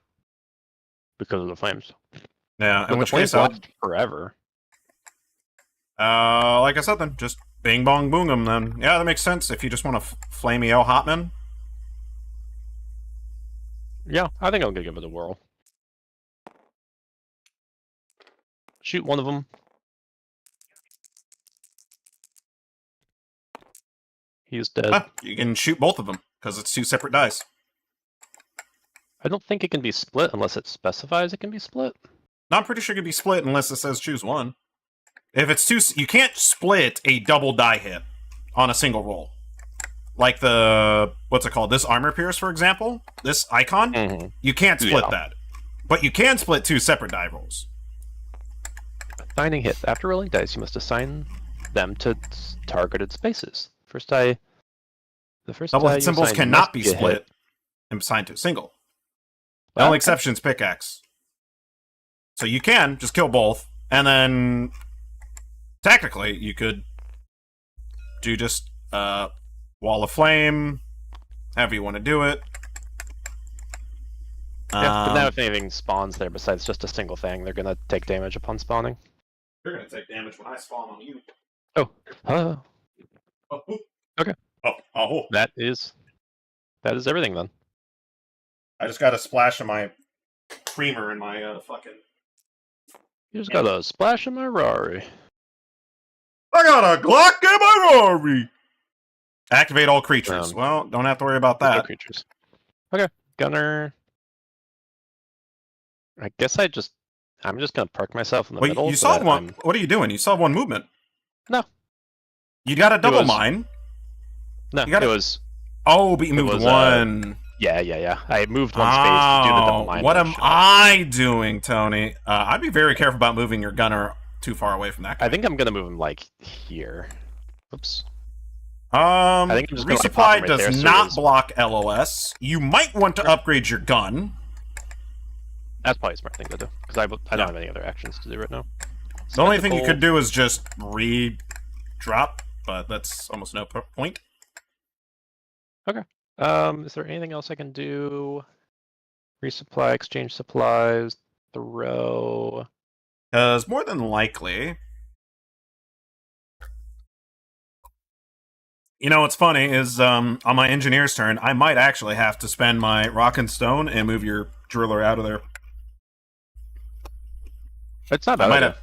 because of the flames. yeah. But In the which flames case, I'll, last forever. like I said, then just bing bong boom them. Then yeah, that makes sense. If you just want to flame EO Hotman. Yeah, I think I'm gonna give it a whirl. Shoot one of them. He's dead. You can shoot both of them because it's 2 separate dice. I don't think it can be split unless it specifies it can be split. No, I'm pretty sure it can be split unless it says choose one. If it's two, you can't split a double die hit on a single roll. Like the, what's it called? This armor pierce, for example, this icon, you can't split that. But you can split 2 separate die rolls. Assigning hits. After rolling dice, you must assign them to targeted spaces. The first Double die hit you symbols assign cannot must be a hit. split and assigned to a single. The only exception is pickaxe. So you can just kill both, and then technically you could do just wall of flame, however you want to do it. Yeah, but now if anything spawns there besides just a single thing, they're gonna take damage upon spawning. You're gonna take damage when I spawn on you. Oh. Okay. Oh. That is everything then. I just got a splash of my creamer in my fucking... You just got a splash in my Rari. I got a Glock in my Rari! Activate all creatures. Well, don't have to worry about that. No creatures. Okay, Gunner. I guess I'm just gonna park myself in the middle. You saw one. What are you doing? You saw one movement. No. You got a double mine. No, it was. Oh, but you moved one. Yeah. I moved one space to do the double mine. What am I doing, Tony? I'd be very careful about moving your gunner too far away from that guy. I think I'm gonna move him like here. Oops. I think I'm just resupply does not block LOS. You might want to upgrade your gun. That's probably a smart thing to do because I don't have any other actions to do right now. The only thing you could do is just re-drop, but that's almost no point. Okay. Is there anything else I can do? Resupply, exchange supplies, throw. Because more than likely, you know what's funny is on my engineer's turn, I might actually have to spend my rock and stone and move your driller out of there. It's not bad.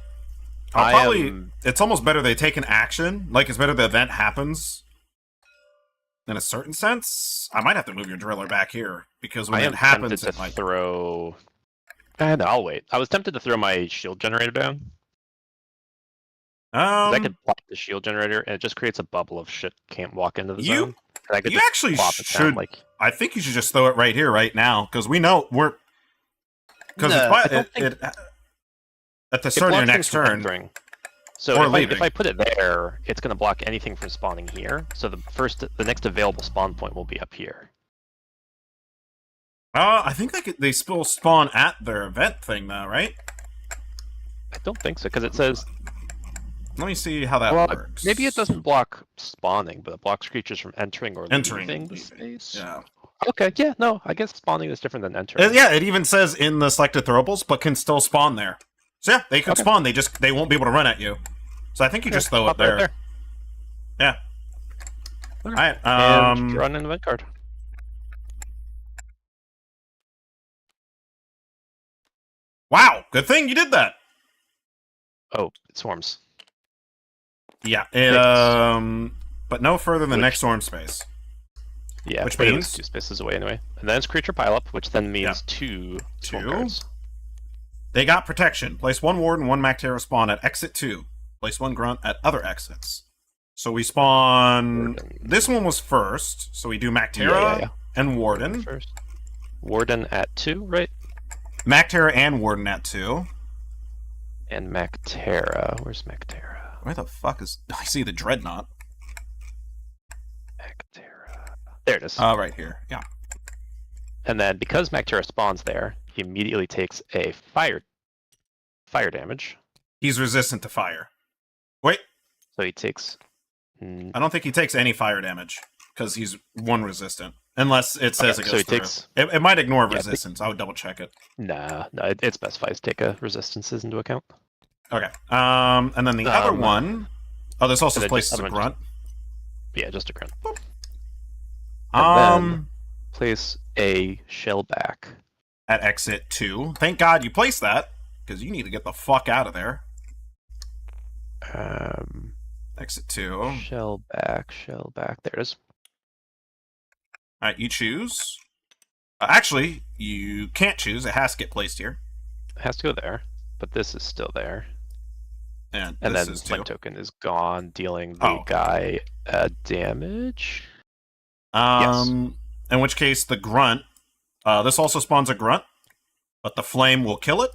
It's almost better they take an action. Like, it's better the event happens. In a certain sense, I might have to move your driller back here because when it happens, it might throw. And I'll wait. I was tempted to throw my shield generator down. I could plop the shield generator, and it just creates a bubble of shit can't walk into the zone. I could you actually should. I think you should just throw it right here, right now, because we know we're. Because at the start of your next turn. So if I put it there, it's going to block anything from spawning here. So the next available spawn point will be up here. I think they still spawn at their event thing, though, right? I don't think so, because it says. Let me see how that works. Maybe it doesn't block spawning, but it blocks creatures from entering or leaving the space. Yeah. Okay. Yeah. No. I guess spawning is different than entering. Yeah. It even says in the selected throwables, but can still spawn there. So yeah, they could spawn. They won't be able to run at you. So I think you just throw it there. Right there. Yeah. All right. And run an event card. Wow. Good thing you did that. Oh, it swarms. Yeah. But no further than next swarm space. Yeah. Which means 2 spaces away anyway. And then it's creature pileup, which then means 2 swarm cards. They got protection. Place 1 ward and 1 Mactera spawn at exit 2. Place 1 grunt at other exits. So we spawn... This one was first, so we do Mactera and Warden. First. Warden at 2, right? Mactera and Warden at 2. And Mactera. Where's Mactera? Where the fuck is... I see the Dreadnought. Mactera. There it is. Right here. Yeah. And then, because Mactera spawns there, he immediately takes a fire damage. He's resistant to fire. Wait. So he takes... I don't think he takes any fire damage, because he's 1 resistant. Unless it says it goes through. It might ignore resistance. I would double check it. Nah, it specifies take a resistances into account. Okay. And then the other one... Oh, this also places a grunt. Yeah, just a grunt. And then place a shell back. At exit 2. Thank God you placed that, because you need to get the fuck out of there. Exit 2. Shell back. There it is. Alright, you choose. Actually, you can't choose. It has to get placed here. It has to go there, but this is still there. And And this then is 2. flame token is gone, dealing the Oh, okay. guy damage. In which case, the grunt. This also spawns a grunt, but the flame will kill it.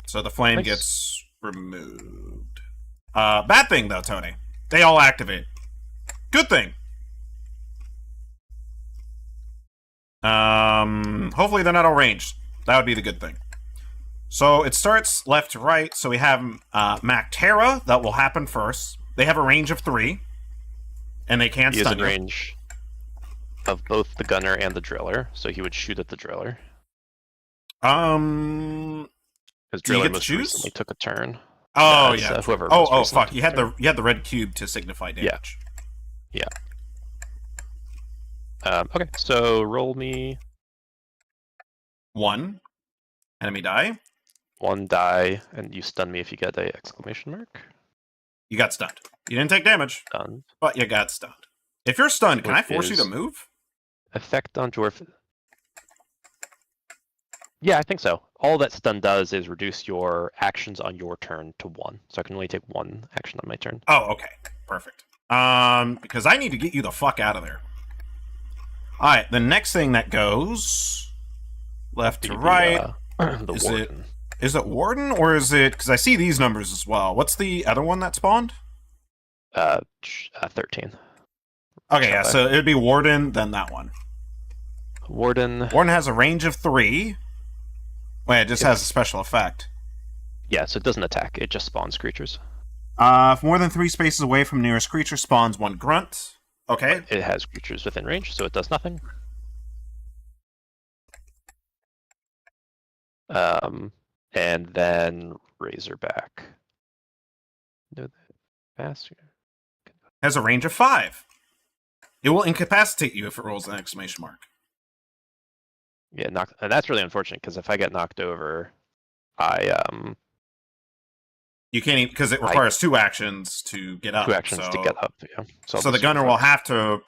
So the flame Nice. gets removed. Bad thing, though, Tony. They all activate. Good thing. Hopefully they're not all ranged. That would be the good thing. So it starts left to right. So we have Mactera. That will happen first. They have a range of 3. And they can't He is stun in you. range of both the gunner and the driller, so he would shoot at the driller. Because Because Do you driller get to most choose? recently took a turn. Oh, it's, yeah. whoever Oh, most oh, recently fuck. took You a had turn. the red cube to signify damage. Yeah. Okay, so roll me 1. Enemy die. 1 die, and you stun me if you get a exclamation mark. You got stunned. You didn't take damage, Stunned. but you got stunned. If you're stunned, can I Which force you to is- move? Effect on dwarf. Yeah, I think so. All that stun does is reduce your actions on your turn to 1. So I can only take 1 action on my turn. Oh, okay. Perfect. Because I need to get you the fuck out of there. Alright, the next thing that goes left to The, right. the Is warden. Is it Warden, or is it... Because I see these numbers as well. What's the other one that spawned? 13. Okay, yeah, Okay. so it'd be Warden, then that one. Warden. Warden has a range of 3. Wait, it just has a special effect. Yeah, so it doesn't attack. It just spawns creatures. If more than 3 spaces away from nearest creature spawns 1 grunt. Okay. It has creatures within range, so it does nothing. And then Razorback. No, faster. Has a range of 5. It will incapacitate you if it rolls an exclamation mark. Yeah, and that's really unfortunate because if I get knocked over, I You can't even, because it requires 2 actions to get up. 2 actions to get up. Yeah. So I'll the just gunner will reflect. have to.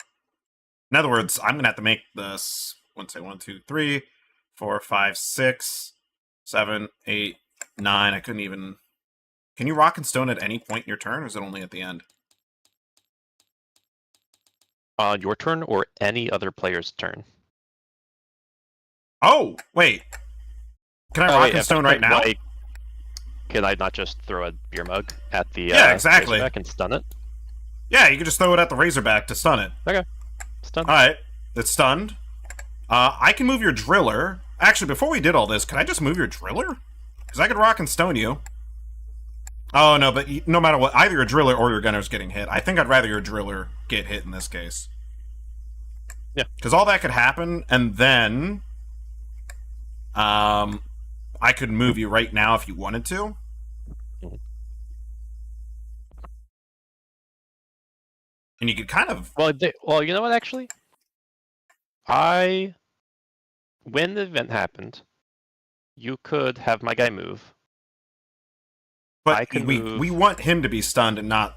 In other words, I'm gonna have to make this. 1, 2, 3, 4, 5, 6, 7, 8, 9. I couldn't even. Can you rock and stone at any point in your turn, or is it only at the end? On your turn or any other player's turn. Oh, wait. Can I rock wait, and stone right now? Can I not just throw a beer mug at the Yeah, exactly. Razorback and stun it? Yeah, you can just throw it at the Razorback to stun it. Stun. Alright, it's stunned. I can move your driller. Actually, before we did all this, can I just move your driller? Because I could rock and stone you. Oh, no, but no matter what, either your driller or your gunner's getting hit. I think I'd rather your driller get hit in this case. Yeah. Because all that could happen, and then... I could move you right now if you wanted to. Mhm. And you could kind of... Well, you know what? Actually, when the event happened, you could have my guy move. I But could we move- want him to be stunned and not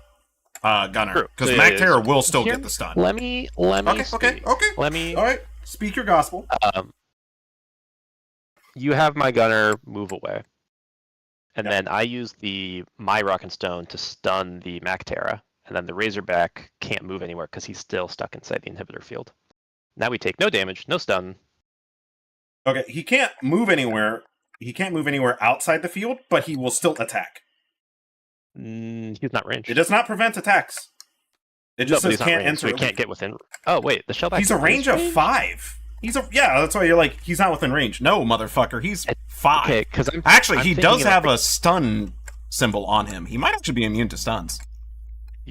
Gunner. True. Because So, Mac yeah, Terror will still here- get the stun. Let me. Okay. speak. Let me. Alright, speak your gospel. You have my gunner move away, and Yeah. then I use my rock and stone to stun the Mactera, and then the Razorback can't move anywhere because he's still stuck inside the inhibitor field. Now we take no damage, no stun. Okay, he can't move anywhere. He can't move anywhere outside the field, but he will still attack. He's not ranged. It does not prevent attacks. It No, just but says he's not can't ranged, enter. so he can't get within. Oh wait, the shellback. He's a is range of ranged? 5. Yeah, that's why you're like, he's not within range. No, motherfucker, he's 5. Okay, because Actually, I'm he thinking does about have a stun symbol on him. He might actually be immune to stuns.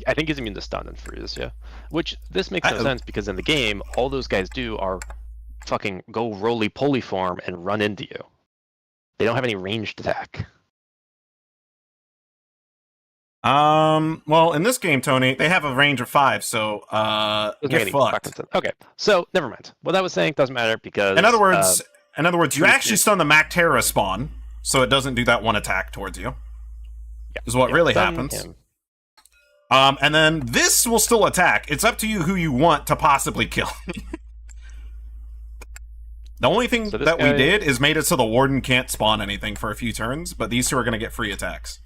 I think he's immune to stun and freeze, yeah. Which this makes no I- sense because in the game, all those guys do are fucking go roly-poly form and run into you. They don't have any ranged attack. Well, in this game, Tony, they have a range of 5, so Doesn't make get any fucked. fucking sense. Okay, so never mind. What I was saying doesn't matter because In other words, you Truth actually is- stun the Mactera spawn, so it doesn't do that one attack towards you. yeah, Is what yeah, really stun happens. him. And then this will still attack. It's up to you who you want to possibly kill. The only thing So this that we guy- did is made it so the Warden can't spawn anything for a few turns, but these two are going to get free attacks.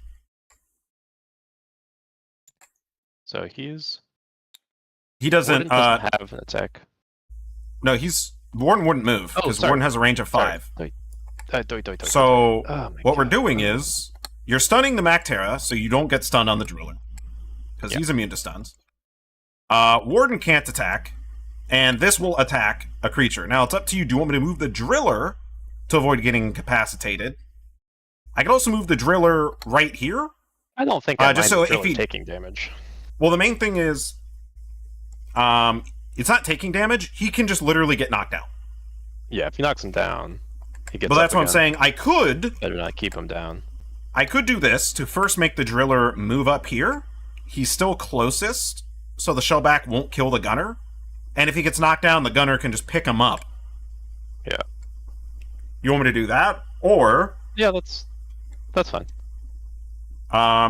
So he's He Warden doesn't, doesn't have an attack. no, Warden wouldn't move, Oh, because sorry. Warden has a range of 5. Sorry. So, Oh my what we're God. doing is, you're stunning the Mactera, so you don't get stunned on the Driller. Because Yeah. he's immune to stuns. Warden can't attack, and this will attack a creature. Now, it's up to you. Do you want me to move the Driller to avoid getting incapacitated? I could also move the Driller right here. I don't think I just mind so the if Driller he- taking damage. Well, the main thing is, it's not taking damage. He can just literally get knocked out. Yeah, if he knocks him down, he gets But that's up what I'm again. saying. I could Better not keep him down. do this to first make the Driller move up here. He's still closest, so the Shellback won't kill the Gunner. And if he gets knocked down, the Gunner can just pick him up. Yeah. You want me to do that? Or, Yeah, that's fine.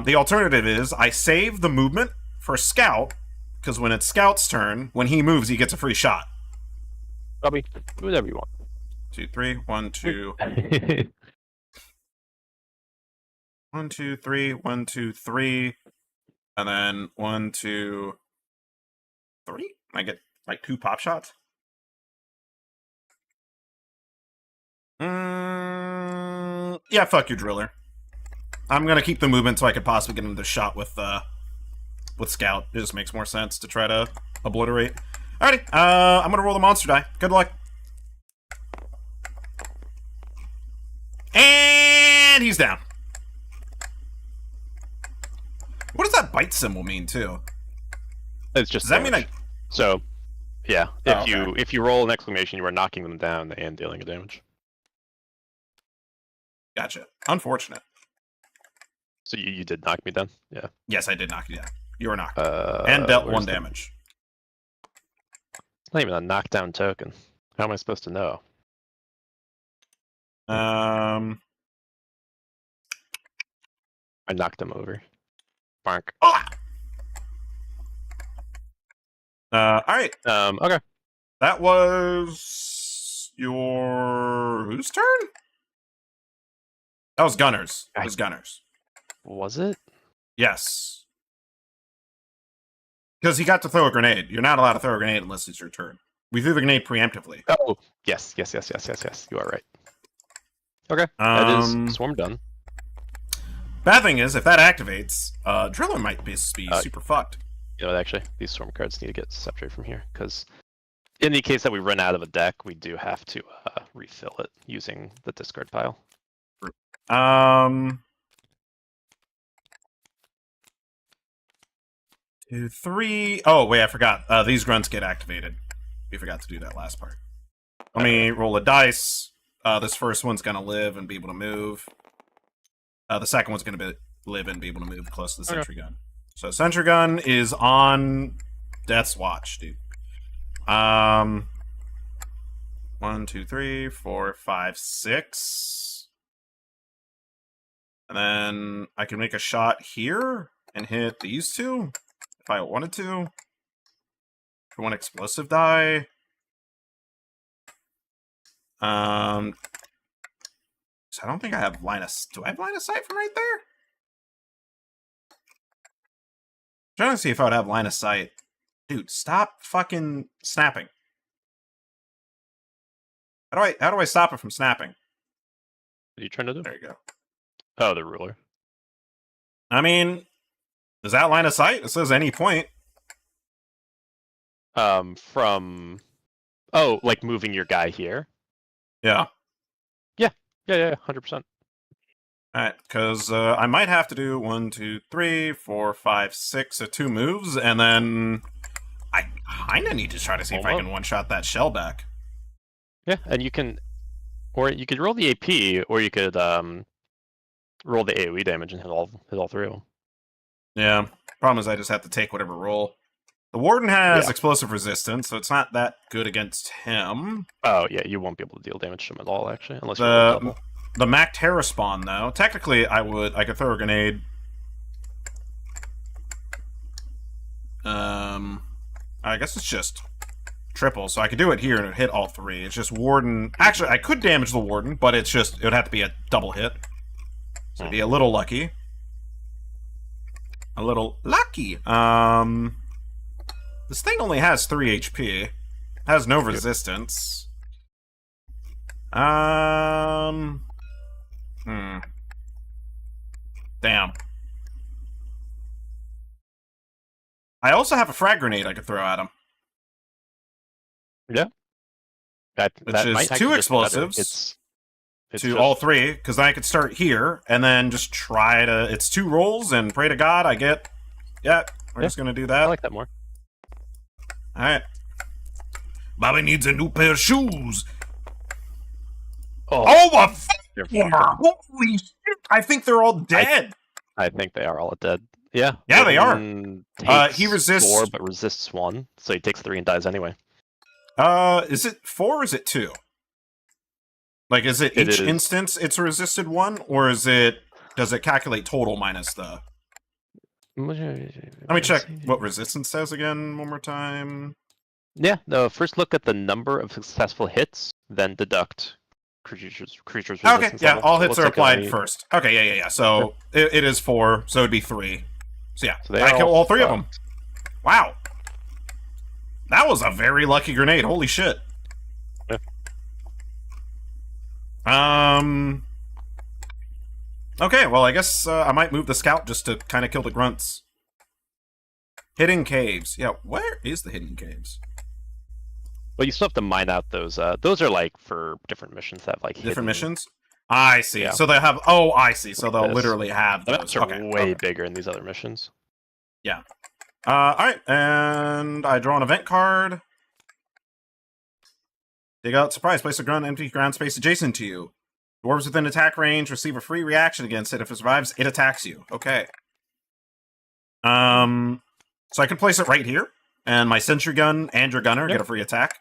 the alternative is I save the movement for Scout, because when it's Scout's turn, when he moves, he gets a free shot. Bobby, do whatever you want. 2, 3, 1, 2, 1, 2, 3, 1, 2, 3, and then 1, 2, 3. I get like 2 pop shots. Yeah, fuck you, Driller. I'm gonna keep the movement so I could possibly get another shot with Scout. It just makes more sense to try to obliterate. Alrighty, I'm gonna roll the monster die. Good luck. And he's down. What does that bite symbol mean, too? It's just Does that mean damage. So, yeah, Oh, if you roll an exclamation, you are knocking them down and dealing a damage. Gotcha. Unfortunate. So you did knock me down. Yeah. Yes, I did knock you down. You were knocked. And And dealt 1 damage. It's not even a knockdown token. How am I supposed to know? Oh, I knocked him over. Bark. Alright. Okay. That was your whose turn? That was Gunners. It was Gunners. Was it? Yes. Because he got to throw a grenade. You're not allowed to throw a grenade unless it's your turn. We threw the grenade preemptively. Oh, yes. You are right. Okay. That is swarm done. Bad thing is, if that activates, Driller might be Uh, super fucked. You know what, actually, these swarm cards need to get separated from here, because in the case that we run out of a deck, we do have to refill it using the discard pile. 2, 3. Oh, wait, I forgot. These grunts get activated. We forgot to do that last part. Let me roll a dice. This first one's going to live and be able to move. The second one's going to live and be able to move close to the sentry gun. So sentry gun is on Death's Watch, dude. 1, 2, 3, 4, 5, 6. And then I can make a shot here and hit these two if I wanted to. For 1 explosive die. So I don't think I have line of... Do I have line of sight from right there? I'm trying to see if I would have line of sight. Dude, stop fucking snapping. How do I stop it from snapping? What are you trying to do? There you go. Oh, the ruler. I mean, is that line of sight? It says any point. From... Oh, like moving your guy here? Yeah. Yeah, 100%. Alright, because I might have to do 1, 2, 3, 4, 5, 6, so 2 moves, and then I kind of need to try to see if I can one-shot that shell back. Yeah, and you can... Or you could roll the AP, or you could roll the AoE damage and hit all 3 of them. Yeah, problem is I just have to take whatever roll. The Warden has Yeah. explosive resistance, so it's not that good against him. Oh, yeah, you won't be able to deal damage to him at all, actually, unless you roll double. The Mac Terra spawn, though, technically I could throw a grenade. I guess it's just triple, so I could do it here and it would hit all three. It's just Warden... Actually, I could damage the Warden, but it's just... It would have to be a double hit. So it'd be a little lucky. A little lucky. This thing only has 3 HP. Has no resistance. Damn. I also have a frag grenade I could throw at him. Yeah. Which is 2 explosives It's to just, all 3, because then I could start here, and then just try to... It's 2 rolls, and pray to God I get... Yeah, we're just gonna do that. I like that more. Alright. Bobby needs a new pair of shoes! Oh, Oh, my you're holy shit! I think they're all dead! I think they are all dead. Yeah. Yeah, they are. Takes He resists... 4, but resists 1, so he takes 3 and dies anyway. Is it 4 or is it 2? Like, is it each instance it's resisted 1, or is it... Does it calculate total minus the... Let me check what resistance says again one more time. Yeah, no, first look at the number of successful hits, then deduct creatures resistance Okay, yeah, level. all So it hits looks are like applied only- first. Okay, yeah. So it is 4, so it'd be 3. So yeah, So they I are kill all 3 of fucked. them. Wow. That was a very lucky grenade. Holy shit. Yeah. Okay, well, I guess I might move the scout just to kind of kill the grunts. Hidden caves. Yeah, where is the hidden caves? Well, you still have to mine out those. Those are like for different missions that have like Different hidden- missions? I see. Yeah. So they have... Oh, I see. So Like they'll this. literally have The those. maps are Okay, way okay. bigger in these other missions. Alright, and I draw an event card. Dig out surprise. Place a ground empty ground space adjacent to you. Dwarves within attack range receive a free reaction against it. If it survives, it attacks you. Okay. So I can place it right here, and my sentry gun and your gunner get a free attack.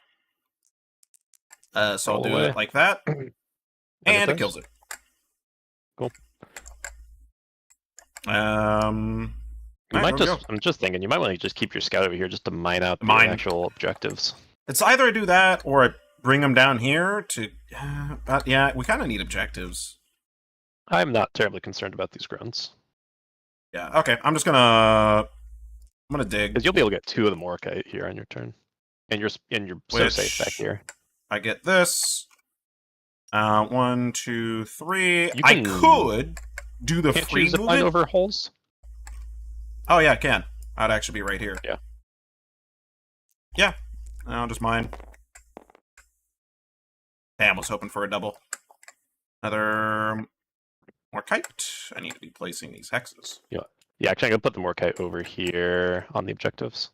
So I'll do it like that, and it kills it. Cool. Alright, You might there we just. I'm just thinking. You might want to just keep your scout over here just to mine out the Mine. actual objectives. It's either I do that or I bring them down here to. But yeah, we kind of need objectives. I'm not terribly concerned about these grunts Yeah. Okay. I'm gonna dig. because you'll be able to get 2 of the Morkite here on your turn, and you're so safe back here. I get this. 1, 2, 3. You I can- could do the Can't free you zip line movement. over holes? Oh yeah, I can. I'd actually be right here. Yeah. Yeah. I'll just mine. Damn, was hoping for a double. Another more kite. I need to be placing these hexes. Yeah, actually, I'm gonna put the Morkite over here on the objectives.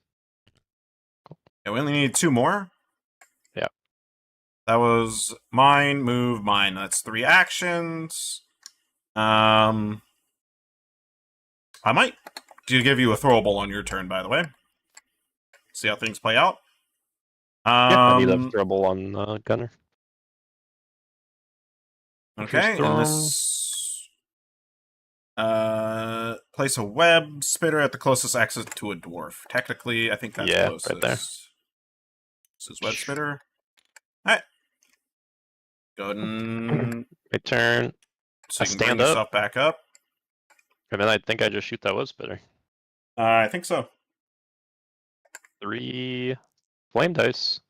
Yeah, we only need 2 more. Yeah. That was mine, move, mine. That's 3 actions. I might give you a throwable on your turn, by the way. See how things play out. Yeah, I need a throwable on Gunner. Okay, and this... place a web spitter at the closest access to a dwarf. Technically, I think that's closest. Right there. This is web spitter. Alright. Go ahead and... My turn, So you I can stand bring up. yourself back up. and then I think I just shoot that web spitter. I think so. 3 flame dice.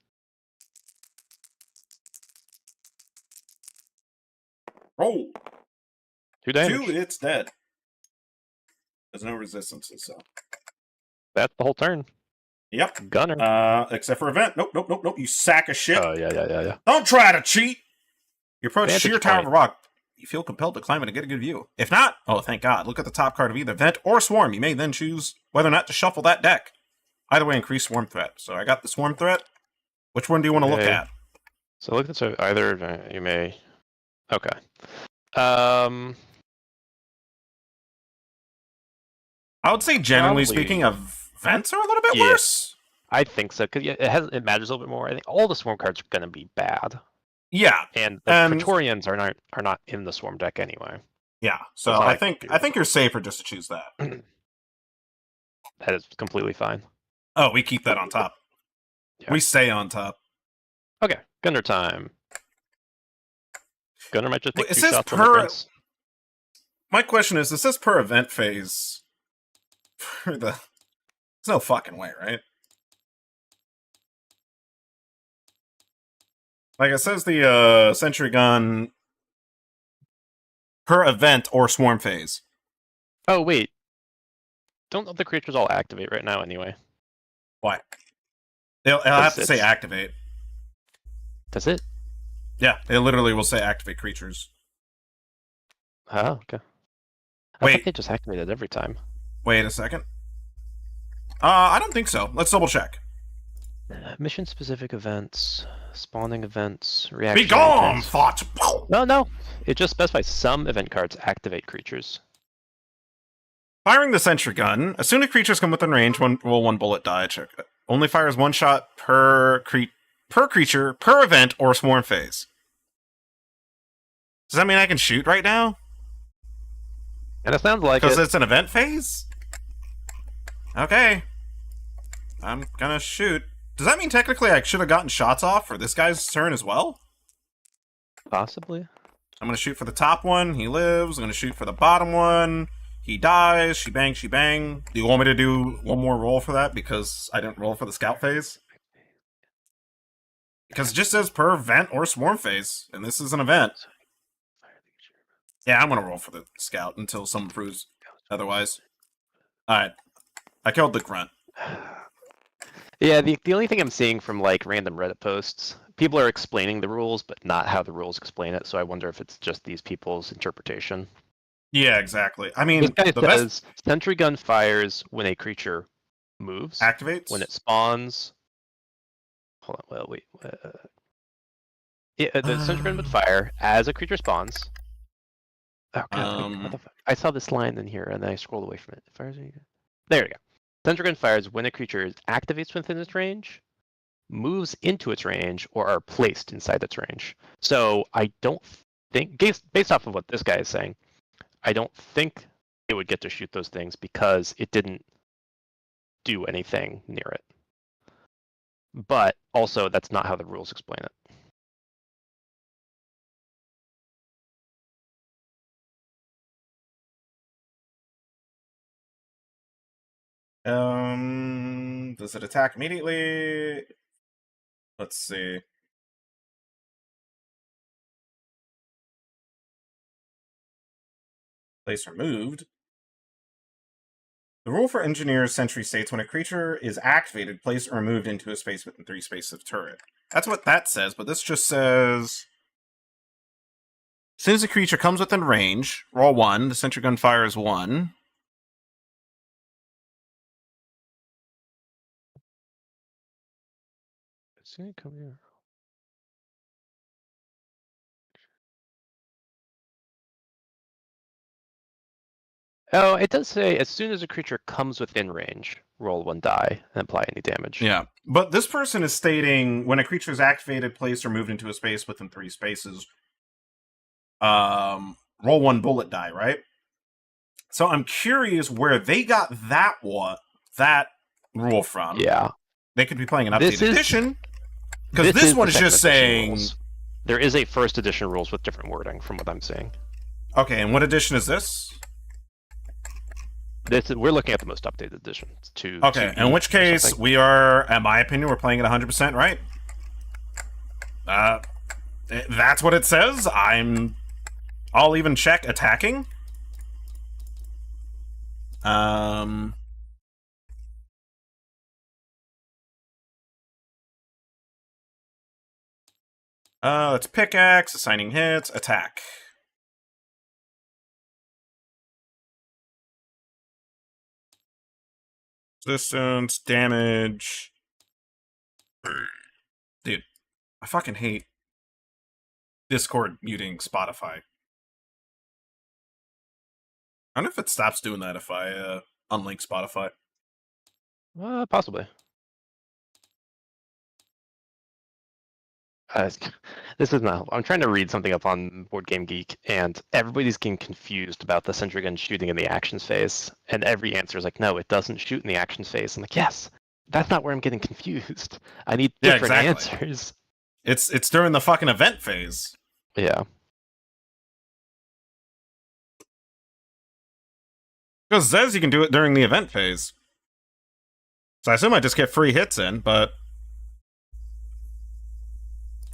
Roll! 2 damage. 2, it's dead. There's no resistances, so... That's the whole turn. Yep. Gunner. Except for event. Nope. You sack of shit. Oh yeah. Don't try to cheat! You approach Vantage sheer tower of point. a rock. You feel compelled to climb it and get a good view. If not, oh, thank God. Look at the top card of either Vent or Swarm. You may then choose whether or not to shuffle that deck. Either way, increase Swarm threat. So I got the Swarm threat. Which one do you want to look Okay. at? So look at this. Either you may. Okay. I would say, generally Probably- speaking, Vents are a little bit Yeah. worse. I think so because it matters a little bit more. I think all the swarm cards are going to be bad, Yeah, and the And- Praetorians are not in the swarm deck anyway. yeah. So That's all I I can think you're safer just to choose that. That is completely fine. Oh, we keep that on top. Yeah. We stay on top. Okay, Gunner time. Gunner might just Well, take it 2 says shots on the per- grunts. My question is, this says per event phase. For the... There's no fucking way, right? Like, it says the sentry gun per event or swarm phase. Oh, wait. Don't the creatures all activate right now anyway? Why? It'll have to say it's- activate. Does it? Yeah, it literally will say activate creatures. Oh, okay. I Wait. thought they just activated every time. Wait a second. I don't think so. Let's double check. Mission-specific events, spawning events, reaction. Be gone, events. thought! No. It just specifies some event cards activate creatures. Firing the sentry gun. As soon as creatures come within range, roll 1 bullet die. Check. Only fires 1 shot per creature, per event, or swarm phase. Does that mean I can shoot right now? And it sounds like Because it. it's an event phase? Okay. I'm gonna shoot. Does that mean technically I should have gotten shots off for this guy's turn as well? Possibly. I'm gonna shoot for the top one. He lives. I'm gonna shoot for the bottom one. He dies. She bang, she bang. Do you want me to do one more roll for that because I didn't roll for the scout phase? Because it just says per event or swarm phase, and this is an event. Yeah, I'm gonna roll for the scout until someone proves otherwise. Alright. I killed the grunt. Yeah, the only thing I'm seeing from like random Reddit posts, people are explaining the rules, but not how the rules explain it. So I wonder if it's just these people's interpretation. Yeah, exactly. I mean, This guy the best says sentry gun fires when a creature moves, activates. when it spawns. Hold on, well, wait. Yeah, the sentry gun would fire as a creature spawns. Oh god, wait, what the fuck? I saw this line in here and then I scrolled away from it. It fires when you... There we go. Sentry gun fires when a creature activates within its range, moves into its range, or are placed inside its range. So I don't think, based off of what this guy is saying, I don't think it would get to shoot those things because it didn't do anything near it. But also, that's not how the rules explain it. Does it attack immediately? Let's see. Place removed. The rule for engineers sentry states when a creature is activated, placed or moved into a space within 3 spaces of turret. That's what that says, but this just says... As soon as a creature comes within range, roll 1, the sentry gun fires 1. Come here. Oh, it does say as soon as a creature comes within range, roll 1 die and apply any damage. Yeah, but this person is stating when a creature is activated, placed, or moved into a space within 3 spaces, roll 1 bullet die, right? So I'm curious where they got that rule from. Yeah. They could be playing an This updated is- edition. Because this one is the just second edition saying... rules. There is a first edition rules with different wording from what I'm seeing. Okay, and what edition is this? We're looking at the most updated edition. Okay, in which case, we are, in my opinion, we're playing it 100% right. That's what it says. I'll even check attacking. Let's pickaxe, assigning hits, attack. Resistance, damage. Dude, I fucking hate Discord muting Spotify. I don't know if it stops doing that if I unlink Spotify. Possibly. This is not. I'm trying to read something up on Board Game Geek, and everybody's getting confused about the sentry gun shooting in the actions phase. And every answer is like, no, it doesn't shoot in the actions phase. I'm like, yes, That's not where I'm getting confused. I need Yeah, different exactly. answers. It's during the fucking event phase. Yeah. Because it says you can do it during the event phase. So I assume I just get free hits in, but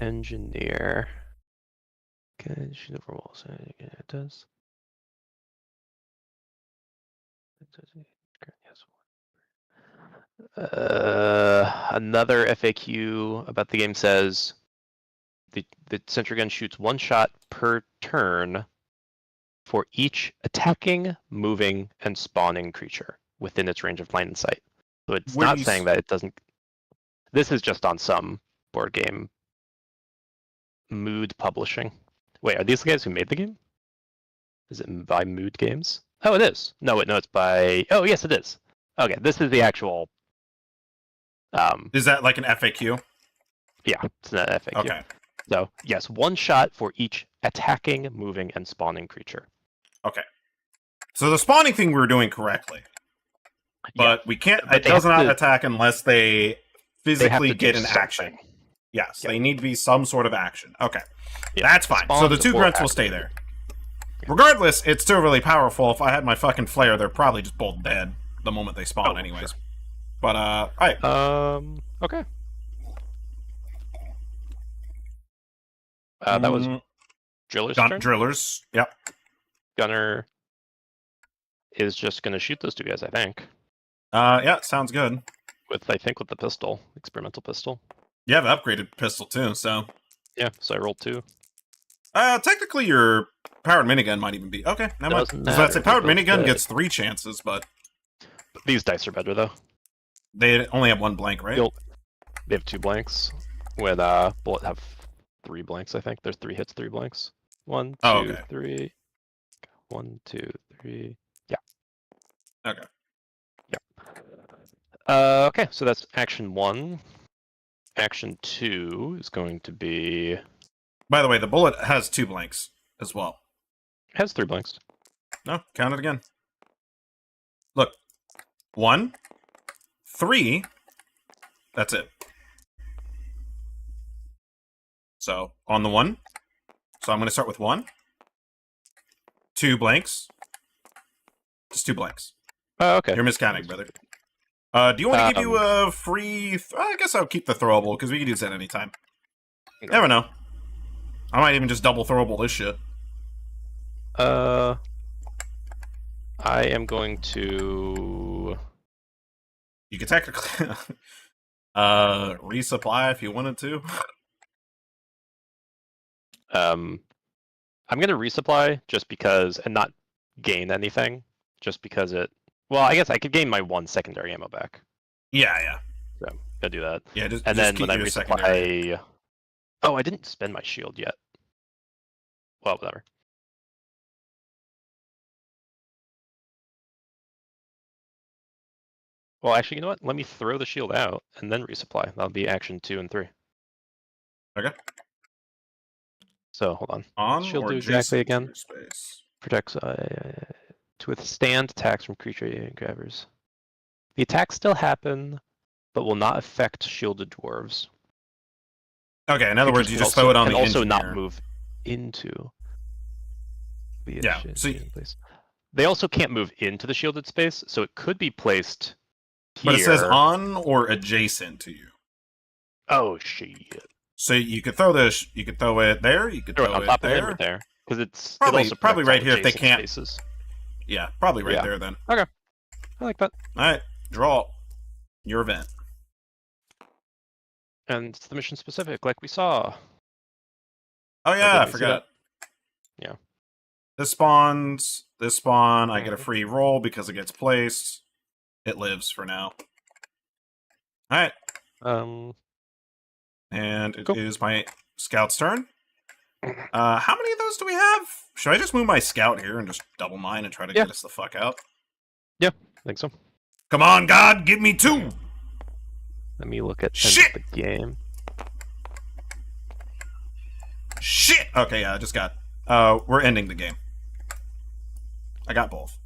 Engineer. Okay, shoot over walls. It does. Another FAQ about the game says the sentry gun shoots one shot per turn for each attacking, moving, and spawning creature within its range of line and sight. So it's Where do not you saying that it doesn't. This is just on some board game. Mood Publishing. Wait, are these the guys who made the game? Is it by Mood Games? Oh, it is. No, it's by. Oh, yes, it is. Okay, this is the actual. Is that like an FAQ? Yeah, it's not FAQ. Okay. So yes, one shot for each attacking, moving, and spawning creature. Okay. So the spawning thing we were doing correctly. But we can't. But It they does have not to- attack unless they physically get an action. something. Yes, Yeah. they need to be some sort of action. Okay. Yeah, That's fine. So the spawns two or grunts will active. stay there. Regardless, it's still really powerful. If I had my fucking flare, they're probably just both dead the moment they spawn, Oh, anyways. sure. But alright. Okay. That was Driller's turn. Drillers. Yep. Gunner is just going to shoot those two guys, I think. Yeah, sounds good. With the pistol, experimental pistol. You have an upgraded pistol too, so Yeah, so I rolled 2. technically your powered minigun might even be okay. Never mind. Doesn't So that's a matter, powered they're both minigun dead. gets 3 chances, but These dice are better though. they only have 1 blank, right? They have 2 blanks. With Bullet have 3 blanks, I think. There's 3 hits, 3 blanks. 1, 2, Oh, okay. 3. 1, 2, 3. Yeah. Okay. Okay, so that's action 1. Action 2 is going to be By the way, the bullet has 2 blanks as well. has 3 blanks. No, count it again. Look. 1, 3. That's it. So, on the 1. So I'm going to start with 1. 2 blanks. Just 2 blanks. Oh, okay. You're miscounting, brother. Do you want to give you a free... I guess I'll keep the throwable, because we can use that anytime. Never know. I might even just double throwable this shit. I am going to. You could technically... resupply if you wanted to. I'm gonna resupply just because, and not gain anything, just because it. Well, I guess I could gain my 1 secondary ammo back. Yeah. So gotta do that. Yeah, just And just then keep when I your secondary. resupply. Oh, I didn't spend my shield yet. Well, whatever. Well, actually, you know what? Let me throw the shield out and then resupply. That'll be action 2 and 3. Okay. So hold on. On Shield or do exactly adjacent to again? your space? Protects to withstand attacks from creature grabbers. The attacks still happen, but will not affect shielded dwarves. Okay, in other words, Creatures you can just throw it on can the also engineer. not move into the Yeah, shielded so place. They also can't move into the shielded space, so it could be placed here. But it says on or adjacent to you. Oh shit! So you could throw this. You could throw it there. You could Throw throw it on it top of there. him or there, because it's Probably- it also probably protects right all here if they adjacent can't- Spaces. Yeah, probably right Yeah. there then. I like that. All right, draw your event. And it's the mission specific, like we saw. Oh yeah, I didn't see forgot. Yeah. This spawns. This spawn. I get a Mhm. free roll because it gets placed. It lives for now. All right, and it is Cool. my scout's turn. How many of those do we have? Should I just move my scout here and just double mine and try to Yeah. get us the fuck out? I think so. Come on, God, give me 2. Let me look at end Shit! of the game. Shit! Okay, yeah, I just got... we're ending the game. I got both.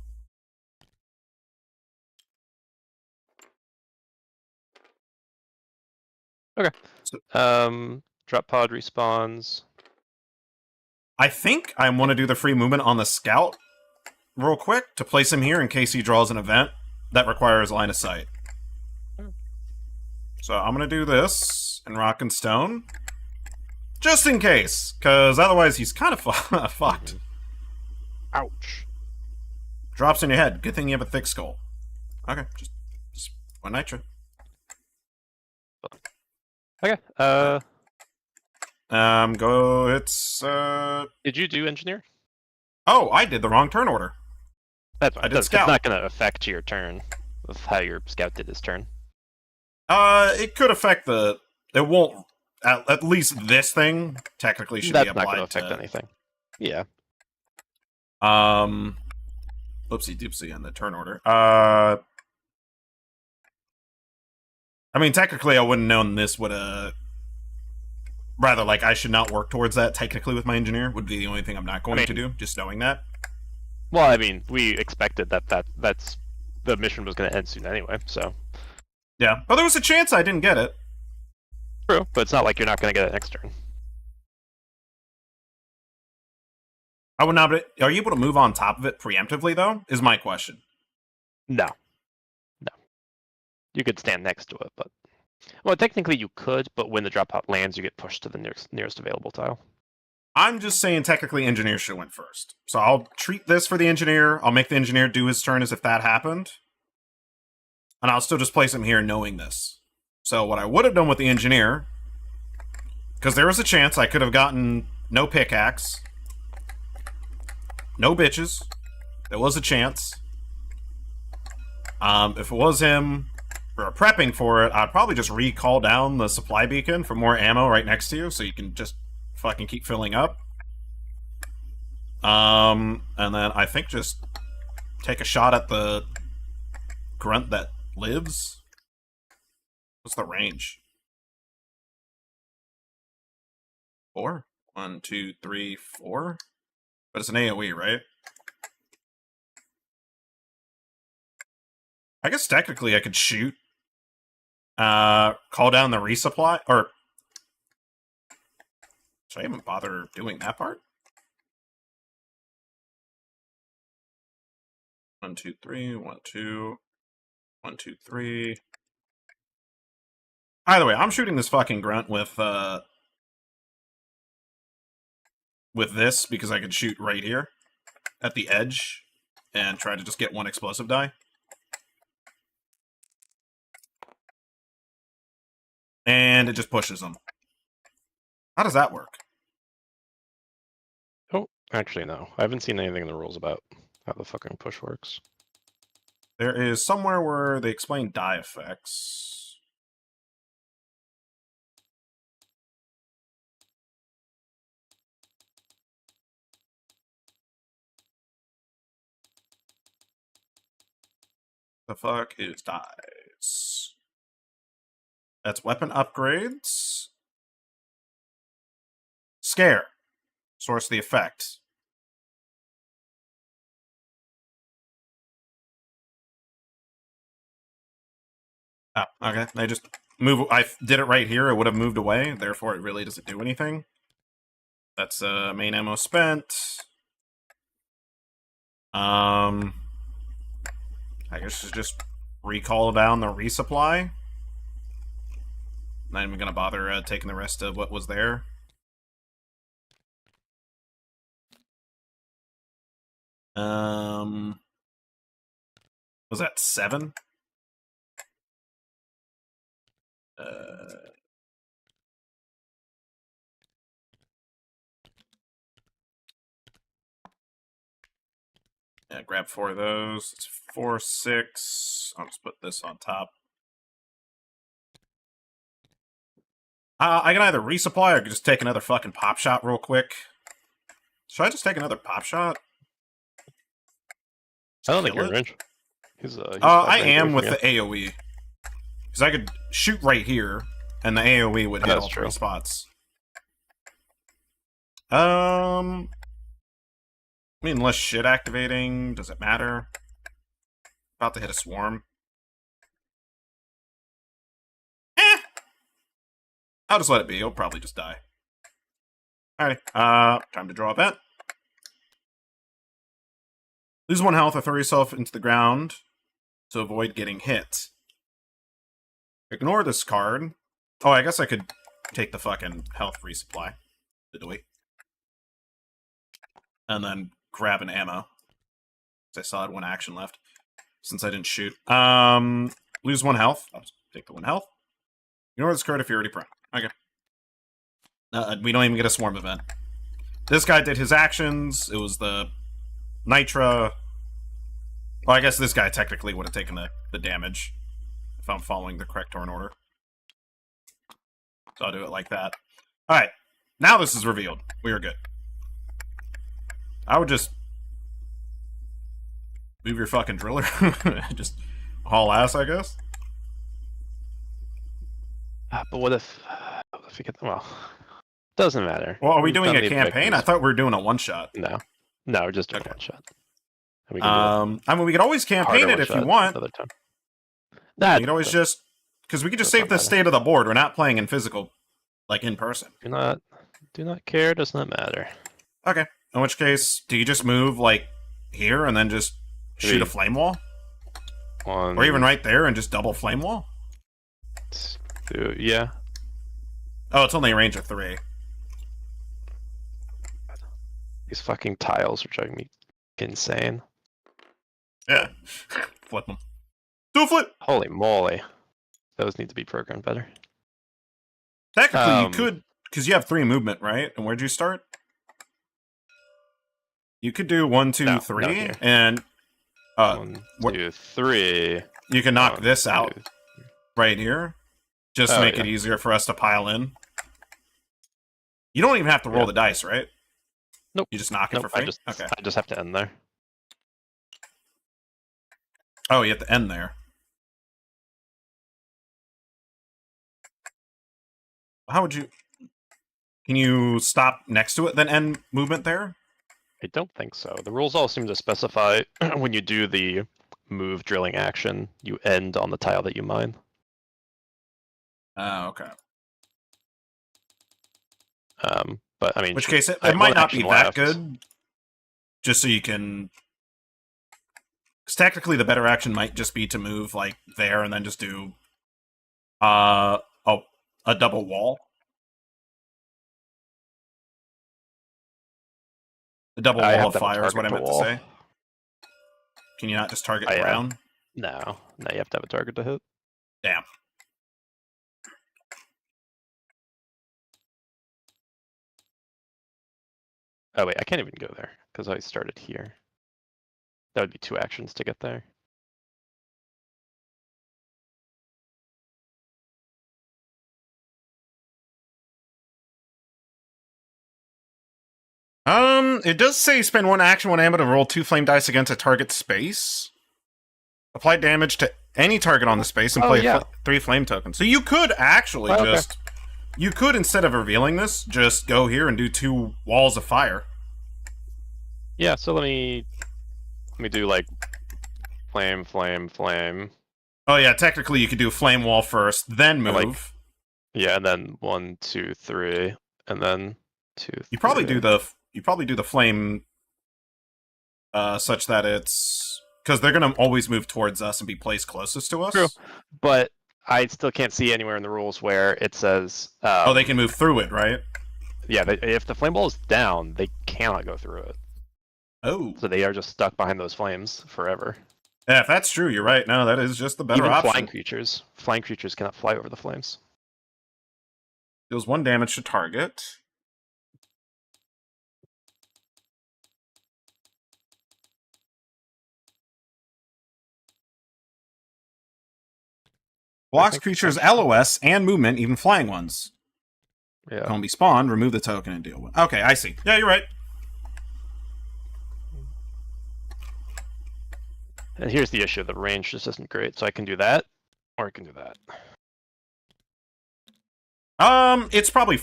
Drop pod respawns. I think I want to do the free movement on the scout real quick to place him here in case he draws an event that requires line of sight. So I'm going to do this in rock and stone. Just in case, because otherwise he's kind of fucked. Ouch. Drops in your head. Good thing you have a thick skull. Okay, just one nitro. Okay. Go. It's. Did you do engineer? Oh, I did the wrong turn order. That's fine. I did It's scout. not going to affect your turn of how your scout did his turn. It could affect the. It won't. At least this thing technically should That's be not applied going to affect anything. Yeah. Oopsie doopsie on the turn order. I mean, technically, I wouldn't known this would rather like I should not work towards that. Technically, with my engineer would be the only thing I'm not going to do. Just knowing that. Well, I mean, we expected that's the mission was going to end soon anyway. So Yeah, but there was a chance I didn't get it. true, but it's not like you're not going to get it next turn. I would not. Are you able to move on top of it preemptively though? Is my question. No. You could stand next to it, but well, technically you could, but when the drop pod lands, you get pushed to the nearest available tile. I'm just saying technically engineer should have went first. So I'll treat this for the engineer. I'll make the engineer do his turn as if that happened. And I'll still just place him here knowing this. So what I would have done with the engineer, because there was a chance I could have gotten no pickaxe, no bitches. There was a chance. If it was him or prepping for it, I'd probably just recall down the supply beacon for more ammo right next to you so you can just fucking keep filling up. And then I think just take a shot at the grunt that lives. What's the range? 4? 1, 2, 3, 4? But it's an AoE, right? I guess technically I could shoot. Call down the resupply, or should I even bother doing that part? 1, 2, 3, 1, 2, 1, 2, 3. Either way, I'm shooting this fucking grunt with this because I could shoot right here at the edge and try to just get one explosive die. And it just pushes them. How does that work? Oh, actually, no. I haven't seen anything in the rules about how the fucking push works. There is somewhere where they explain die effects. The fuck is dies? That's weapon upgrades. Scare. Source of the effect. Oh, okay. They just move. I did it right here. It would have moved away. Therefore, it really doesn't do anything. That's main ammo spent. I guess it's just recall down the resupply. Not even gonna bother taking the rest of what was there. Was that 7? Yeah, grab 4 of those. It's 4, 6. I'll just put this on top. I can either resupply or I can just take another fucking pop shot real quick. Should I just take another pop shot? I don't think Kill you're in it? range. He's I am with the AoE. Because I could shoot right here, and the AoE would hit That's all true. 3 spots. I mean, less shit activating. Does it matter? About to hit a swarm. I'll just let it be. He'll probably just die. Alright, time to draw a event. Lose 1 health or throw yourself into the ground to avoid getting hit. Ignore this card. Oh, I guess I could take the fucking health resupply. And then grab an ammo. I still had 1 action left. Since I didn't shoot. Lose 1 health. I'll take the 1 health. Ignore this card if you're already prone. Okay. We don't even get a swarm event. This guy did his actions. It was the Nitra. Well, I guess this guy technically would have taken the damage. If I'm following the correct turn order. So I'll do it like that. Alright. Now this is revealed. We are good. I would just move your fucking driller. Just haul ass, I guess. But what if you get them? Well, doesn't matter. Well, are we We've doing done a the campaign? objectives. I thought we were doing a one-shot. No, we're just doing Okay. one shot. And we can do I mean, we could always a campaign harder it if you one-shot want. another time. Nah, We could always just... Because we could just does save not the state of the board. We're not playing in physical, like in person. do not care. Does not matter. Okay. In which case, do you just move, like, here and then just shoot a flame wall? Or even right there and just double flame wall? Yeah. Oh, it's only a range of 3. These fucking tiles are driving me insane. Yeah. Flip them. Do a flip! Holy moly. Those need to be programmed better. Technically, you could... Because you have 3 movement, right? And where'd you start? You could do 1, 2, No, 3, not here. and... 1, what- 2, 3. You can knock 1, this out 2. right here, just to Oh, make yeah. it easier for us to pile in. You don't even have to roll Yeah. the dice, right? Nope. You just knock it Nope, for free? I Okay. just have to end there. Oh, you have to end there. How would you... Can you stop next to it, then end movement there? I don't think so. The rules all seem to specify when you do the move drilling action, you end on the tile that you mine. Oh, okay. But I mean, In which case, it I have might one not be action that left. good. Just so you can... Because technically, the better action might just be to move, like, there, and then just do... a double wall. A double I wall have of to have a fire is what I target meant to to wall. say. Can you not just target I, ground? No, you have to have a target to hit. Damn. Oh wait, I can't even go there because I started here. That would be 2 actions to get there. It does say spend 1 action, 1 ammo to roll 2 flame dice against a target space. Apply damage to any target on the space and Oh, play yeah. 3 flame tokens. So you could actually Oh, okay. just... You could, instead of revealing this, just go here and do 2 walls of fire. Yeah, so let me do like flame, flame, flame. Oh yeah, technically you could do flame wall first, then move. Like, Yeah, and then 1, 2, 3, and then 2. You probably 3. do the flame such that it's because they're gonna always move towards us and be placed closest to us. True. But I still can't see anywhere in the rules where it says. Oh, they can move through it, right? Yeah, if the flame ball is down, they cannot go through it. Oh, So they are just stuck behind those flames forever. yeah. If that's true, you're right. No, that is just the better Even option. flying creatures cannot fly over the flames. Deals 1 damage to target. Blocks think creatures' that's- LOS and movement, even flying ones. Yeah. Don't be spawned, remove the token and deal with. Okay, I see. Yeah, you're right. And here's the issue: the range just isn't great. So I can do that, or I can do that. It's probably...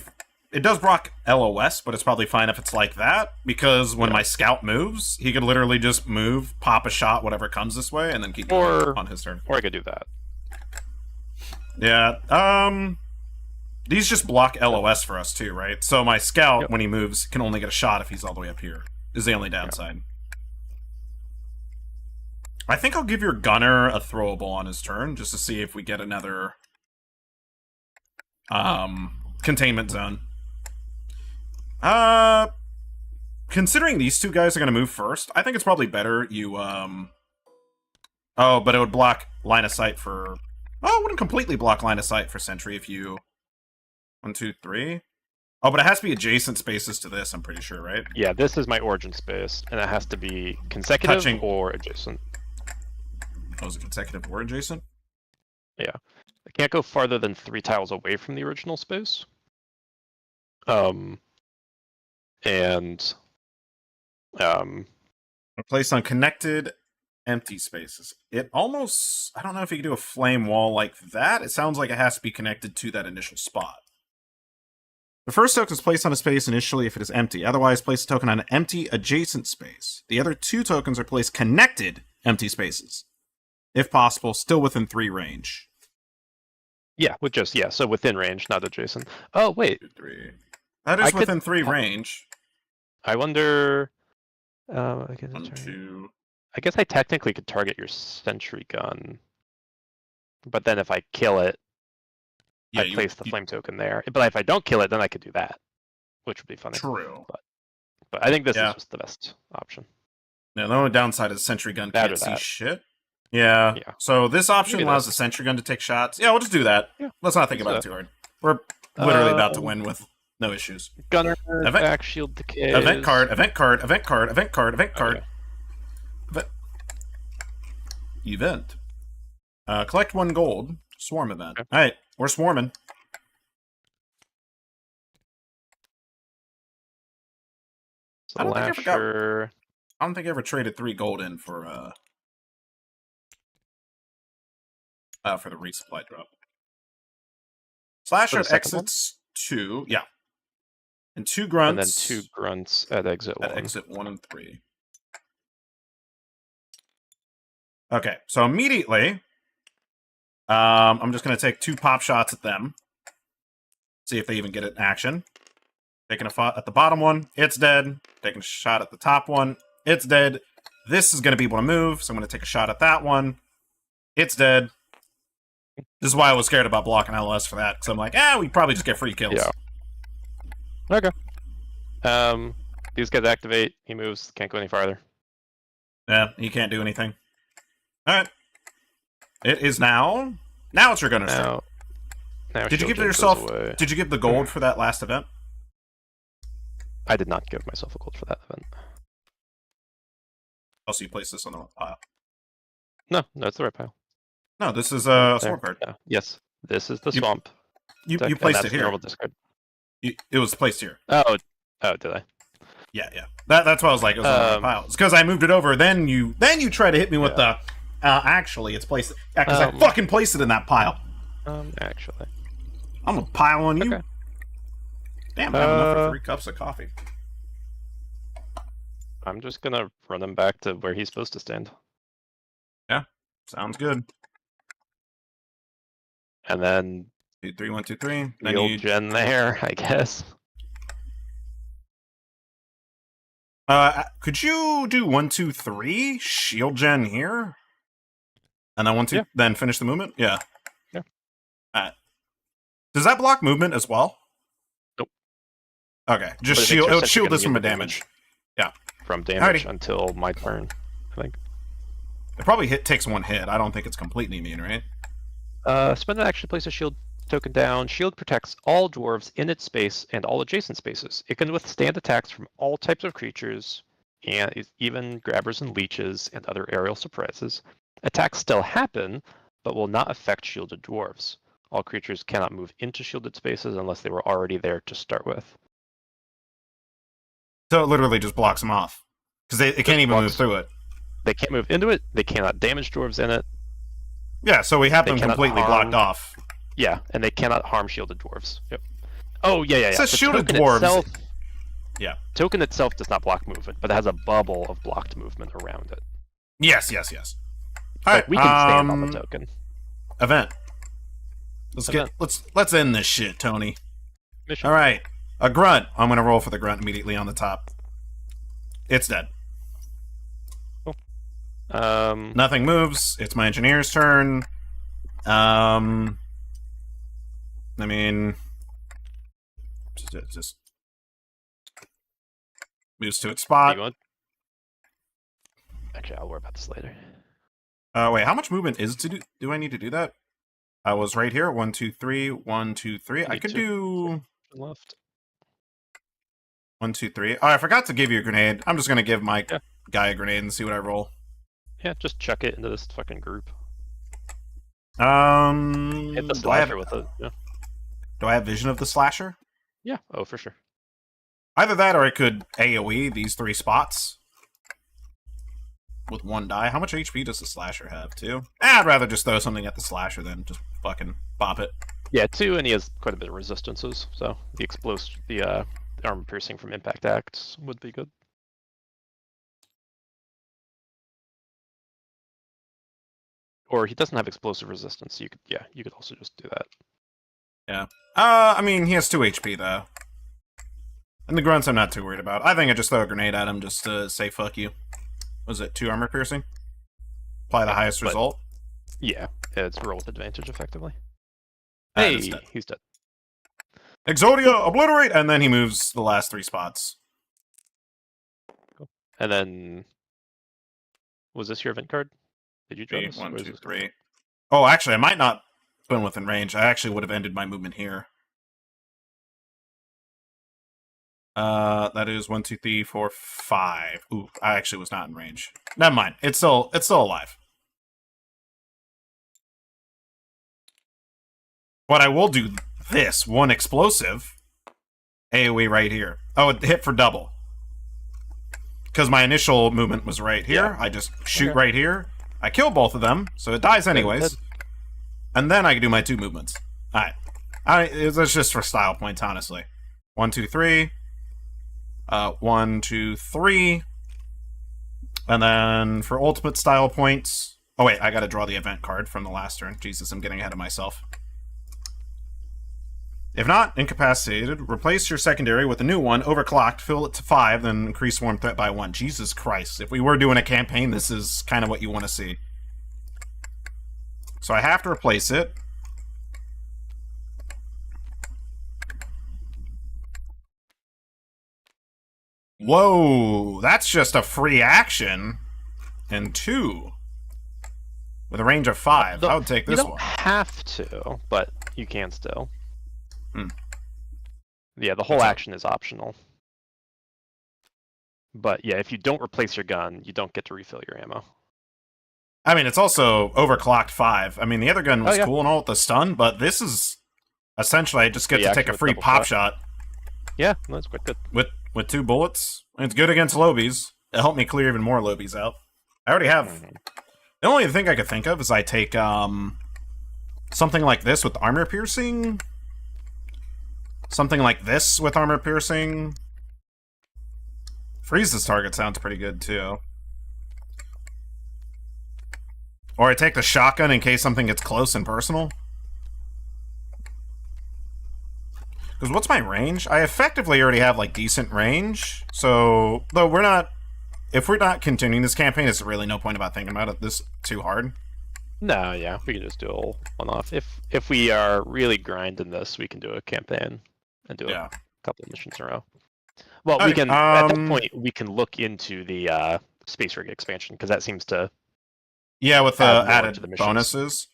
It does block LOS, but it's probably fine if it's like that, because when my scout moves, he could literally just move, pop a shot, whatever comes this way, and then keep going Or- on his turn. Or I could do that. Yeah, These just block LOS for us too, right? So my scout, Yep. when he moves, can only get a shot if he's all the way up here. Is the only downside. I think I'll give your gunner a throwable on his turn, just to see if we get another containment zone. Considering these two guys are going to move first, I think it's probably better you, Oh, but it would block line of sight for... Oh, it wouldn't completely block line of sight for Sentry if you... 1, 2, 3... Oh, but it has to be adjacent spaces to this, I'm pretty sure, right? Yeah, this is my origin space, and it has to be consecutive Touching. or adjacent. Oh, is it consecutive or adjacent? Yeah. I can't go farther than 3 tiles away from the original space. And Placed on connected empty spaces. It almost... I don't know if you can do a flame wall like that. It sounds like it has to be connected to that initial spot. The first token is placed on a space initially if it is empty. Otherwise, place a token on an empty adjacent space. The other 2 tokens are placed connected empty spaces. If possible, still within 3 range. yeah, so within range, not adjacent. Oh, wait. 2, 3. That is I could- within 3 range. I wonder... I 1, 2... I guess I technically could target your sentry gun. But then if I kill it, I place the flame token there. But if I don't kill it, then I could do that. Which would be funny. True. But I think this Yeah. is just the best option. No, the only downside is sentry gun That can't or see that. shit. Yeah. Yeah. So this option Maybe allows this. the sentry gun to take shots. Yeah, we'll just do that. Yeah. Let's not think about it too hard. We're literally about to win with no issues. Gunner, Event- back shield decay. Event card, event card, event card, event card, event card. Okay. Event. Collect 1 gold. Swarm event. Okay. Alright, we're swarming. So I don't think I forgot- Lasher. I don't think I ever traded 3 gold in for the resupply drop. Slasher For the second exits 2, yeah. And 2 grunts. And then 2 grunts at exit at 1. exit 1 and 3. Okay, so immediately, I'm just going to take 2 pop shots at them. See if they even get it in action. Taking a shot at the bottom one, it's dead. Taking a shot at the top one, it's dead. This is going to be able to move, so I'm going to take a shot at that one. It's dead. This is why I was scared about blocking LS for that, because I'm like, we probably just get free kills. Yeah. Okay. These guys activate. He moves. Can't go any farther. Yeah, you can't do anything. Alright. It is now... Now it's your gunner's turn. Now Did you give Shield Gen goes yourself... away. Did you give the gold for that last event? I did not give myself a gold for that event. Also, you place this on the pile. No, it's the right pile. No, this is a There. sword card. Yeah. Yes, this is the You- swamp. You deck, and placed that's it the here. Normal discard. It was placed here. Oh, did I? Yeah. That's why I was like, it was on the right pile. It's because I moved it over. Then you try to hit me with the. Actually, it's placed. Yeah, because I fucking placed it in that pile. Actually. I'm gonna pile on you. Okay. Damn, I have enough for 3 cups of coffee. I'm just gonna run him back to where he's supposed to stand. Sounds good. And then 2, 3, 1, 2, 3. Then the old you gen there, I guess. could you do 1, 2, 3 shield gen here, and then 1, 2, Yeah. then finish the movement? Yeah. Yeah. Does that block movement as well? Nope. Okay, just But it makes shield. your It would sentry shield gun this from a immune to damage. From damage Alrighty. until my turn, I think. It probably takes 1 hit. I don't think it's completely immune, right? Spend an action to place a shield token down. Shield protects all dwarves in its space and all adjacent spaces. It can withstand attacks from all types of creatures, and even grabbers and leeches and other aerial surprises. Attacks still happen, but will not affect shielded dwarves. All creatures cannot move into shielded spaces unless they were already there to start with. So it literally just blocks them off because it can't even move blocks. through it. They can't move into it. They cannot damage dwarves in it. Yeah, so we have They them cannot completely harm- blocked off. Yeah, and they cannot harm shielded dwarves. Yep. Oh yeah. It says The shielded token dwarves. itself- Yeah. Token itself does not block movement, but it has a bubble of blocked movement around it. Yes. All Like, right, we can stand on the token. Event. Let's end this shit, Tony. Mission. All right, a grunt. I'm gonna roll for the grunt immediately on the top. It's dead. Nothing moves. It's my engineer's turn. I mean, just moves to its spot. Actually, I'll worry about this later. Wait, how much movement is to do? Do I need to do that? I was right here. 1, 2, 3. 1, 2, 3. I could do left. 1, 2, 3. Oh, I forgot to give you a grenade. I'm just gonna give my guy a grenade and see what I roll. Yeah, just chuck it into this fucking group. Hit the do I have slasher with it. Yeah. Do I have vision of the slasher? Yeah. Oh, for sure. Either that, or I could AoE these 3 spots with 1 die. How much HP does the slasher have? 2? I'd rather just throw something at the slasher than just fucking bop it. Yeah, 2, and he has quite a bit of resistances, so the armor piercing from impact acts would be good. Or he doesn't have explosive resistance. So you could also just do that. Yeah. I mean, he has 2 HP though, and the grunts I'm not too worried about. I think I just throw a grenade at him just to say fuck you. Was it 2 armor piercing? Apply the highest result. Yeah, it's roll with advantage effectively. Hey, he's dead. Exodia, obliterate, and then he moves the last 3 spots. Cool. And then, was this your event card? Did you join us? 1, 2, 3. Oh, actually, I might not have been within range. I actually would have ended my movement here. That is 1, 2, 3, 4, 5. Ooh, I actually was not in range. Never mind. It's still alive. But I will do this 1 explosive AoE right here. Oh, it hit for double. Because my initial movement was right here. Yeah. I just shoot right here. I kill both of them, so it dies anyways. And then I can do my 2 movements. Alright. It's just for style points, honestly. 1, 2, 3. 1, 2, 3. And then for ultimate style points... Oh wait, I gotta draw the event card from the last turn. Jesus, I'm getting ahead of myself. If not incapacitated, replace your secondary with a new one, overclocked, fill it to 5, then increase swarm threat by 1. Jesus Christ. If we were doing a campaign, this is kind of what you want to see. So I have to replace it. Whoa, that's just a free action. And 2. With a range of 5. I would take this one. You don't have to, but you can still. Yeah, the whole action is optional. But yeah, if you don't replace your gun, you don't get to refill your ammo. I mean, it's also overclocked 5. I mean, the other gun was cool and all with the stun, but this is essentially I just get to take a free pop shot. Yeah, that's quite good. With 2 bullets. It's good against lobies. It helped me clear even more lobies out. I already have... The only thing I could think of is I take something like this with armor piercing... Something like this with armor piercing. Freeze this target sounds pretty good too. Or I take the shotgun in case something gets close and personal. Because what's my range? I effectively already have like decent range. So, though we're not... If we're not continuing this campaign, it's really no point about thinking about it this too hard. No, yeah, we can just do a whole one-off. If we are really grinding this, we can do a campaign. And do a couple of missions in a row. Well, we can at that point we can look into the space rig expansion because that seems to with the added bonuses.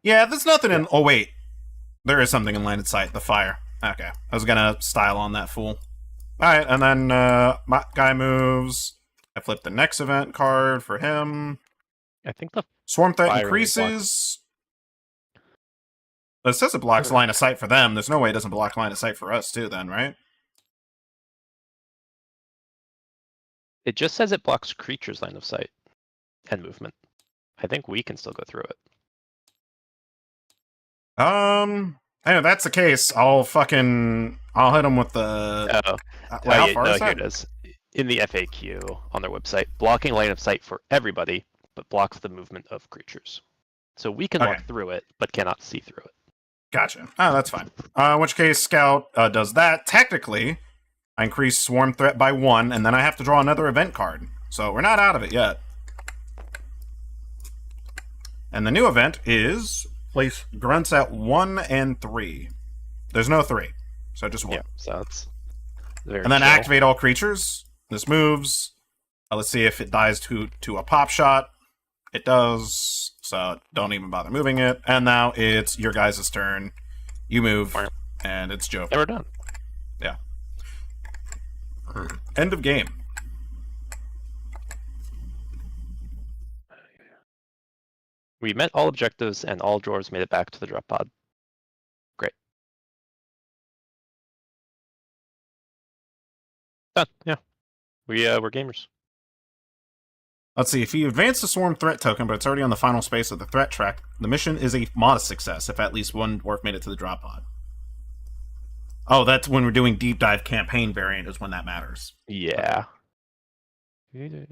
Yeah, there's nothing in. Oh wait, there is something in line of sight. The fire. Okay, I was gonna style on that fool. All right, and then my guy moves. I flip the next event card for him. I think the swarm threat increases. It says it blocks line of sight for them. There's no way it doesn't block line of sight for us, too, then, right? It just says it blocks creatures' line of sight and movement. I think we can still go through it. If that's the case, I'll hit him with the... how far is that? Here it is. In the FAQ on their website, blocking line of sight for everybody, but blocks the movement of creatures. So we can walk through it, but cannot see through it. Gotcha. Oh, that's fine. In which case, Scout does that. Technically, I increase Swarm Threat by 1, and then I have to draw another event card. So we're not out of it yet. And the new event is place Grunts at 1 and 3. There's no 3, so just 1. Yeah, so it's very And then chill. activate all creatures. This moves. Let's see if it dies to a pop shot. It does, so don't even bother moving it. And now it's your guys' turn. You move, and it's Joe. And we're done. Yeah. End of game. We met all objectives, and all dwarves made it back to the drop pod. Great. Done. Yeah. We're gamers. Let's see, if you advance the Swarm Threat token, but it's already on the final space of the threat track, the mission is a modest success if at least one dwarf made it to the drop pod. Oh, that's when we're doing deep dive campaign variant is when that matters. Yeah. Yeah,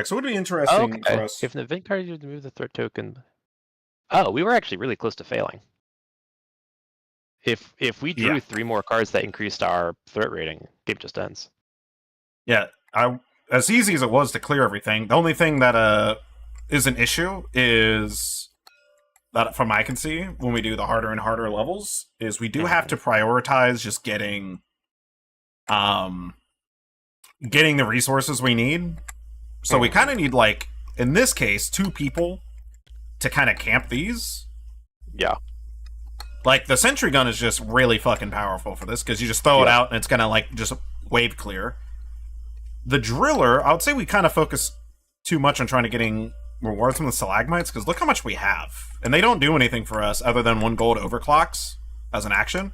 so it would be interesting for Okay. us. If an event card you remove the threat token. Oh, we were actually really close to failing. If we drew 3 more cards that increased our threat rating, game just ends. Yeah, as easy as it was to clear everything, the only thing that is an issue is that, from I can see, when we do the harder and harder levels, is we do have to prioritize just getting the resources we need. So we kind of need, like, in this case, 2 people to kind of camp these. Yeah. Like, the sentry gun is just really fucking powerful for this, because you just throw it out and it's gonna, like, just wave clear. The driller, I would say we kind of focus too much on trying to getting rewards from the stalagmites, because look how much we have. And they don't do anything for us other than 1 gold overclocks as an action.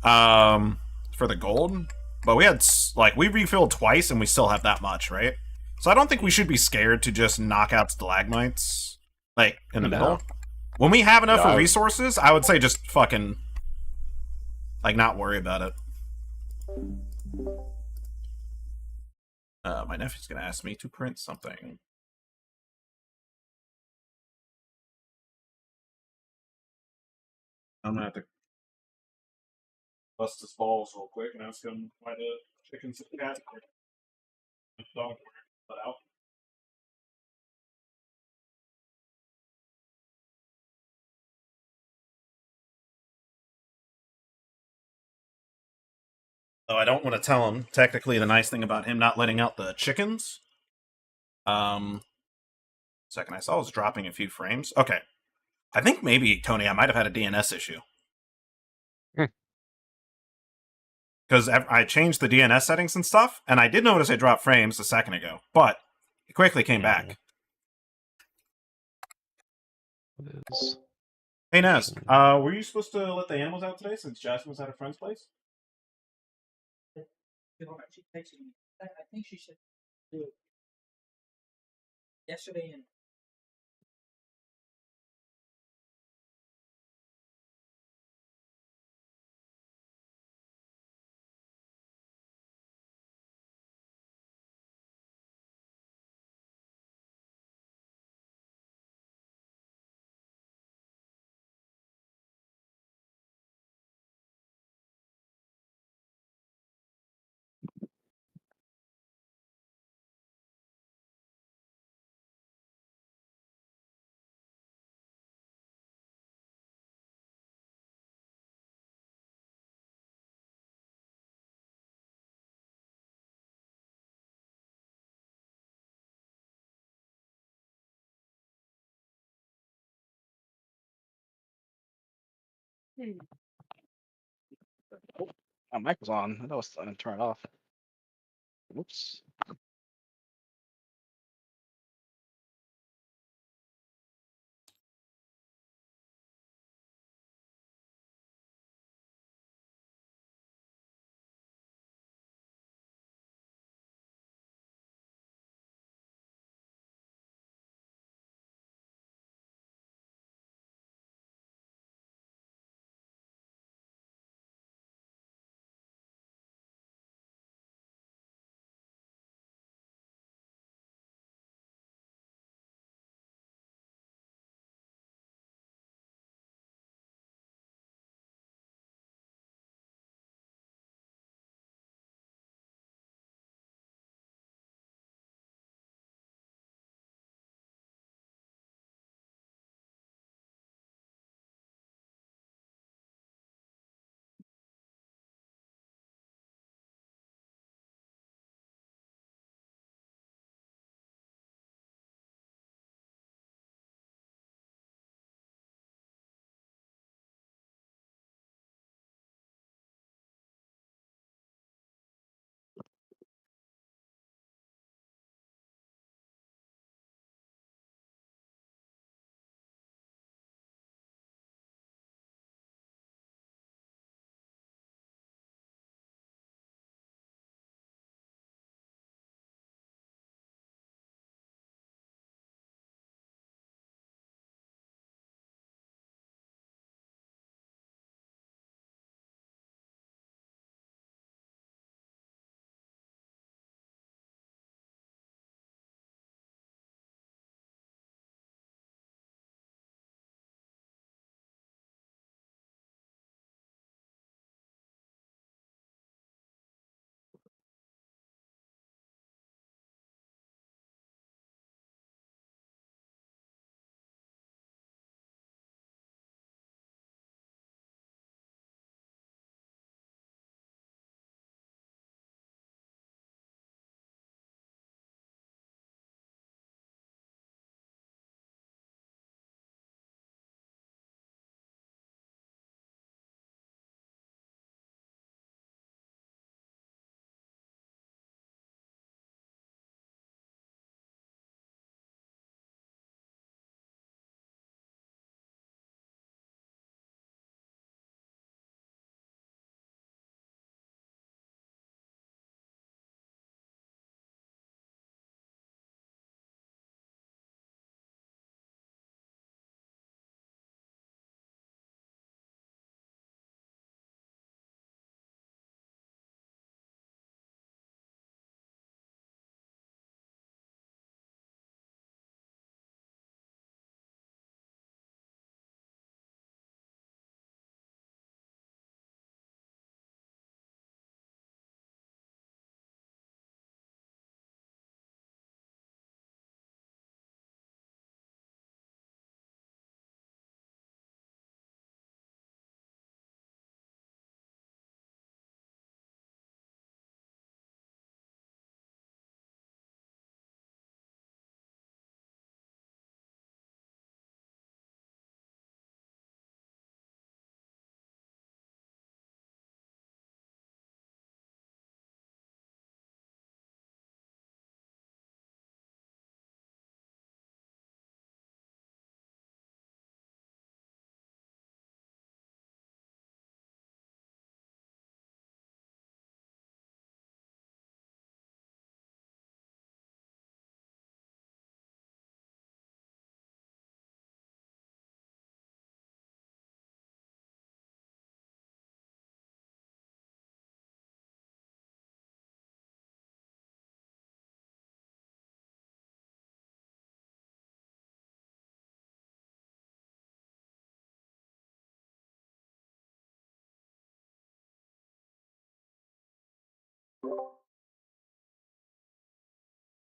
For the gold. But we had, like, we refilled twice and we still have that much, right? So I don't think we should be scared to just knock out stalagmites, like, in the middle. When we have enough resources, I would say just fucking, like, not worry about it. My nephew's gonna ask me to print something. I'm gonna have to bust his balls real quick and ask him why the chickens and cats dog let out. Oh, I don't want to tell him. Technically, the nice thing about him not letting out the chickens. Second, I saw I was dropping a few frames. Okay. I think maybe, Tony, I might have had a DNS issue. Because I changed the DNS settings and stuff, and I did notice I dropped frames a second ago, but it quickly came back. Hey, Naz, were you supposed to let the animals out today since Jasmine was at a friend's place? She texted me. I think she said do it yesterday and My mic was on. I was going to turn it off. Whoops.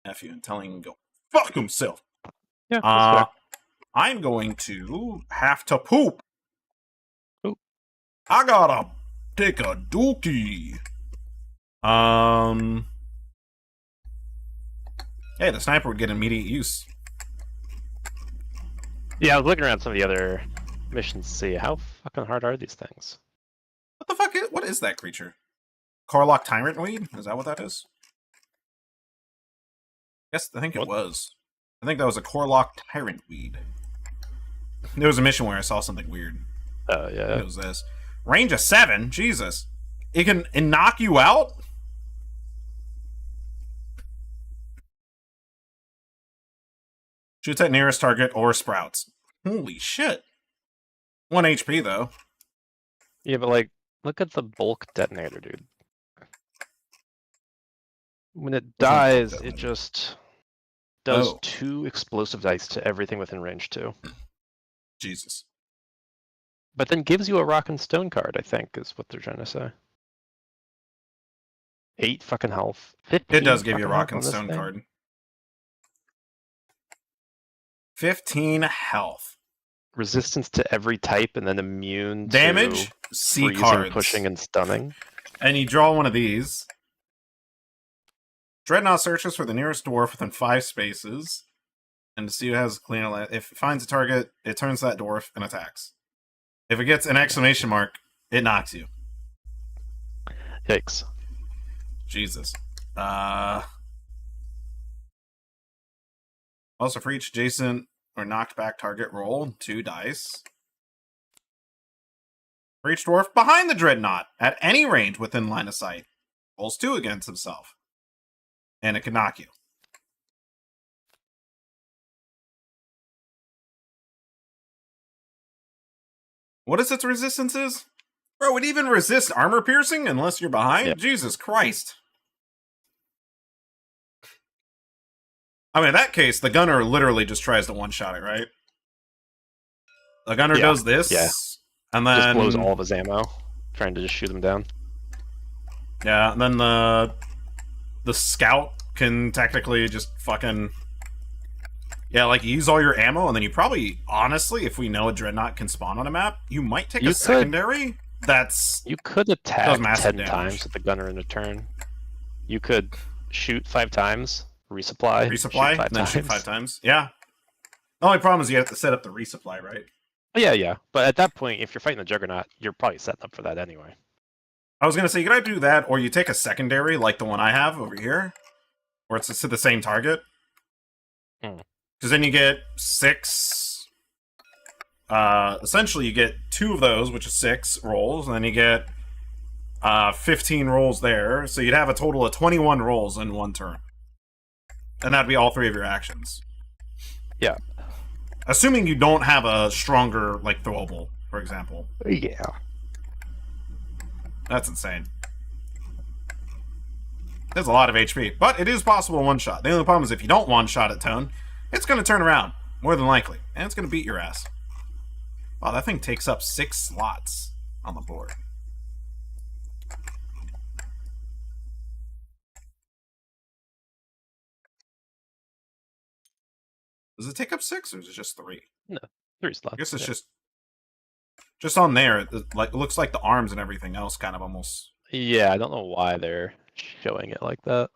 F you and telling him to go fuck himself. Yeah, that's fair. I'm going to have to poop. Poop. I gotta take a dookie. Hey, the sniper would get immediate use. Yeah, I was looking around some of the other missions to see how fucking hard are these things. What the fuck what is that creature? Carlock Tyrant Weed? Is that what that is? Yes, I think it What? was. I think that was a Corlock Tyrant Weed. There was a mission where I saw something weird. Oh, yeah. What was this? Range of 7? Jesus. It can knock you out? Shoots at nearest target or sprouts. Holy shit. 1 HP, though. Yeah, but like, look at the bulk detonator, dude. When it What's on bulk dies, it detonator? just does Oh. 2 explosive dice to everything within range 2. Jesus. But then gives you a rock and stone card, I think, is what they're trying to say. 8 fucking health. 15 It does give you a fucking rock health and on this stone thing. card. 15 health. Resistance to every type and then immune Damage, to C freezing, cards. pushing, and stunning. And you draw one of these. Dreadnought searches for the nearest dwarf within 5 spaces. And to see who has clean. If it finds a target, it turns that dwarf and attacks. If it gets an exclamation mark, it knocks you. Yikes. Jesus. Also, for each adjacent or knocked back target, roll 2 dice. For each dwarf behind the dreadnought, at any range within line of sight, rolls 2 against himself. And it can knock you. What is its resistances? Bro, it even resists armor piercing unless you're behind? Yep. Jesus Christ. I mean, in that case, the gunner literally just tries to one-shot it, right? The gunner Yeah, does this, yeah. and then... Just blows all of his ammo, trying to just shoot him down. Yeah, and then the scout can technically just fucking... Yeah, like, use all your ammo, and then you probably, honestly, if we know a dreadnought can spawn on a map, you might take You a could- secondary that's... You could Does attack massive 10 damage. times with the gunner in a turn. You could shoot 5 times, resupply, resupply, shoot 5 and then times. shoot 5 times. Yeah. The only problem is you have to set up the resupply, right? Yeah. But at that point, if you're fighting the Juggernaut, you're probably setting up for that anyway. I was gonna say, you could either do that, or you take a secondary, like the one I have over here, where it's to the same target. Hmm. Because then you get 6... essentially, you get 2 of those, which is 6 rolls, and then you get 15 rolls there, so you'd have a total of 21 rolls in one turn. And that'd be all 3 of your actions. Yeah. Assuming you don't have a stronger, like, throwable, for example. Yeah. That's insane. There's a lot of HP, but it is possible to one-shot. The only problem is if you don't one-shot it, Tone, it's going to turn around, more than likely, and it's going to beat your ass. Wow, that thing takes up 6 slots on the board. Does it take up 6, or is it just 3? 3 slots. I guess it's yeah. just on there. It looks like the arms and everything else kind of almost. Yeah, I don't know why they're showing it like that.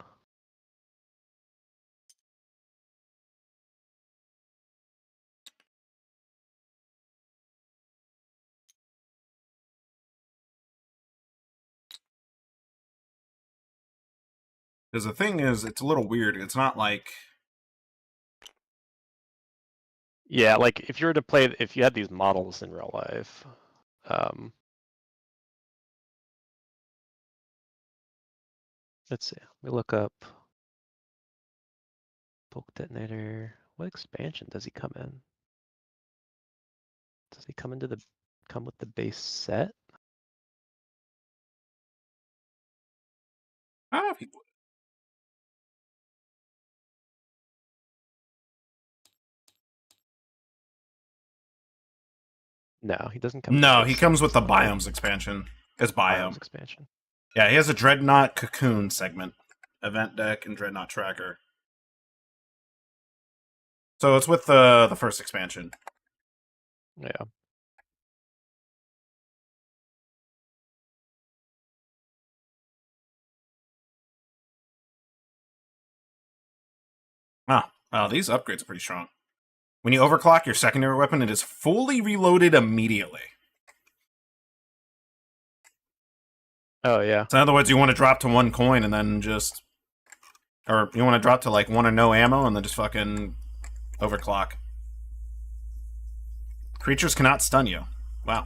Because the thing is, it's a little weird. It's not like. Yeah, like if you were to play, if you had these models in real life, let's see. We look up bulk detonator. What expansion does he come in? Does he come with the base set? I don't know if he would. No, he doesn't come. with No, the he base comes set. with the It's biomes expansion. It's biome. biomes expansion. Yeah, he has a Dreadnought Cocoon segment, event deck, and Dreadnought Tracker. So it's with the first expansion. Yeah. Oh, these upgrades are pretty strong. When you overclock your secondary weapon, it is fully reloaded immediately. Oh yeah. So in other words, you want to drop to 1 coin and then just... Or you want to drop to like 1 or no ammo and then just fucking overclock. Creatures cannot stun you. Wow.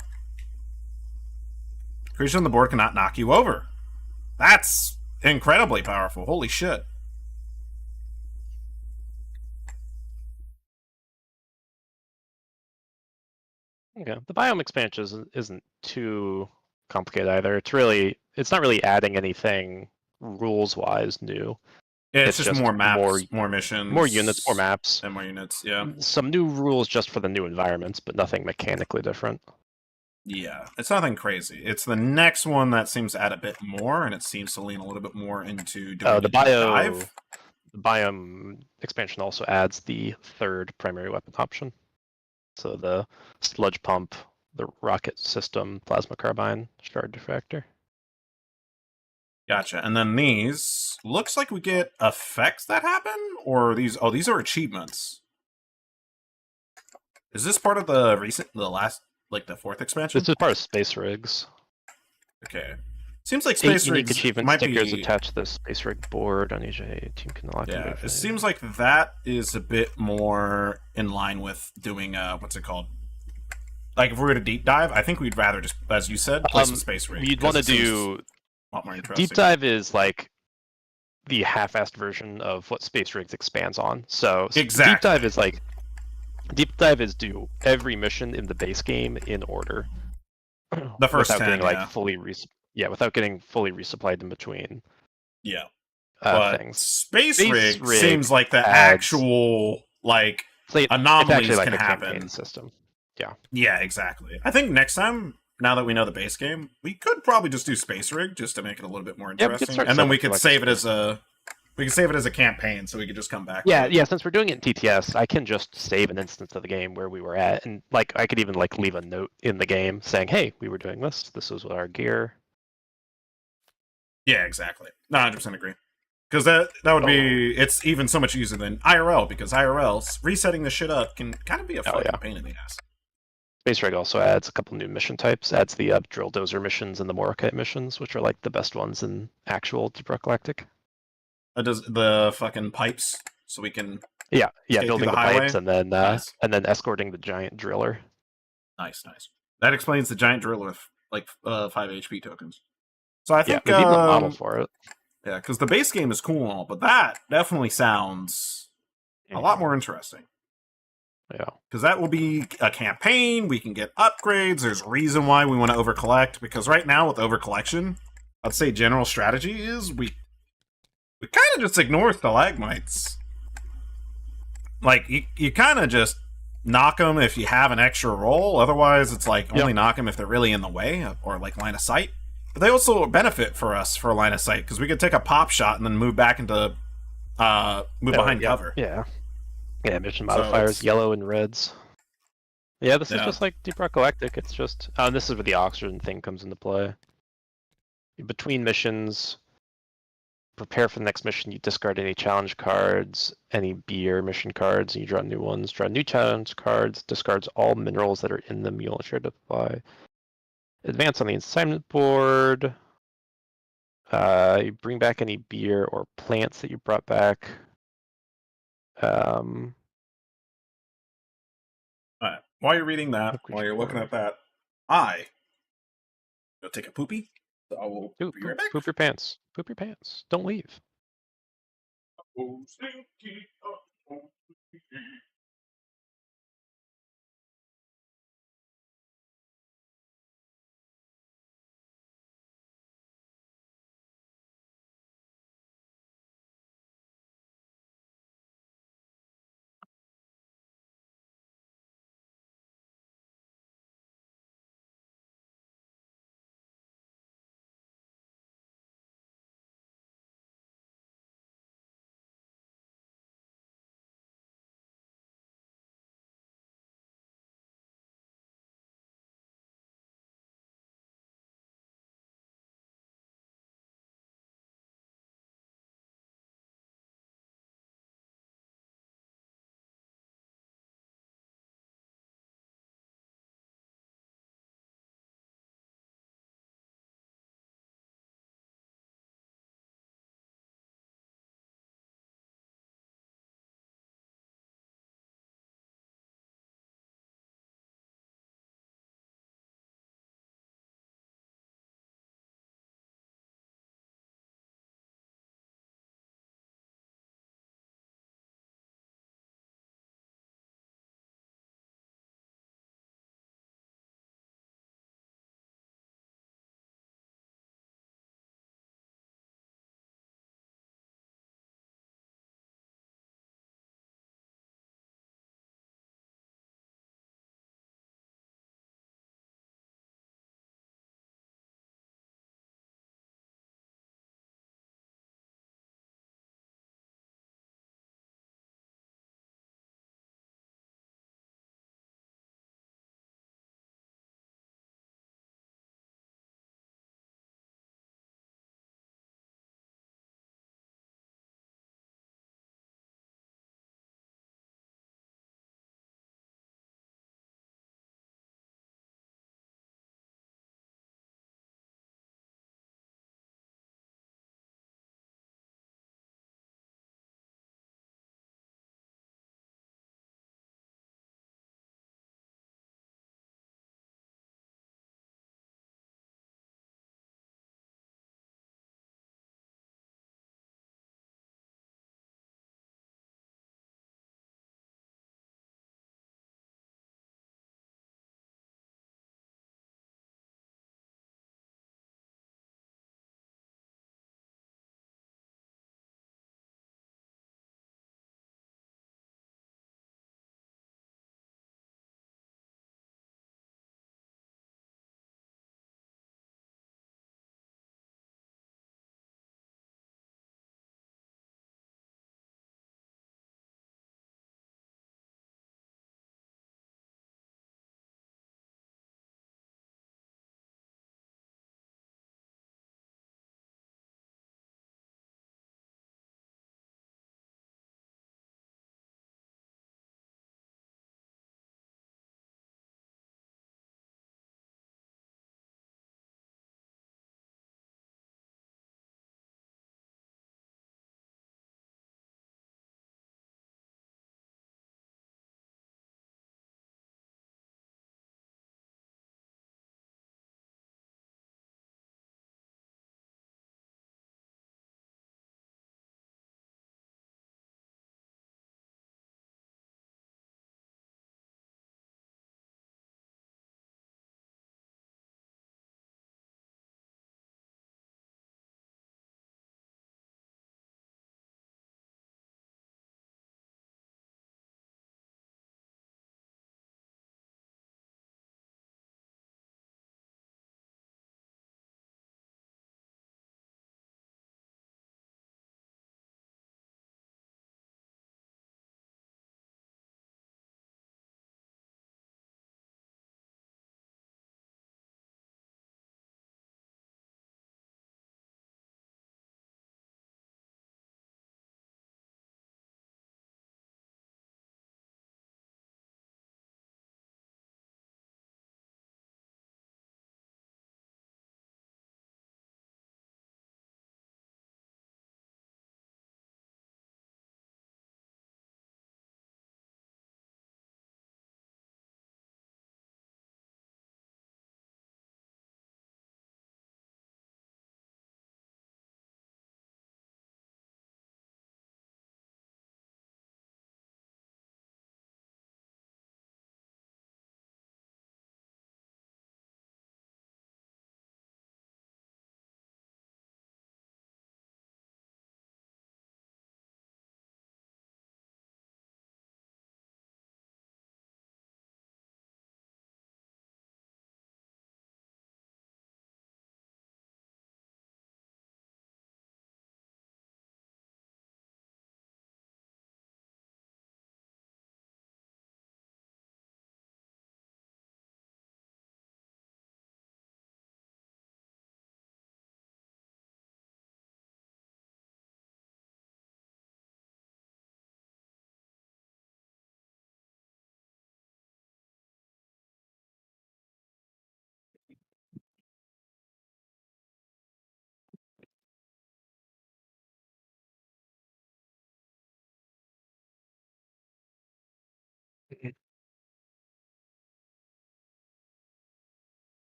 Creatures on the board cannot knock you over. That's incredibly powerful. Holy shit. Okay. The biome expansion isn't too complicated either. It's not really adding anything rules wise new. Yeah, It's it's just just more maps, more- more missions. More units, more maps. And more units, yeah. Some new rules just for the new environments, but nothing mechanically different. Yeah, it's nothing crazy. It's the next one that seems to add a bit more, and it seems to lean a little bit more into doing Oh, a the deep dive. biome expansion also adds the third primary weapon option. So the sludge pump, the rocket system, plasma carbine, shard diffractor. Gotcha. And then these looks like we get effects that happen, or these? Oh, these are achievements. Is this part of the the fourth expansion? This is part of space rigs. Okay. Seems like 8 Space unique Rigs achievement might stickers be... attached to the space rig board on each team can lock. Yeah, it seems like that is a bit more in line with doing what's it called? Like if we were to deep dive, I think we'd rather just, as you said, place the space rig. You'd want to do a lot more interesting. deep dive is like the half-assed version of what space rigs expands on. So Exactly. deep dive is do every mission in the base game in order. The first without 10, getting like yeah. without getting fully resupplied in between. Yeah. But Things. Space Space Rig Rig seems like the adds- actual like It's anomalies actually like can a happen. campaign system. Yeah, exactly. I think next time, now that we know the base game, we could probably just do Space Rig just to make it a little bit more Yeah, we could interesting, start and then we something could like save it this. as a campaign, so we could just come back. Yeah, to it. yeah. Since we're doing it in TTS, I can just save an instance of the game where we were at, and like I could even like leave a note in the game saying, "Hey, we were doing this. This was our gear." Yeah, exactly. No, 100% agree. Because that would be, it's even so much easier than IRL, because IRL, resetting the shit up can kind of be a fucking pain in the ass. Space Rig also adds a couple new mission types. Adds the drill dozer missions and the Morokite missions, which are like the best ones in actual Deep Rock Galactic. Does the fucking pipes, so we can... Yeah, Skate building through the the highway? pipes and then Nice. escorting the giant driller. Nice. That explains the giant driller with, like, 5 HP tokens. So I think... there's even a model for it. Yeah, because the base game is cool and all, but that definitely sounds a lot more interesting. Yeah. Because that will be a campaign, we can get upgrades, there's reason why we want to overcollect, because right now with overcollection, I'd say general strategy is we kind of just ignore stalagmites. Like, you kind of just knock them if you have an extra roll, otherwise it's like only knock them if they're really in the way, or like line of sight. But they also benefit for us for a line of sight, because we could take a pop shot and then move back into, behind cover. Yeah, mission modifiers, yellow and reds. Yeah, this is just like Deep Rock Galactic. It's just, and this is where the oxygen thing comes into play. Between missions, prepare for the next mission, you discard any challenge cards, any beer mission cards, and you draw new ones. Draw new challenge cards, discards all minerals that are in the mule share to apply. Advance on the assignment board. You bring back any beer or plants that you brought back. Alright. While you're reading that, while you're looking at that, I go take a poopy. So I will be right back. Poop your pants. Poop your pants. Don't leave. Oh, stinky, oh,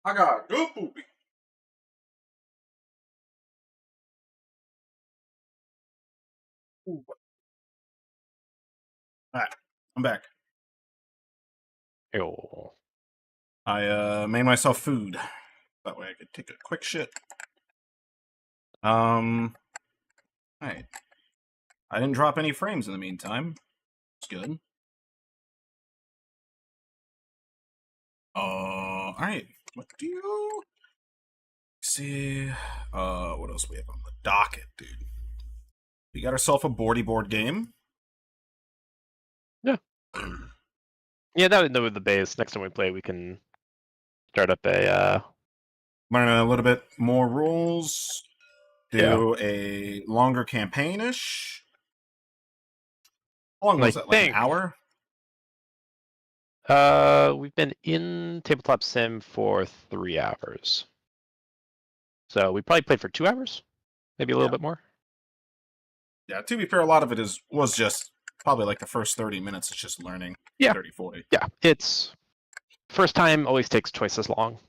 I got good poopy. Alright, I'm back. Ew. I made myself food. That way I could take a quick shit. Alright. I didn't drop any frames in the meantime. It's good. Alright. What do you see? What else we have on the docket, dude? We got ourselves a board game. Yeah. Yeah, that would the base. Next time we play, we can start up a Learn a little bit more rules. Do a longer campaign-ish. How long was I that? Like an think- hour? we've been in Tabletop Sim for 3 hours. So we probably played for 2 hours, maybe a little bit more. Yeah, to be fair, a lot of it was just probably like the first 30 minutes. It's just learning. Yeah. 30, 40. Yeah, it's first time always takes twice as long.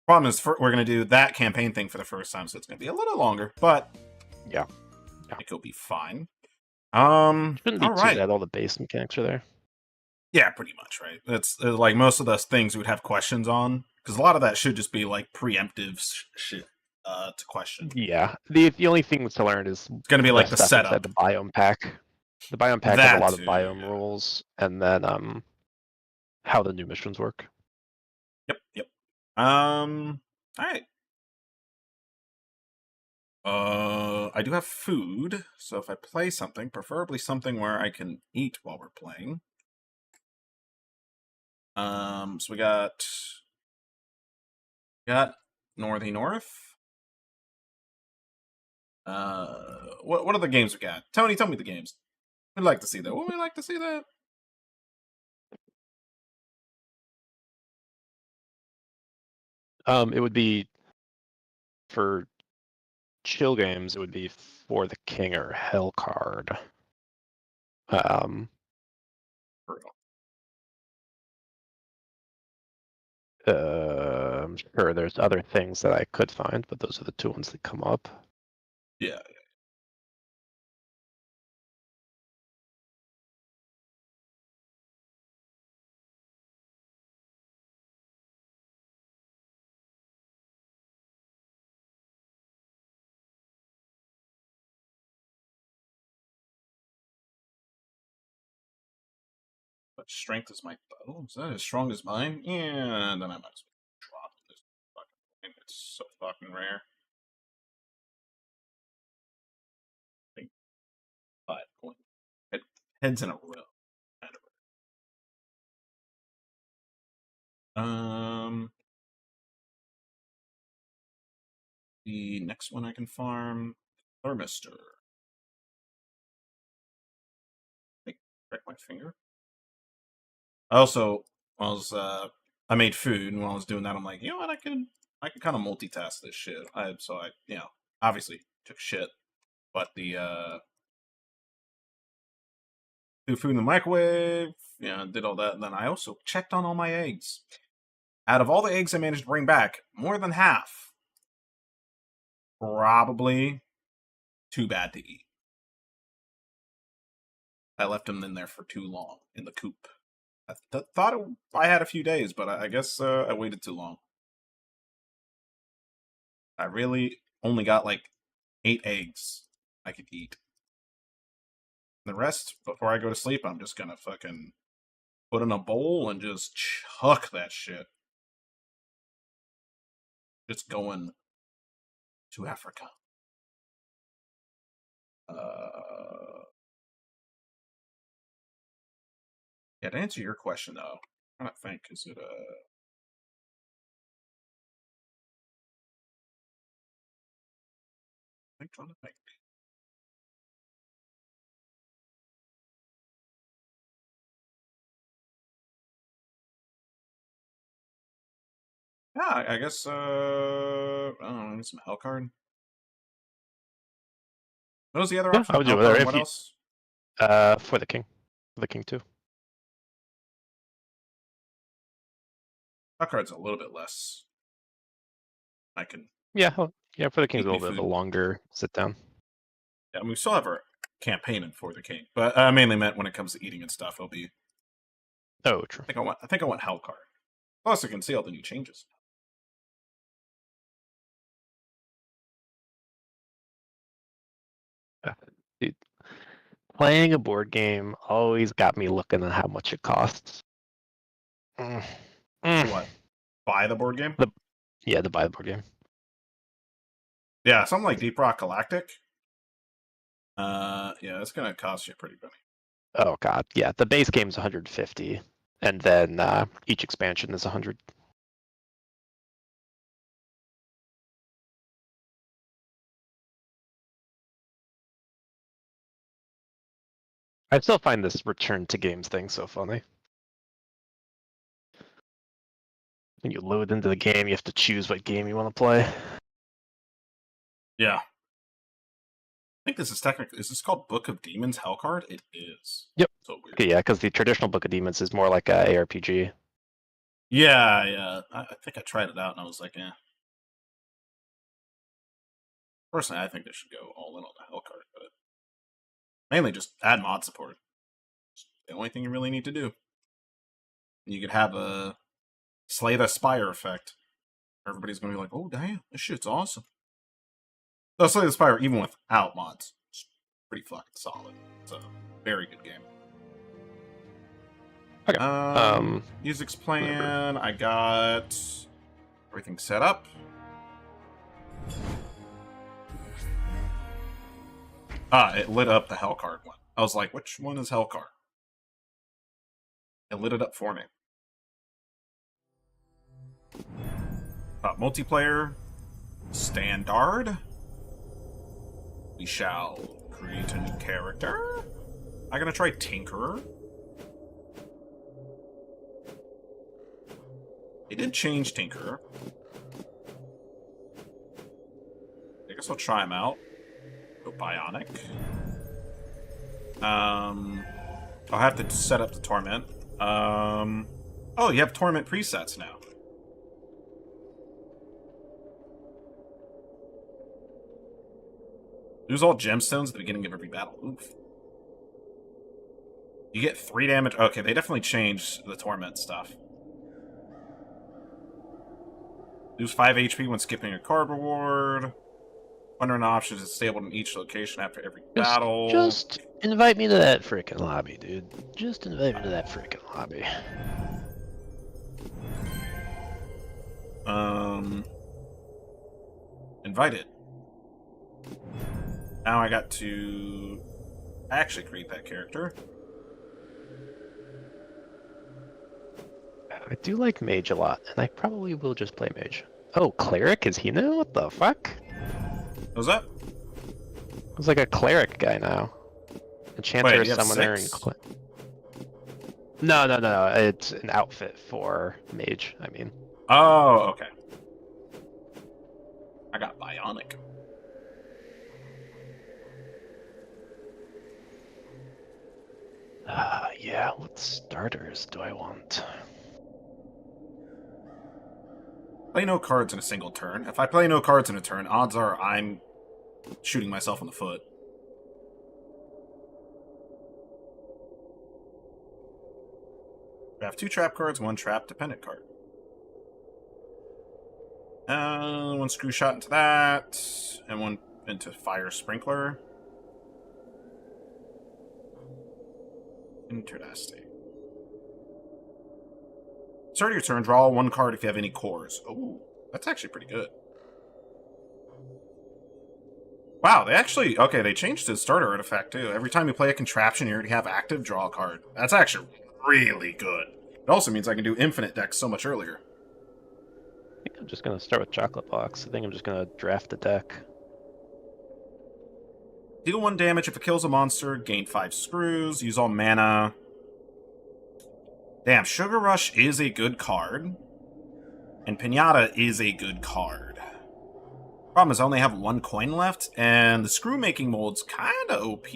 Problem is, we're going to do that campaign thing for the first time, so it's going to be a little longer, but Yeah. I think it'll be fine. Shouldn't be all too right. bad. All the base mechanics are there. Yeah, pretty much, right? It's like most of those things we'd have questions on, because a lot of that should just be like preemptive shit to question. Yeah, the only thing to learn is It's going to be like the stuff inside setup. the biome pack. The biome pack That has a lot of too, biome yeah. rules, and then how the new missions work. Yep. All right. I do have food, so if I play something, preferably something where I can eat while we're playing. So we got Northy North. What are the games we got? Tony, tell me the games. We'd like to see that. Would we like to see that? It would be for chill games. It would be For the King or Hellcard. I'm sure there's other things that I could find, but those are the two ones that come up. Yeah. What strength is my bow? Is that as strong as mine? Yeah, then I might as well drop this fucking thing. It's so fucking rare. I think 5 points. Heads in a row. Kind of. The next one I can farm, Thermistor. Break my finger. Also, I made food, and while I was doing that, I'm like, you know what, I can kind of multitask this shit. So I obviously took shit, but the threw food in the microwave, did all that, and then I also checked on all my eggs. Out of all the eggs I managed to bring back, more than half probably too bad to eat. I left them in there for too long in the coop. I thought I had a few days, but I guess I waited too long. I really only got like 8 eggs I could eat. The rest, before I go to sleep, I'm just gonna fucking put in a bowl and just chuck that shit. Just going to Africa. Yeah, to answer your question though, I'm trying to think, is it I'm trying to think. Yeah, I guess I don't know, some Hellcard. What was the other Yeah, option? I would do Hellcard, whatever. and If what you- else? For the King. For the King too. Hellcard's a little bit less. I can. Yeah, yeah. For the king's a Eat me little bit of a food. longer sit down. Yeah, I mean, we still have our campaign in For the King, but I mainly meant when it comes to eating and stuff, it'll be. Oh, true. I think I want Hellcard. Plus, I can see all the new changes. Dude, playing a board game always got me looking at how much it costs. What? Buy the board game? Yeah, to buy the board game. Yeah, something like Deep Rock Galactic. Yeah, it's gonna cost you a pretty penny. Oh god, yeah. The base game's 150, and then each expansion is 100. I still find this return to games thing so funny. When you load into the game, you have to choose what game you want to play. Yeah. I think this is technically. Is this called Book of Demons Hellcard? It is. Yep. So weird. Okay, yeah, because the traditional Book of Demons is more like a ARPG. Yeah. I think I tried it out and I was like, eh. Personally, I think they should go all in on the Hellcard, but mainly just add mod support. It's the only thing you really need to do. You could have a Slay the Spire effect. Everybody's gonna be like, oh damn, this shit's awesome. So Slay the Spire, even without mods, it's pretty fucking solid. It's a very good game. Okay. Music's playing. I got everything set up. It lit up the Hellcard one. I was like, which one is Hellcard? It lit it up for me. Multiplayer. Standard. We shall create a new character. I'm gonna try Tinkerer. They did change Tinkerer. I guess I'll try him out. Go Bionic. I'll have to set up the Torment. Oh, you have Torment presets now. Lose all gemstones at the beginning of every battle. Oof. You get 3 damage. Okay, they definitely changed the Torment stuff. Lose 5 HP when skipping a card reward. Wondering options is stable in each location after every battle. Just invite me to that frickin' lobby, dude. Just invite me to that frickin' lobby. Invited. Now I got to actually create that character. I do like Mage a lot, and I probably will just play Mage. Oh, Cleric? Is he new? What the fuck? What was that? He's like a Cleric guy now. Enchanter, Wait, you have Summoner, 6? and... No. It's an outfit for Mage, I mean. Oh, okay. I got Bionic. Yeah, what starters do I want? Play no cards in a single turn. If I play no cards in a turn, odds are I'm shooting myself in the foot. I have 2 trap cards, 1 trap dependent card. 1 screw shot into that, and 1 into fire sprinkler. Interesting. Start your turn, draw 1 card if you have any cores. Oh, that's actually pretty good. Wow, they actually... Okay, they changed the starter artifact, too. Every time you play a contraption, you already have active, draw a card. That's actually really good. It also means I can do infinite decks so much earlier. I think I'm just gonna start with Chocolate Box. I think I'm just gonna draft the deck. Deal 1 damage if it kills a monster, gain 5 screws, use all mana. Damn, Sugar Rush is a good card. And Pinata is a good card. Problem is I only have 1 coin left, and the screw making mold's kinda OP.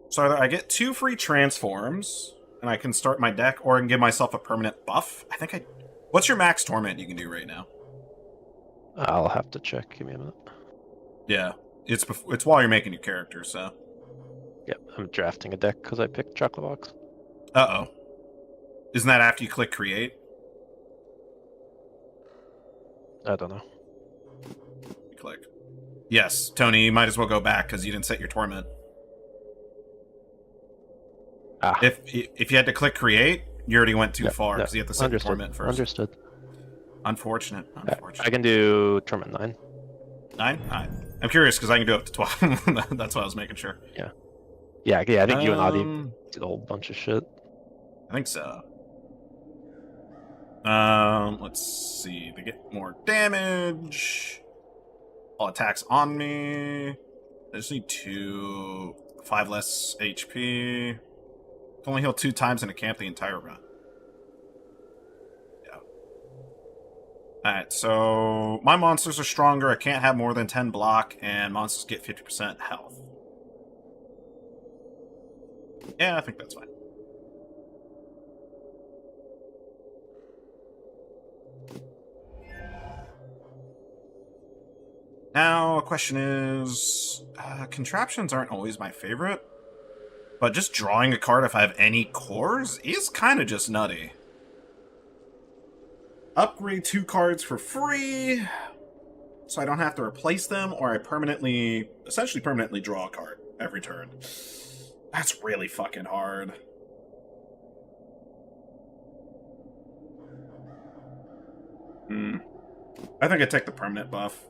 So either I get 2 free transforms, and I can start my deck, or I can give myself a permanent buff. I think I... What's your max torment you can do right now? I'll have to check. Give me a minute. Yeah, it's while you're making your character, so... Yep, I'm drafting a deck because I picked Chocolate Box. Uh-oh. Isn't that after you click create? I don't know. Click. Yes, Tony, you might as well go back because you didn't set your torment. Ah. If you had to click create, you already went too Yep, far yep. because you have to set your torment first. Understood. Unfortunate. Unfortunate. I can do Torment 9. 9? Alright. I'm curious because I can do up to 12. That's why I was making sure. Yeah, I think you and Adi did a whole bunch of shit. I think so. Let's see. To get more damage. All attacks on me. I just need 5 less HP. Can only heal 2 times in a camp the entire run. Yeah. Alright, so my monsters are stronger. I can't have more than 10 block, and monsters get 50% health. Yeah, I think that's fine. Now, the question is... contraptions aren't always my favorite. But just drawing a card if I have any cores is kind of just nutty. Upgrade 2 cards for free, so I don't have to replace them, or I essentially permanently draw a card every turn. That's really fucking hard. I think I take the permanent buff.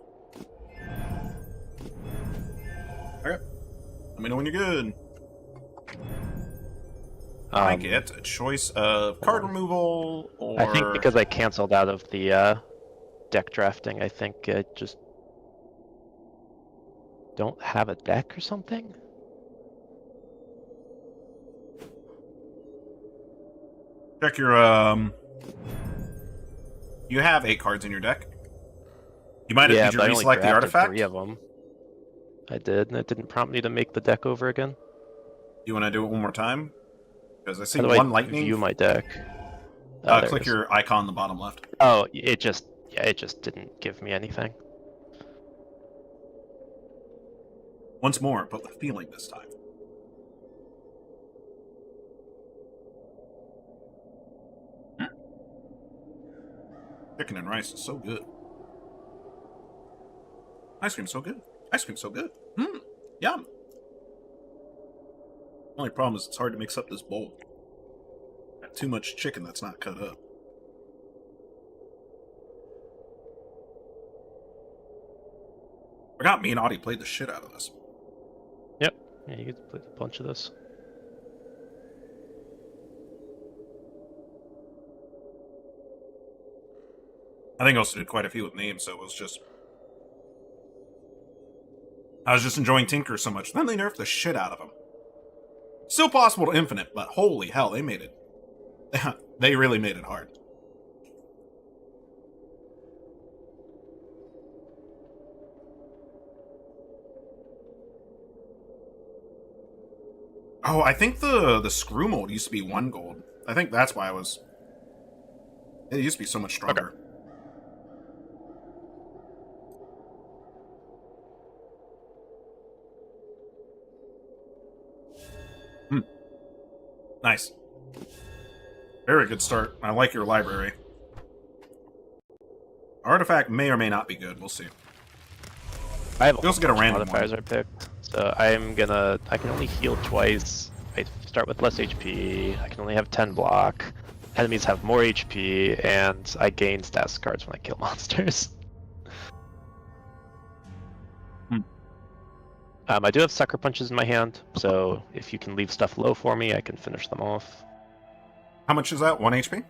Okay. Let me know when you're good. I get a choice of card removal, or... I think because I canceled out of the deck drafting, I think I just don't have a deck or something? Check your, You have 8 cards in your deck. You might have... Did you reselect the artifact? 3 of them. I did, and it didn't prompt me to make the deck over again. You want to do it one more time? Because I see How do one I lightning. view my deck? Oh, there click it is. your icon on the bottom left. Oh, it just didn't give me anything. Once more, but with feeling this time. Chicken and rice is so good. Ice cream's so good. Ice cream's so good. Yum. Only problem is it's hard to mix up this bowl. I have too much chicken that's not cut up. Forgot me and Audie played the shit out of this. Yep. Yeah, you could play a bunch of this. I think I also did quite a few with names, so it was just... I was just enjoying Tinker so much. Then they nerfed the shit out of him. Still possible to infinite, but holy hell, they made it. They really made it hard. Oh, I think the screw mold used to be 1 gold. I think that's why I was... It used to be so much stronger. Okay. Nice. Very good start. I like your library. Artifact may or may not be good. We'll see. I have You also get a random modifiers one. I picked, so I can only heal twice. I start with less HP. I can only have 10 block. Enemies have more HP, and I gain status cards when I kill monsters. I do have sucker punches in my hand, so if you can leave stuff low for me, I can finish them off. How much is that? 1 HP?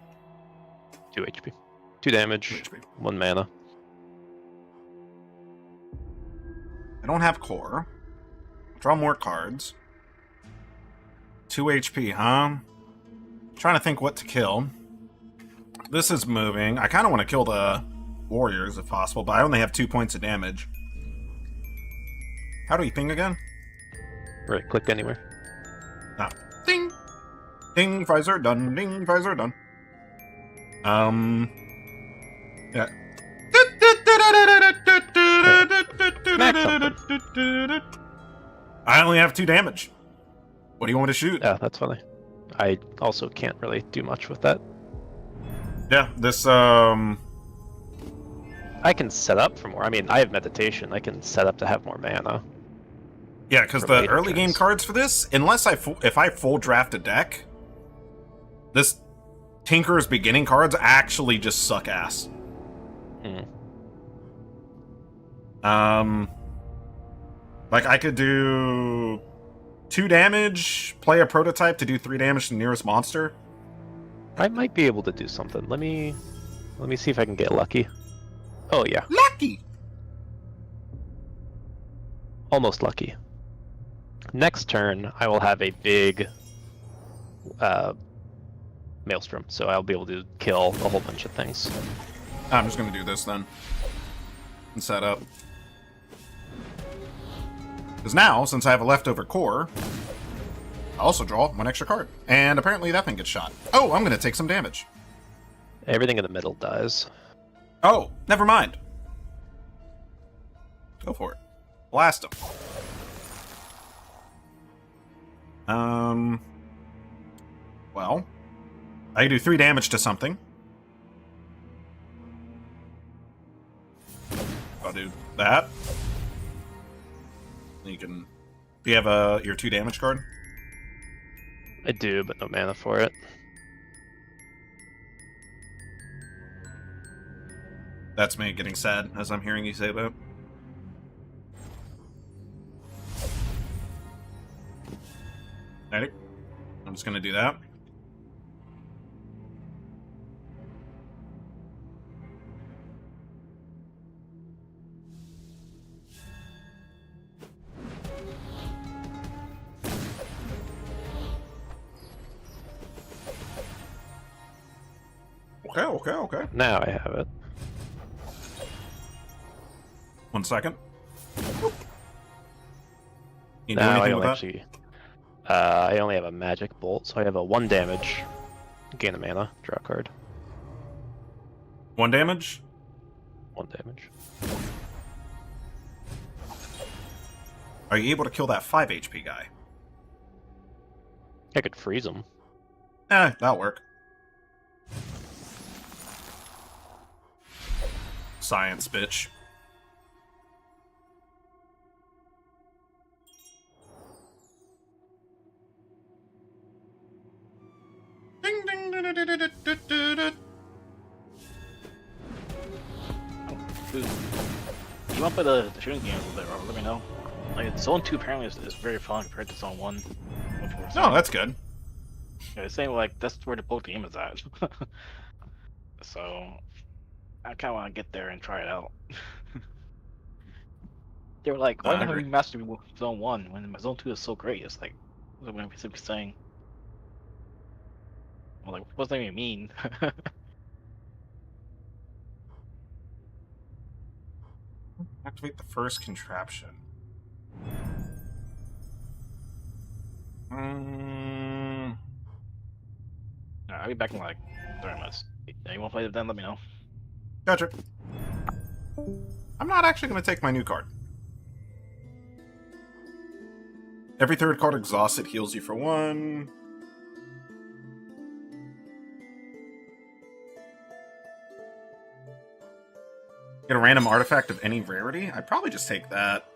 2 HP. 2 damage, 2 HP. 1 mana. I don't have core. Draw more cards. 2 HP, huh? Trying to think what to kill. This is moving. I kind of want to kill the warriors if possible, but I only have 2 points of damage. How do we ping again? Right, click anywhere. Ah. Ding! Ding, fries are done. Ding, fries are done. Yeah. I only have 2 damage. What do you want me to shoot? Yeah, that's funny. I also can't really do much with that. Yeah, this, I can set up for more. I mean, I have meditation. I can set up to have more mana. Yeah, because For the later early game turns. cards for this, unless if I full draft a deck, this Tinker's beginning cards actually just suck ass. Hmm. Like I could do 2 damage, play a prototype to do 3 damage to the nearest monster. I might be able to do something. Let me see if I can get lucky. Oh yeah, Lucky! almost lucky. Next turn, I will have a big maelstrom, so I'll be able to kill a whole bunch of things. I'm just gonna do this then. And set up. Because now, since I have a leftover core, I also draw 1 extra card. And apparently that thing gets shot. Oh, I'm gonna take some damage. Everything in the middle dies. Oh, never mind. Go for it. Blast him. Well, I can do 3 damage to something. I'll do that. You can. Do you have your 2 damage card? I do, but no mana for it. That's me getting sad as I'm hearing you say that. Ready? I'm just gonna do that. Okay. Now I have it. 1 second. You do Now I anything only with that? actually. I only have a magic bolt, so I have a 1 damage. Gain a mana, draw a card. 1 damage? 1 damage. Are you able to kill that 5 HP guy? I could freeze him. That'll work. Science, bitch. Ding ding du- du- du- du- du- du- du- du. Dude, you want to play the shooting game a little bit, Robert? Let me know. Like, Zone 2 apparently is very fun compared to Zone 1. Which we're No, saying. that's good. Yeah, it's saying, like, that's where the both game is at. So, I kind of want to get there and try it out. They were like, why I haven't agree. we mastered Zone 1 when Zone 2 is so great? It's like, what am I simply saying? I'm like, what does that even mean? Activate the first contraption. Mm, Alright, I'll be back in like 30 minutes. Yeah, you want to play it then? Let me know. gotcha. I'm not actually going to take my new card. Every 3rd card exhausted heals you for 1. Get a random artifact of any rarity? I'd probably just take that.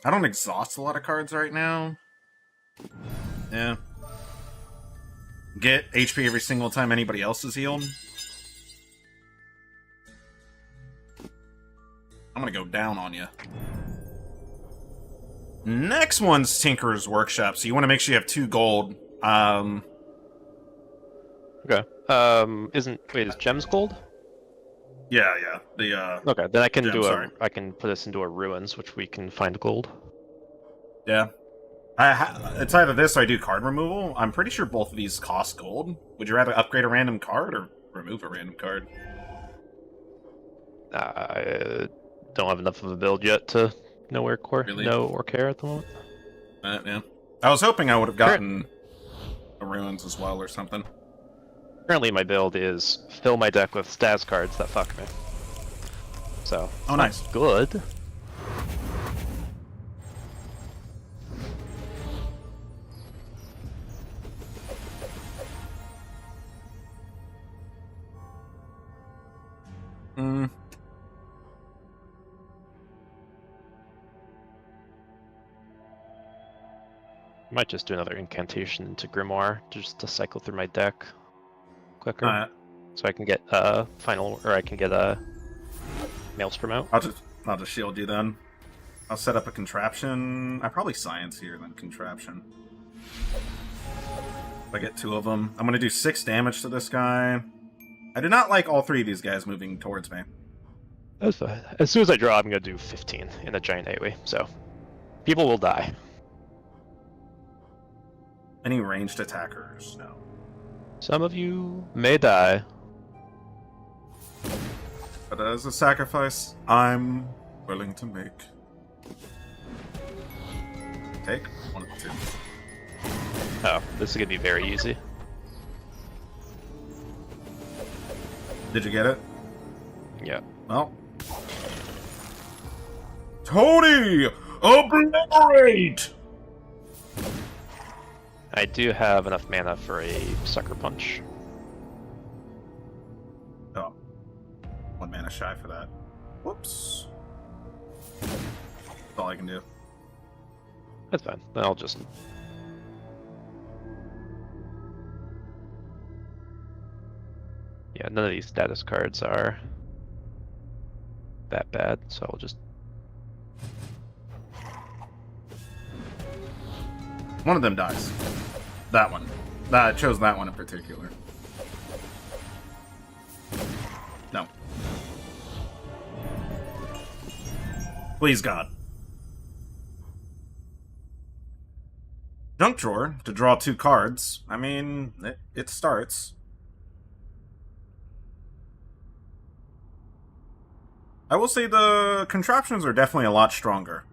I don't exhaust a lot of cards right now. Yeah. Get HP every single time anybody else is healed. I'm gonna go down on you. Next one's Tinker's Workshop, so you want to make sure you have 2 gold. Okay. Is Gems gold? Yeah. Okay, then I can Gems, sorry. I can put this into a ruins, which we can find gold. Yeah. It's either this or I do card removal. I'm pretty sure both of these cost gold. Would you rather upgrade a random card or remove a random card? I don't have enough of a build yet to know Really? know or care at the moment. Yeah. I was hoping I would have gotten the ruins as well or something. Currently, my build is fill my deck with Stas cards that fuck me. So, it's Oh, not nice. good. Hmm. Might just do another incantation into Grimoire just to cycle through my deck quicker, Alright. so I can get final, or I can get Maelstrom out. I'll just shield you then. I'll set up a contraption. I probably science here then contraption. If I get 2 of them, I'm gonna do 6 damage to this guy. I do not like all 3 of these guys moving towards me. As soon as I draw, I'm gonna do 15 in a giant AoE. So people will die. Any ranged attackers? No. Some of you may die. But as a sacrifice, I'm willing to make. Take 1 of the 2. Oh, this is gonna be very easy. Did you get it? Yeah. Well. Tony! Obliterate! I do have enough mana for a Sucker Punch. Oh. 1 mana shy for that. Whoops. That's all I can do. That's fine. Then I'll just... Yeah, none of these status cards are that bad, so I'll just... One of them dies. That one. I chose that one in particular. No. Please, God. Junk drawer to draw 2 cards. I mean, it starts. I will say the contraptions are definitely a lot stronger.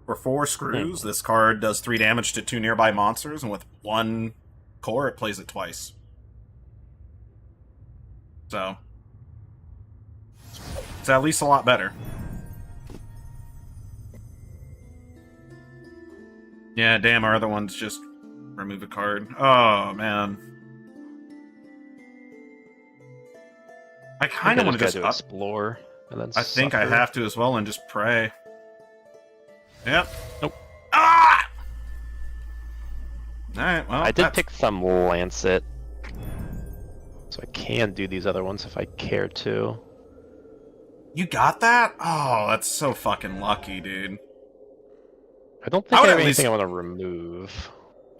For 4 screws, this card does 3 damage to 2 nearby monsters, and with 1 core, it plays it twice. So, it's at least a lot better. Yeah, damn, our other ones just remove a card. Oh, man. I kind of want to just up... explore, and then I think I suffer. have to as well, and just pray. Yep. Nope. Ah! Alright, well, I did pick some Lancet, so I can do these other ones if I care to. You got that? Oh, that's so fucking lucky, dude. I don't think I I would have at anything least- I want to remove.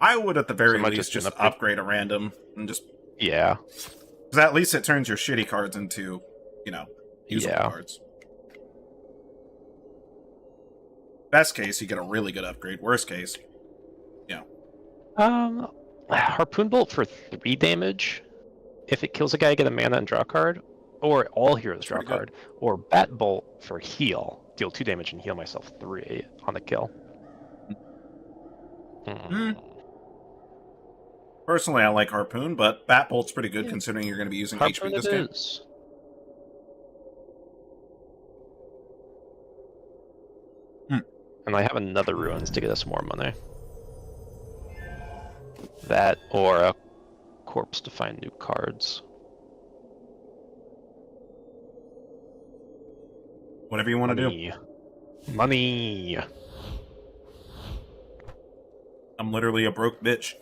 I would at the very So I might least just just do an upgrade a random and just... Yeah. Because at least it turns your shitty cards into, you know, usable Yeah. cards. Best case, you get a really good upgrade. Worst case, Harpoon Bolt for 3 damage. If it kills a guy, get a mana and draw a card. Or all heroes draw a pretty good. card. Or Bat Bolt for heal. Deal 2 damage and heal myself 3 on the kill. Personally, I like Harpoon, but Bat Bolt's pretty good considering you're going to be using Harpoon HP this it game. is. And I have another Ruins to get us more money. That, or a Corpse to find new cards. Whatever you want to do. Money. Money! I'm literally a broke bitch.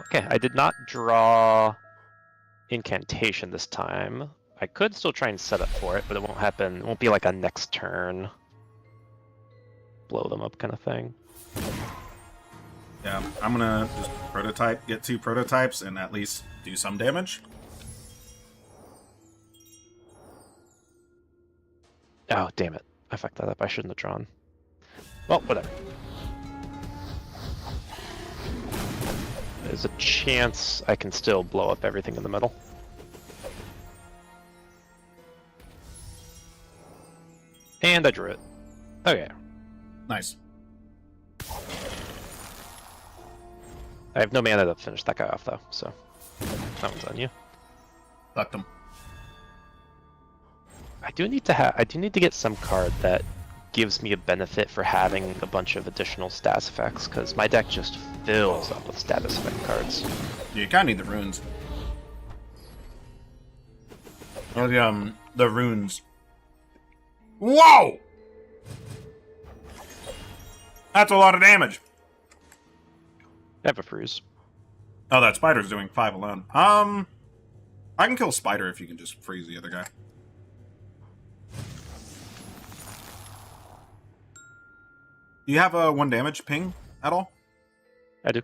Okay, I did not draw Incantation this time. I could still try and set up for it, but it won't happen. It won't be like a next turn blow them up kind of thing. Yeah, I'm gonna just prototype, get 2 prototypes, and at least do some damage. Oh, damn it. I fucked that up. I shouldn't have drawn. Well, whatever. There's a chance I can still blow up everything in the middle. And I drew it. Okay. Nice. I have no mana to finish that guy off, though, so that one's on you. Fucked him. I do need to get some card that gives me a benefit for having a bunch of additional status effects, because my deck just fills up with status effect cards. You kind of need the runes. Or the runes. Whoa! That's a lot of damage. I have a freeze. Oh, that spider's doing 5 alone. I can kill spider if you can just freeze the other guy. Do you have a 1 damage ping at all? I do.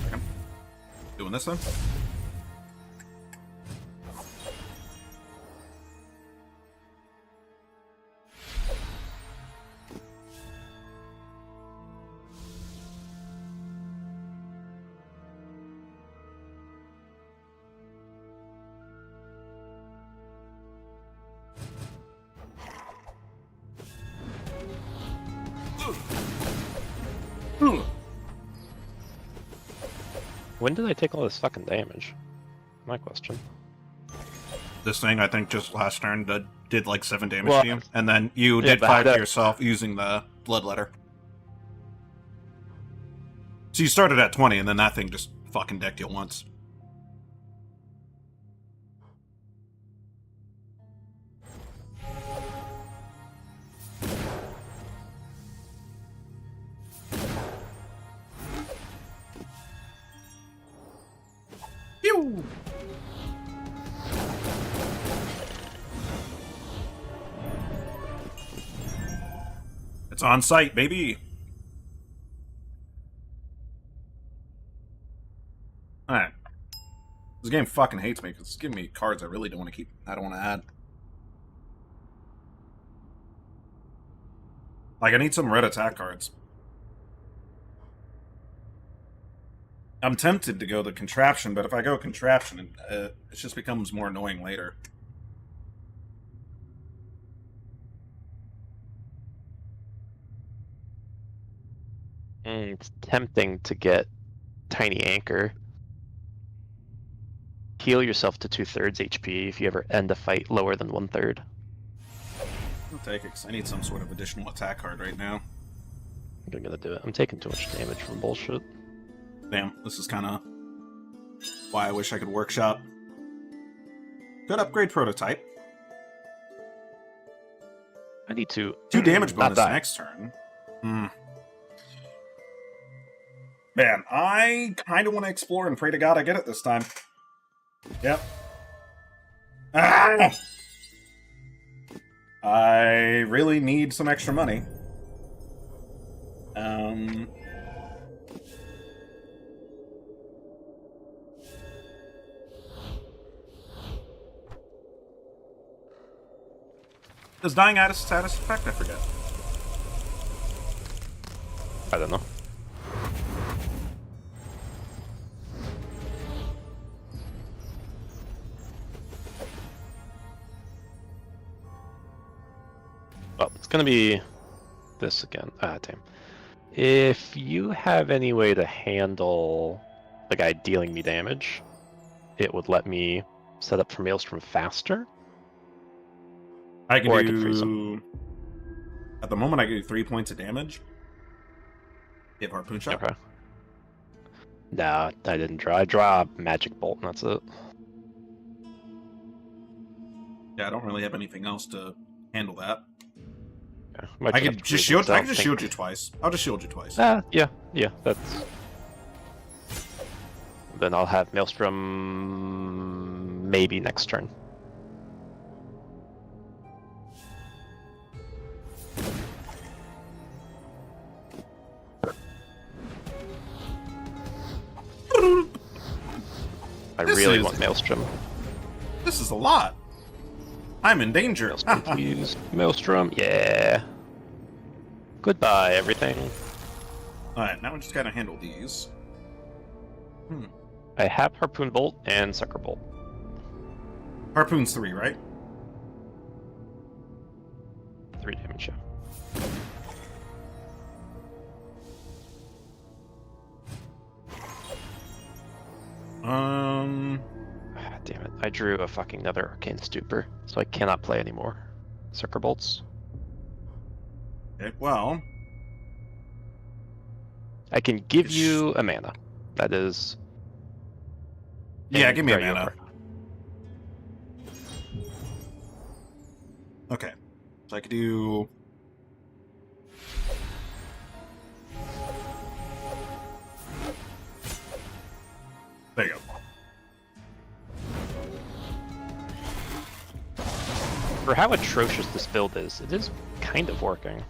Okay. Doing this then? When did I take all this fucking damage? My question. This thing, I think, just last turn did like 7 damage Well, to you, and then you yeah, did but 5 to that- yourself using the bloodletter. So you started at 20, and then that thing just fucking decked you once. Pew! It's on site, baby. Alright. This game fucking hates me because it's giving me cards I really don't want to keep. I don't want to add. Like, I need some red attack cards. I'm tempted to go the contraption, but if I go contraption, it just becomes more annoying later. It's tempting to get Tiny Anchor. Heal yourself to 2/3 HP if you ever end a fight lower than 1/3. I'll take it because I need some sort of additional attack card right now. I'm gonna do it. I'm taking too much damage from bullshit. Damn, this is kind of why I wish I could workshop. Could upgrade prototype. I need to 2 damage not bonus die. next turn. Man, I kind of want to explore and pray to God I get it this time. Yep. Ah! I really need some extra money. Does dying add a status effect? I forget. I don't know. Well, it's gonna be this again. Ah, damn. If you have any way to handle the guy dealing me damage, it would let me set up for Maelstrom faster. I can Or I do... could freeze him. At the moment, I can do 3 points of damage. Give Harpoon Shot. Okay. No, I didn't draw. I draw a Magic Bolt, and that's it. Yeah, I don't really have anything else to handle that. Yeah, might I have could to just freeze shield. him, so I I can don't just think- shield you twice. I'll just shield you twice. Yeah, that's... Then I'll have Maelstrom maybe next turn. I This really is- want Maelstrom. This is a lot. I'm in danger. Maelstrom, please. Maelstrom, yeah. Goodbye, everything. Alright, now we just gotta handle these. I have Harpoon Bolt and Sucker Bolt. Harpoon's 3, right? 3 damage, yeah. Ah, damn it. I drew a fucking another Arcane Stupor, so I cannot play anymore. Sucker Bolts. Okay, well, I can give you a mana. That is... yeah, and give me a draw you mana. over. Okay, so I could do... There you go. For how atrocious this build is, it is kind of working.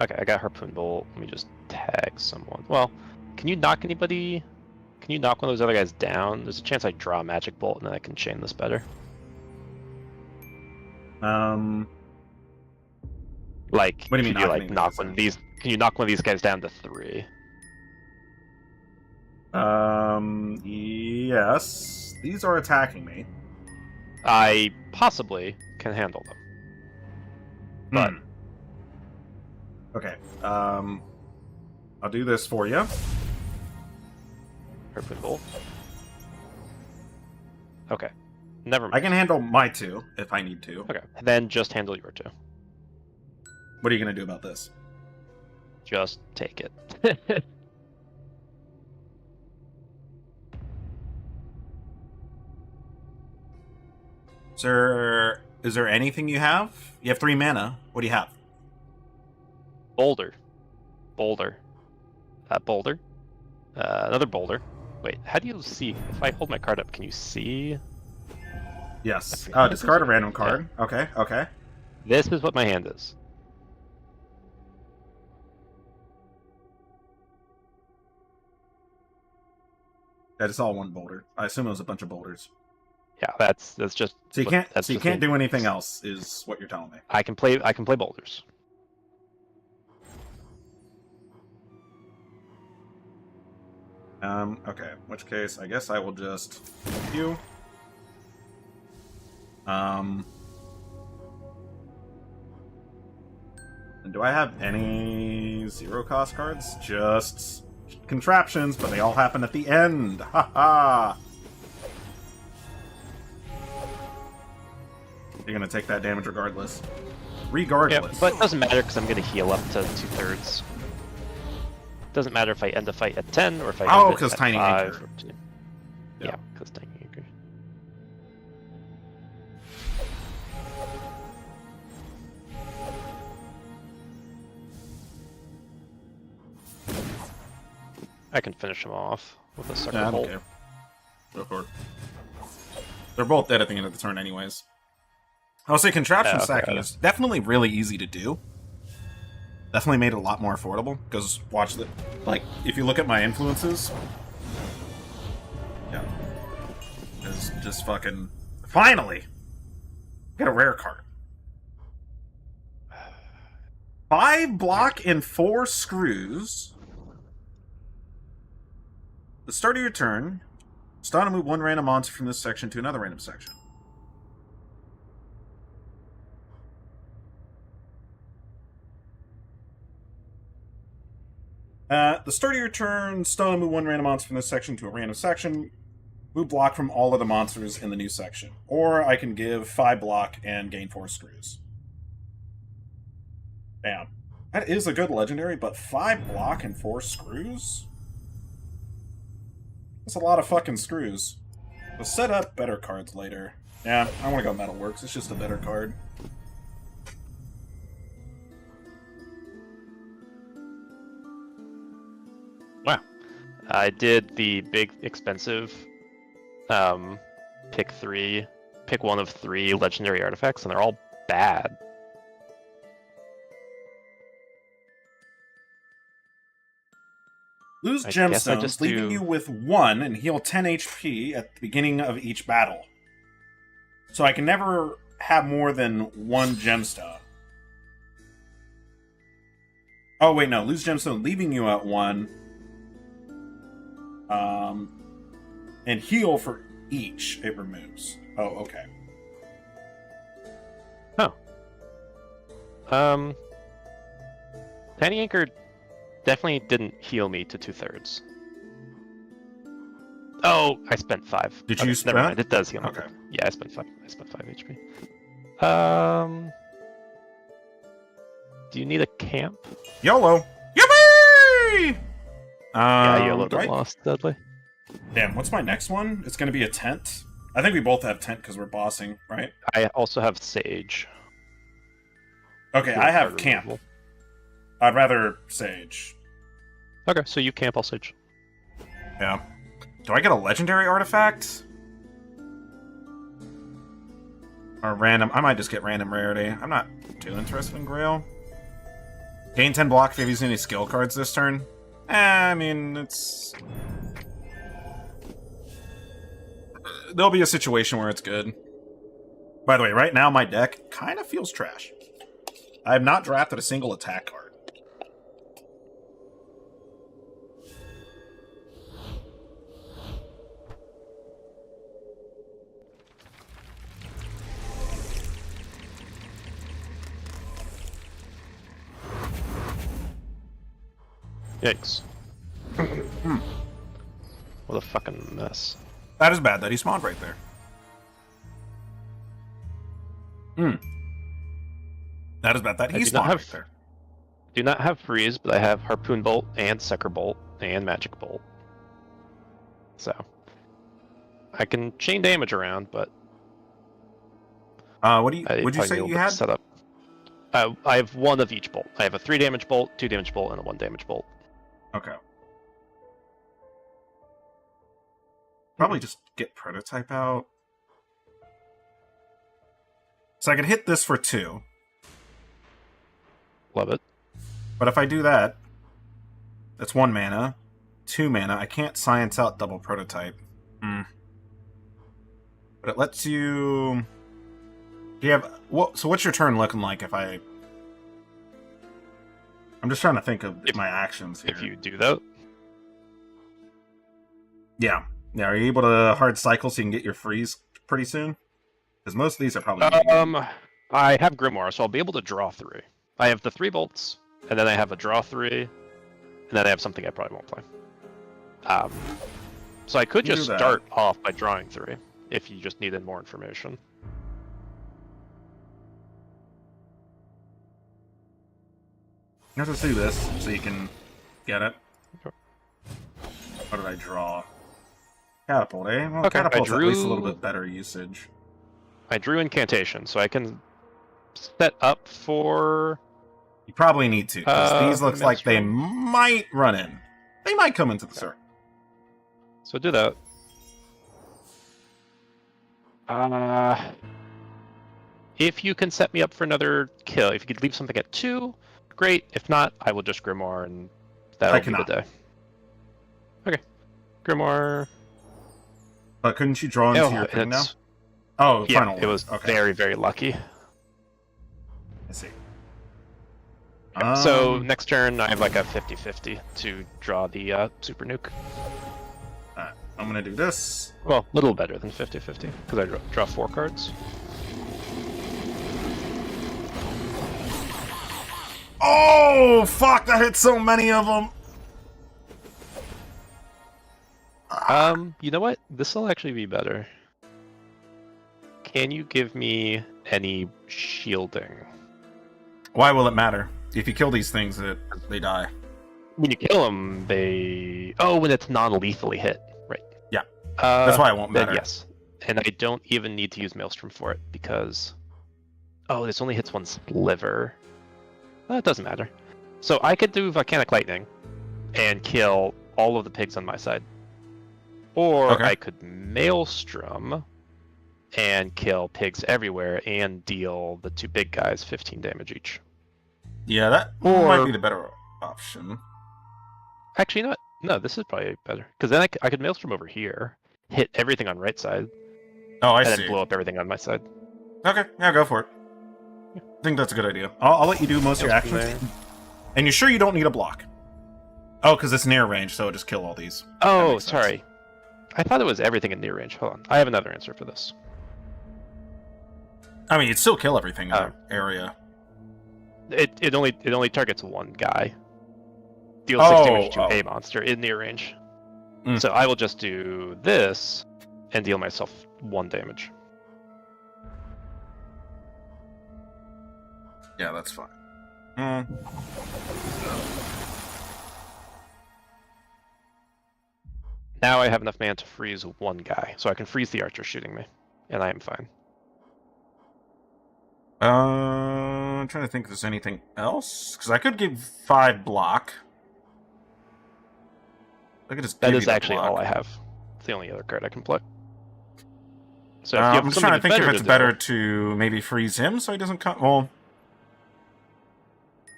Okay, I got Harpoon Bolt. Let me just tag someone. Well, can you knock anybody? Can you knock one of those other guys down? There's a chance I draw a Magic Bolt and then I can chain this better. Like, What do you mean could you knock like any knock guys one of down? these? Can you knock one of these guys down to 3? Yes. These are attacking me. I possibly can handle them. But Hmm. Okay, I'll do this for you. Harpoon Bolt. Okay, never mind. I can handle my 2 if I need to. Okay, then just handle your 2. What are you gonna do about this? Just take it. Is there anything you have? You have 3 mana. What do you have? Boulder. Boulder. Boulder. Another boulder. Wait, how do you see? If I hold my card up, can you see? Yes. forgot Discard a this. random card. Okay, okay. This is what my hand is. That is all one boulder. I assume it was a bunch of boulders. Yeah, that's just. So you what- can't. that's So you just can't the- do anything else. Is what you're telling me. I can play boulders. Okay. In which case, I guess I will just you. And do I have any 0-cost cards? Just contraptions, but they all happen at the end. Ha ha! You're gonna take that damage regardless. Yeah, Regardless. but it doesn't matter because I'm gonna heal up to 2/3. Doesn't matter if I end the fight at 10 or if I Oh, end it 'cause at Tiny 5 Anchor. or 2. Yeah. Yeah, because Tiny Anchor. I can finish him off with a sucker Yeah, I'm bolt. okay. Go for it. They're both dead at the end of the turn anyways. I'll say contraption Yeah, okay, stacking got it. is definitely really easy to do. Definitely made it a lot more affordable, because watch the... Like, if you look at my influences... Yeah. It's just fucking... Finally! Get a rare card. 5 block and 4 screws. The start of your turn, start and move 1 random monster from this section to another random section. The start of your turn, stun and move 1 random monster from this section to a random section. Move block from all of the monsters in the new section. Or I can give 5 block and gain 4 screws. Damn. That is a good legendary, but 5 block and 4 screws? That's a lot of fucking screws. We'll set up better cards later. Yeah, I want to go Metalworks. It's just a better card. Wow. I did the big expensive pick 1 of 3 legendary artifacts, and they're all bad. Lose I guess I gemstones, just leaving do- you with 1 and heal 10 HP at the beginning of each battle. So I can never have more than 1 gemstone. Oh, wait, no. Lose gemstone, leaving you at 1. And heal for each it removes. Oh, okay. Tiny Anchor definitely didn't heal me to 2/3. Oh, I spent 5. Did Okay, you Never spend? mind, it does heal me. Okay. Yeah, I spent 5. I spent 5 HP. Do you need a camp? YOLO! Yippee! Yeah, you're a little do bit I- lost, Dudley. Damn, what's my next one? It's going to be a tent. I think we both have tent because we're bossing, right? I also have Sage. Okay, Field I have card camp. removal. I'd rather Sage. Okay, so you camp, I'll Sage. Yeah. Do I get a legendary artifact? Or random? I might just get random rarity. I'm not too interested in Grail. Gain 10 block if you're using any skill cards this turn. I mean, it's... There'll be a situation where it's good. By the way, right now my deck kind of feels trash. I have not drafted a single attack card. Yikes. What a fucking mess. That is bad that he spawned right there. That is bad that I he do not spawned have- right there. Do not have Freeze, but I have Harpoon Bolt and Secker Bolt and Magic Bolt. So I can chain damage around, but What do you? I Would you probably say need a you little bit had? of setup. I have 1 of each bolt. I have a 3 damage bolt, 2 damage bolt, and a 1 damage bolt. Okay. Probably just get prototype out. So I could hit this for 2, Love it. but if I do that, that's 1 mana, 2 mana. I can't science out double prototype. But it lets you. Do you have what? So what's your turn looking like if I? I'm just trying to think of my actions here. If you do that, Yeah. Are you able to hard cycle so you can get your freeze pretty soon? Because most of these are probably. I have Grimoire, so I'll be able to draw 3. I have the 3 bolts, and then I have a draw 3, and then I have something I probably won't play. So I could You do just that. start off by drawing 3, if you just needed more information. Let's just do this so you can get it. Okay. What did I draw? Catapult, eh? Well, Okay, I catapult's at least a little drew- bit better usage. I drew Incantation, so I can set up for... You probably need to, because these looks like they Maelstrom. might run in. They might come into the circle. So do that. If you can set me up for another kill, if you could leave something at 2, great. If not, I will just Grimoire and that'll be cannot. the day. Okay. Grimoire. But couldn't you draw into Oh, your thing now? it's- Oh, yeah, final it one. was Okay, very, very lucky. I see. So next turn, I have like a 50-50 to draw the Super Nuke. Alright, I'm gonna do this. Well, a little better than 50-50, because I draw 4 cards. Oh, fuck! That hit so many of them! You know what? This will actually be better. Can you give me any shielding? Why will it matter? If you kill these things, they die. When you kill them, they... Oh, when it's non-lethally hit. Right. Yeah. That's why it won't Then matter. yes. And I don't even need to use Maelstrom for it, because... Oh, this only hits 1 sliver. It doesn't matter. So I could do Volcanic Lightning and kill all of the pigs on my side. Or Okay. I could Maelstrom and kill pigs everywhere and deal the 2 big guys 15 damage each. Yeah, that Or- might be the better option. Actually, you know what? No, this is probably better. Because then I could Maelstrom over here, hit everything on right side, Oh, I and see. then blow up everything on my side. Okay, yeah, go for it. I think that's a good idea. I'll let you do most of your Maelstrom actions. there. And you're sure you don't need a block? Oh, because it's near range, so it'll just kill all these. Oh, makes sense. sorry. I thought it was everything in near range. Hold on. I have another answer for this. I mean, you'd still kill everything in the area. It only targets one guy. Deals Oh, 6 damage to a monster in near range. Mm. So I will just do this and deal myself 1 damage. Yeah, that's fine. Mm. Now I have enough mana to freeze 1 guy, so I can freeze the archer shooting me, and I am fine. I'm trying to think if there's anything else. Because I could give 5 block. I could just That give is you the actually block. all I have. It's the only other card I can play. So if you have I'm just trying to something think if it's to better do- to maybe freeze him so he doesn't come. Well,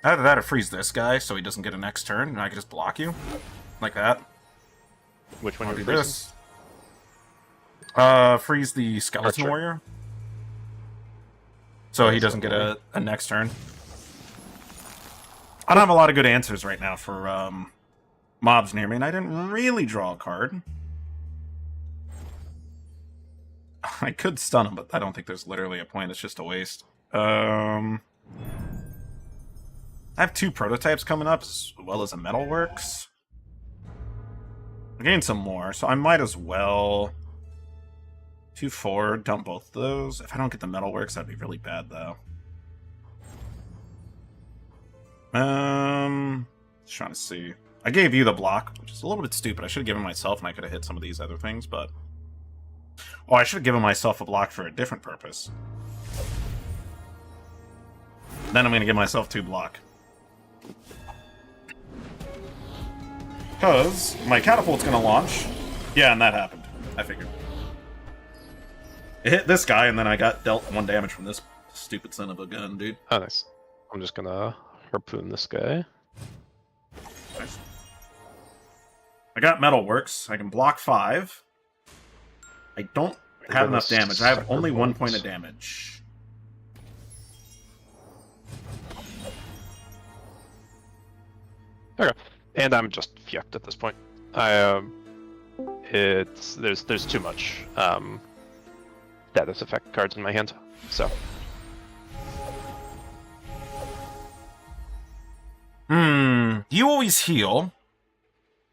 either that or freeze this guy so he doesn't get a next turn, and I can just block you like that. Which one I'll are do you this. Freeze the skeleton Archer. warrior, so he That's doesn't get okay. a next turn. I don't have a lot of good answers right now for mobs near me, and I didn't really draw a card. I could stun him, but I don't think there's literally a point. It's just a waste. I have 2 prototypes coming up, as well as a metalworks. I gained some more, so I might as well 2-4, dump both of those. If I don't get the metalworks, that'd be really bad, though. Just trying to see. I gave you the block, which is a little bit stupid. I should have given myself, and I could have hit some of these other things, but... Oh, I should have given myself a block for a different purpose. Then I'm going to give myself 2 block. Because my catapult's going to launch. Yeah, and that happened. I figured. It hit this guy, and then I got dealt 1 damage from this stupid son of a gun, dude. Oh, nice. I'm just gonna harpoon this guy. Nice. I got metalworks. I can block 5. I don't have enough damage. I have only 1 point of damage. Okay. And I'm just fucked at this point. There's too much status effect cards in my hand. So You always heal.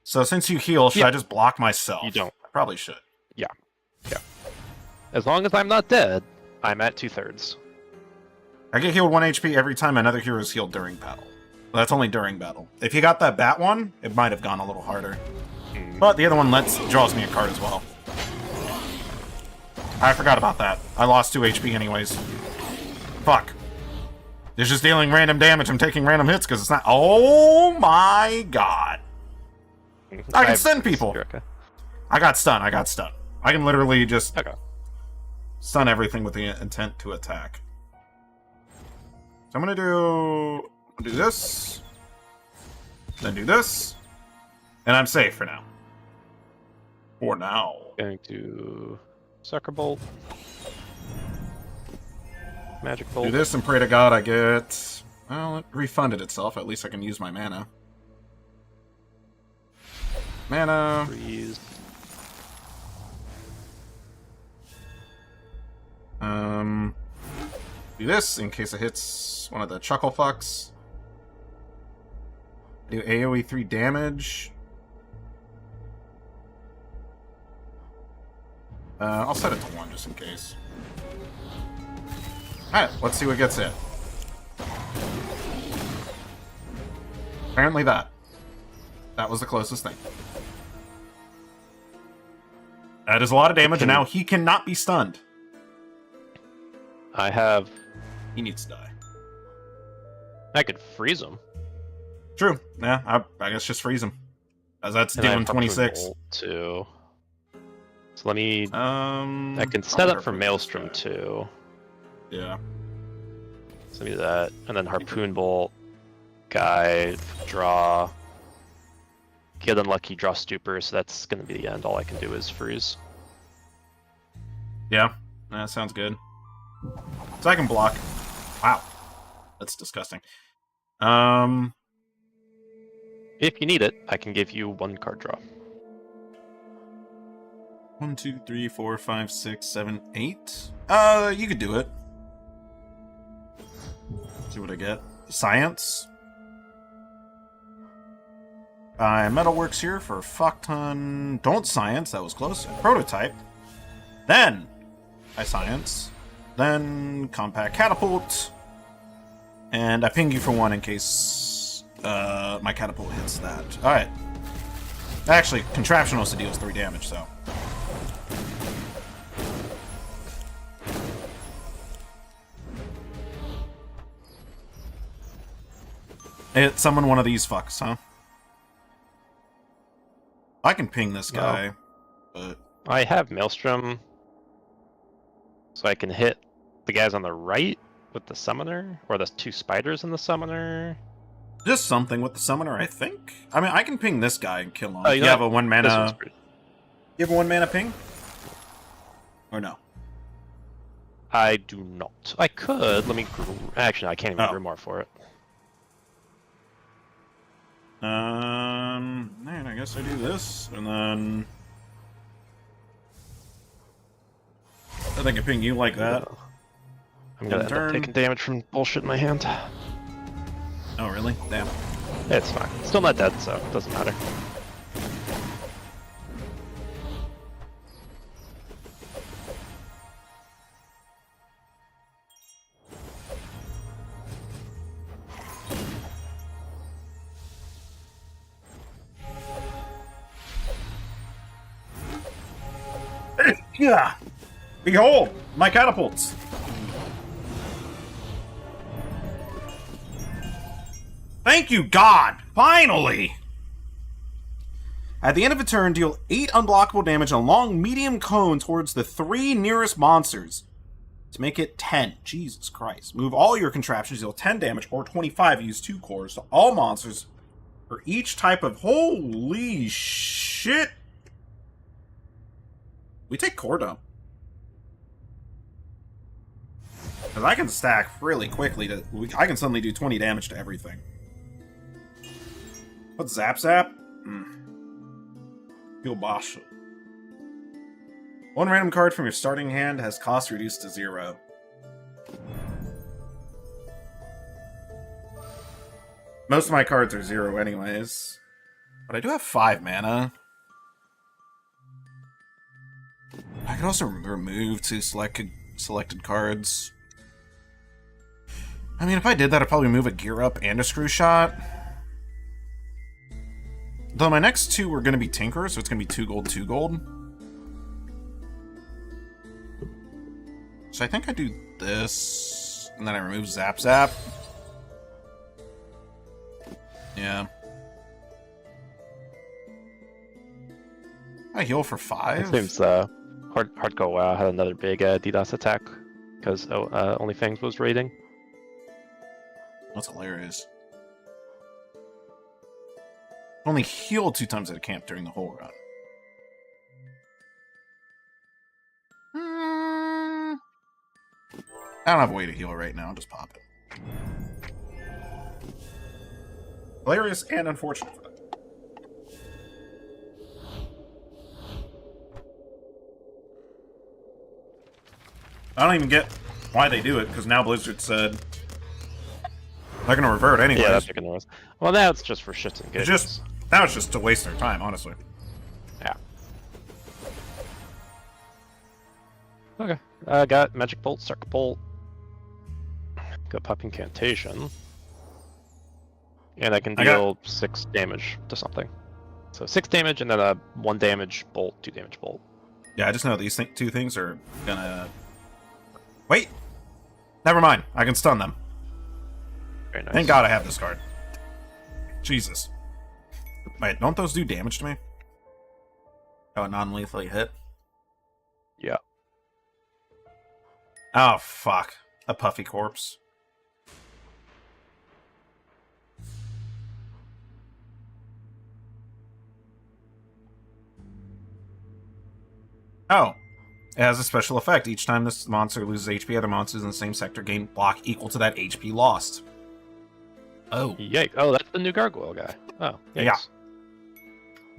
So since you heal, should Yeah. I just block myself? You don't. I probably should. as long as I'm not dead, I'm at 2/3. I get healed 1 HP every time another hero is healed during battle. Well, that's only during battle. If you got that bat one, it might have gone a little harder. But the other one draws me a card as well. I forgot about that. I lost 2 HP anyways. Fuck. It's just dealing random damage. I'm taking random hits because it's not... Oh my god. I can stun people. You're okay. I got stun. I can literally just Okay. stun everything with the intent to attack. So I'm gonna do this, then do this, and I'm safe for now. For now. Going to Sucker Bolt. Magic Bolt. Do this and pray to God I get... Well, it refunded itself. At least I can use my mana. Mana. Freeze. Do this in case it hits one of the chuckle fucks. Do AoE 3 damage. I'll set it to 1 just in case. Alright, let's see what gets hit. Apparently that. That was the closest thing. That is a lot of damage, and now he cannot be stunned. I have. He needs to die. I could freeze him. True. Yeah, I guess just freeze him. As that's And I doing have Harpoon 26. Bolt too. So let me. I can I'll set up for Harpoon this Maelstrom guy. too. Yeah. So let me do that, and then Harpoon Bolt, guy, draw, get unlucky, draw Stupor, so that's going to be the end. All I can do is freeze. Yeah, that sounds good. So I can block. Wow, that's disgusting. If you need it, I can give you 1 card draw. 1, 2, 3, 4, 5, 6, 7, 8. You could do it. See what I get. Science. Metalworks here for a fuck ton. Don't science, that was close. Prototype. Then I science. Then compact catapult. And I ping you for 1 in case my catapult hits that. Alright. Actually, contraption also deals 3 damage, so. It summon one of these fucks, huh? I can ping this guy, but... I have Maelstrom, so I can hit the guys on the right with the summoner, or the 2 spiders in the summoner. Just something with the summoner, I think. I mean, I can ping this guy and kill him. Oh, You have a 1 This one's mana... pretty- You have a 1 mana ping? Or no? I do not. I could. Let me. Actually, I can't even Oh. Grimoire for it. Man, I guess I do this, and then... I think I ping you like that. I'm gonna End end up turn. taking damage from bullshit in my hand. Oh, really? Damn. It's fine. Still not dead, so it doesn't matter. Yeah! Behold! My catapults! Thank you, God! Finally! At the end of a turn, deal 8 unblockable damage on a long, medium cone towards the 3 nearest monsters. To make it 10. Jesus Christ. Move all your contraptions, deal 10 damage, or 25, use 2 cores to all monsters for each type of... Holy shit! We take core dump. Because I can stack really quickly. I can suddenly do 20 damage to everything. What's Zap Zap? Heal Bosch. 1 random card from your starting hand has cost reduced to 0. Most of my cards are 0 anyways. But I do have 5 mana. I could also remove 2 selected cards. I mean, if I did that, I'd probably move a Gear Up and a Screw Shot. Though my next 2 are going to be Tinker, so it's going to be 2 gold, 2 gold. So I think I do this, and then I remove Zap Zap. Yeah. I heal for 5? It seems Hardcore WoW had another big DDoS attack because Only Fangs was raiding. That's hilarious. Only heal 2 times at a camp during the whole run. I don't have a way to heal right now, I'll just pop it. Hilarious and unfortunate for them. I don't even get why they do it, because now Blizzard said they're gonna revert anyways. Yeah, that's what noise. Well, now it's just for shits and giggles. It's just now it's just to waste their time, honestly. Yeah. Okay. I got Magic Bolt, Circuit Bolt. Got Pop Incantation. And I can deal 6 damage to something. So 6 damage and then a 1 damage bolt, 2 damage bolt. Yeah, I just know these 2 things are gonna... Wait! Never mind, I can stun them. Very nice. Thank God I have this card. Jesus. Wait, don't those do damage to me? Oh, non-lethally hit? Yeah. Oh, fuck. A puffy corpse. Oh. It has a special effect. Each time this monster loses HP, other monsters in the same sector gain block equal to that HP lost. Oh. Yikes. Oh, that's the new gargoyle guy. Oh, yikes. Yeah.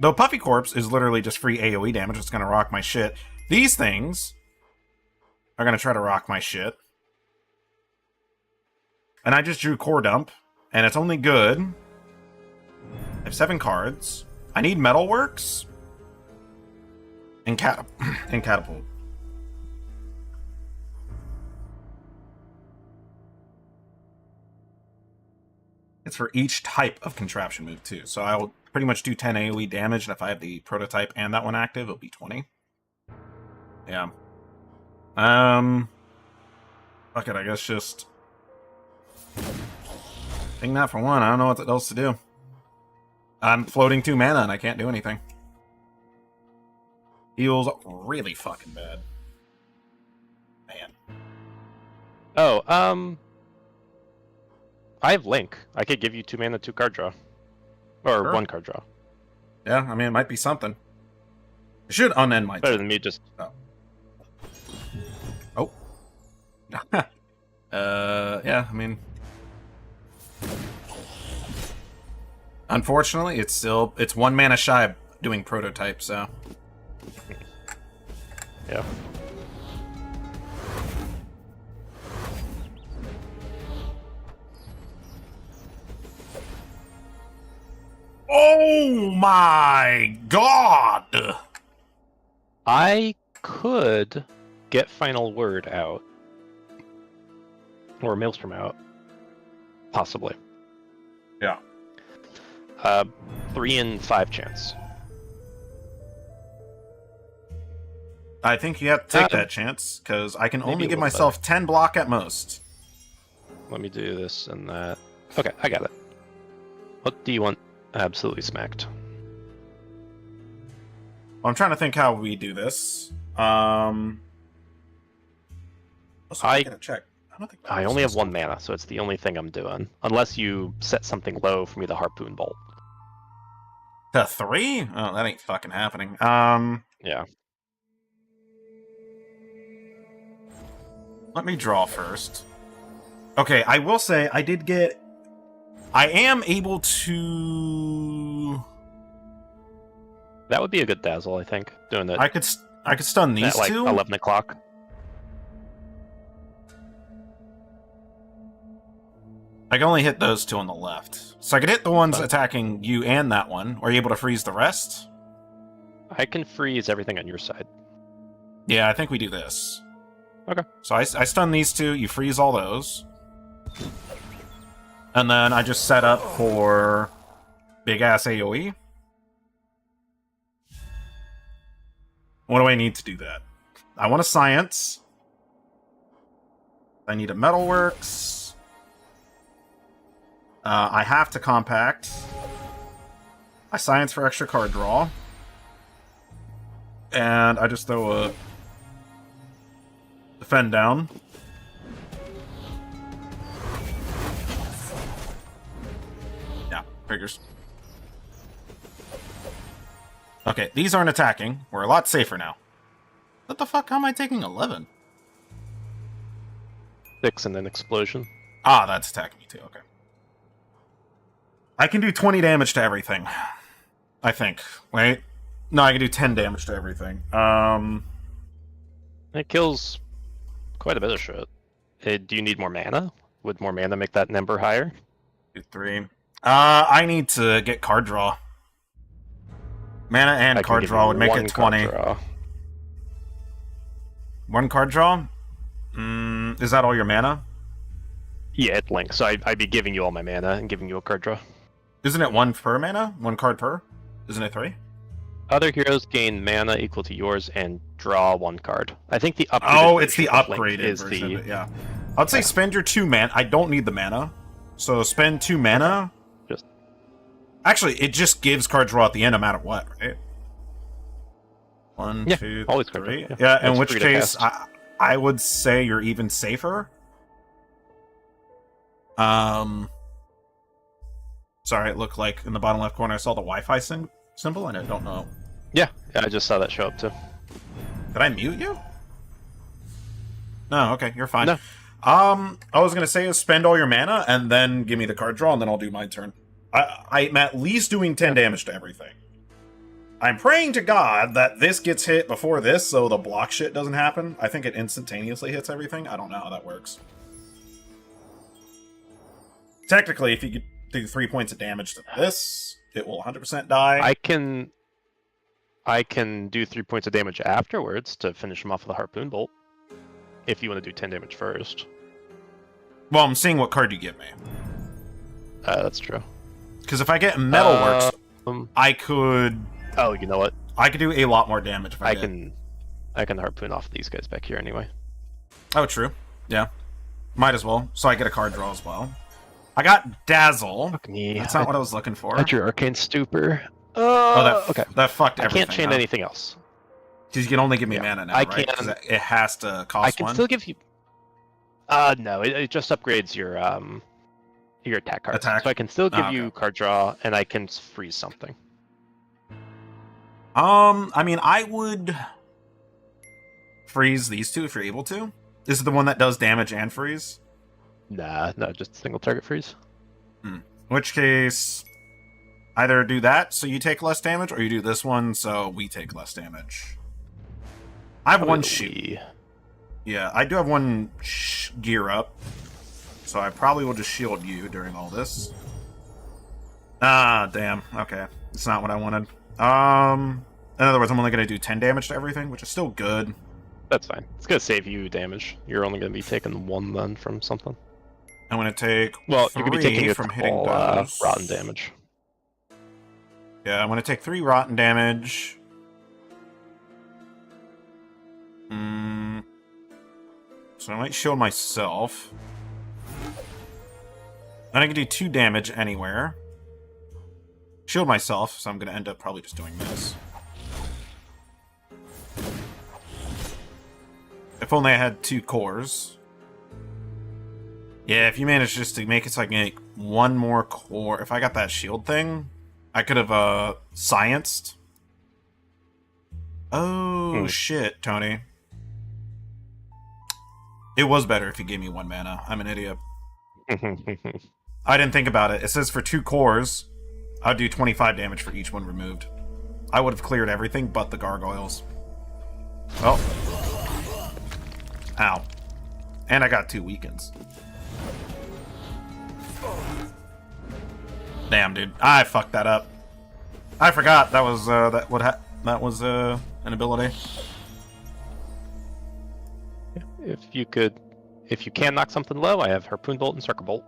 Though Puffy Corpse is literally just free AoE damage, it's gonna rock my shit. These things are gonna try to rock my shit. And I just drew Core Dump, and it's only good. I have 7 cards. I need Metalworks and Catapult. It's for each type of contraption move, too. So I will pretty much do 10 AoE damage, and if I have the prototype and that one active, it'll be 20. Yeah. Fuck it, I guess just... Ping that for one, I don't know what else to do. I'm floating 2 mana, and I can't do anything. Feels really fucking bad. Man. Oh, I have Link. I could give you 2 mana, 2 card draw. Or Sure. 1 card draw. Yeah, I mean, it might be something. It should unend my Better turn. than me just... Oh. Yeah, I mean... Unfortunately, it's 1 mana shy of doing prototype, so... Yeah. Oh my god! I could get Final Word out. Or Maelstrom out. Possibly. Yeah. 3 in 5 chance. I think you have to take that chance, because I can maybe only a give little myself 10 block at most. Let me do this and that. Okay, I got it. What do you want absolutely smacked? Well, I'm trying to think how we do this. Also, I gotta check. I don't think I only have 1 mana, so it's the only thing I'm doing. Unless you set something low for me to Harpoon Bolt. To 3? Oh, that ain't fucking happening. Yeah. Let me draw first. Okay, I will say I did get... I am able to... That would be a good dazzle, I think. Doing that I could stun these at like two. 11 o'clock. I can only hit those 2 on the left. So I could hit the ones Fine. attacking you and that one. Are you able to freeze the rest? I can freeze everything on your side. Yeah, I think we do this. Okay. So I stun these 2, you freeze all those. And then I just set up for big-ass AoE. What do I need to do that? I want a Science. I need a Metalworks. I have to Compact. I Science for extra card draw. And I just throw a Defend down. Yeah, figures. Okay, these aren't attacking. We're a lot safer now. What the fuck? How am I taking 11? 6 and then explosion. Ah, that's attacking me too. Okay. I can do 20 damage to everything. I think. Wait. No, I can do 10 damage to everything. It kills quite a bit of shit. Do you need more mana? Would more mana make that number higher? 2, 3. I need to get card draw. Mana and I can card give draw you would make 1 it card 20. draw. 1 card draw? Is that all your mana? Yeah, it links. So I'd be giving you all my mana and giving you a card draw. Isn't it 1 per mana? 1 card per? Isn't it 3? Other heroes gain mana equal to yours and draw 1 card. I think the upgraded Oh, it's the version of Link upgraded is version the of it, yeah. I'd say spend your 2 mana. I don't need the mana. So spend 2 mana. Just- Actually, it just gives card draw at the end no matter what, right? 1, Yeah, 2, always card 3. draw, Yeah, in It's which free to case, cast. I would say you're even safer. Sorry, it looked like in the bottom left corner I saw the Wi-Fi symbol, and I don't know. Yeah, I just saw that show up too. Did I mute you? No, okay, you're fine. No. I was gonna say is spend all your mana and then give me the card draw, and then I'll do my turn. I'm at least doing 10 damage to everything. I'm praying to God that this gets hit before this, so the block shit doesn't happen. I think it instantaneously hits everything. I don't know how that works. Technically, if you could do 3 points of damage to this, it will 100% die. I can do 3 points of damage afterwards to finish him off with a harpoon bolt. If you want to do 10 damage first. Well, I'm seeing what card you give me. That's true. Because if I get Metalworks, I could Oh, you know what? I could do a lot more damage if I, I can harpoon off these guys back here anyway. Oh, true. Yeah. Might as well. So I get a card draw as well. I got Dazzle. Fuck me. That's not what I was looking for. That's your Arcane Stupor. Okay. That fucked I everything can't chain up. anything else. Because you can only give me Yeah. mana now, I right? 'Cause can- it has to cost I can one. still give you. No, it just upgrades your attack cards. Attack? So I can still give Ah, you okay. card draw, and I can freeze something. I mean, I would freeze these two if you're able to. This is the one that does damage and freeze. Nah, no, just single target freeze. In which case, either do that so you take less damage, or you do this one so we take less damage. I have one shield. Yeah, I do have one gear up, so I probably will just shield you during all this. Ah, damn. Okay, it's not what I wanted. In other words, I'm only going to do 10 damage to everything, which is still good. That's fine. It's gonna save you damage. You're only gonna be taking 1 then from something. I'm going to take Well, three you're gonna be taking from hitting all, those. rotten damage. Yeah, I'm going to take 3 rotten damage. So I might shield myself. Then I can do 2 damage anywhere. Shield myself, so I'm going to end up probably just doing this. If only I had 2 cores. Yeah, if you manage just to make it so I can make 1 more core. If I got that shield thing, I could have, scienced. Oh, shit, Tony. It was better if you gave me 1 mana. I'm an idiot. I didn't think about it. It says for 2 cores, I'd do 25 damage for each one removed. I would have cleared everything but the gargoyles. Well. Ow. And I got 2 weakens. Damn, dude. I fucked that up. I forgot that was that was an ability. If you can knock something low, I have Harpoon Bolt and Circle Bolt.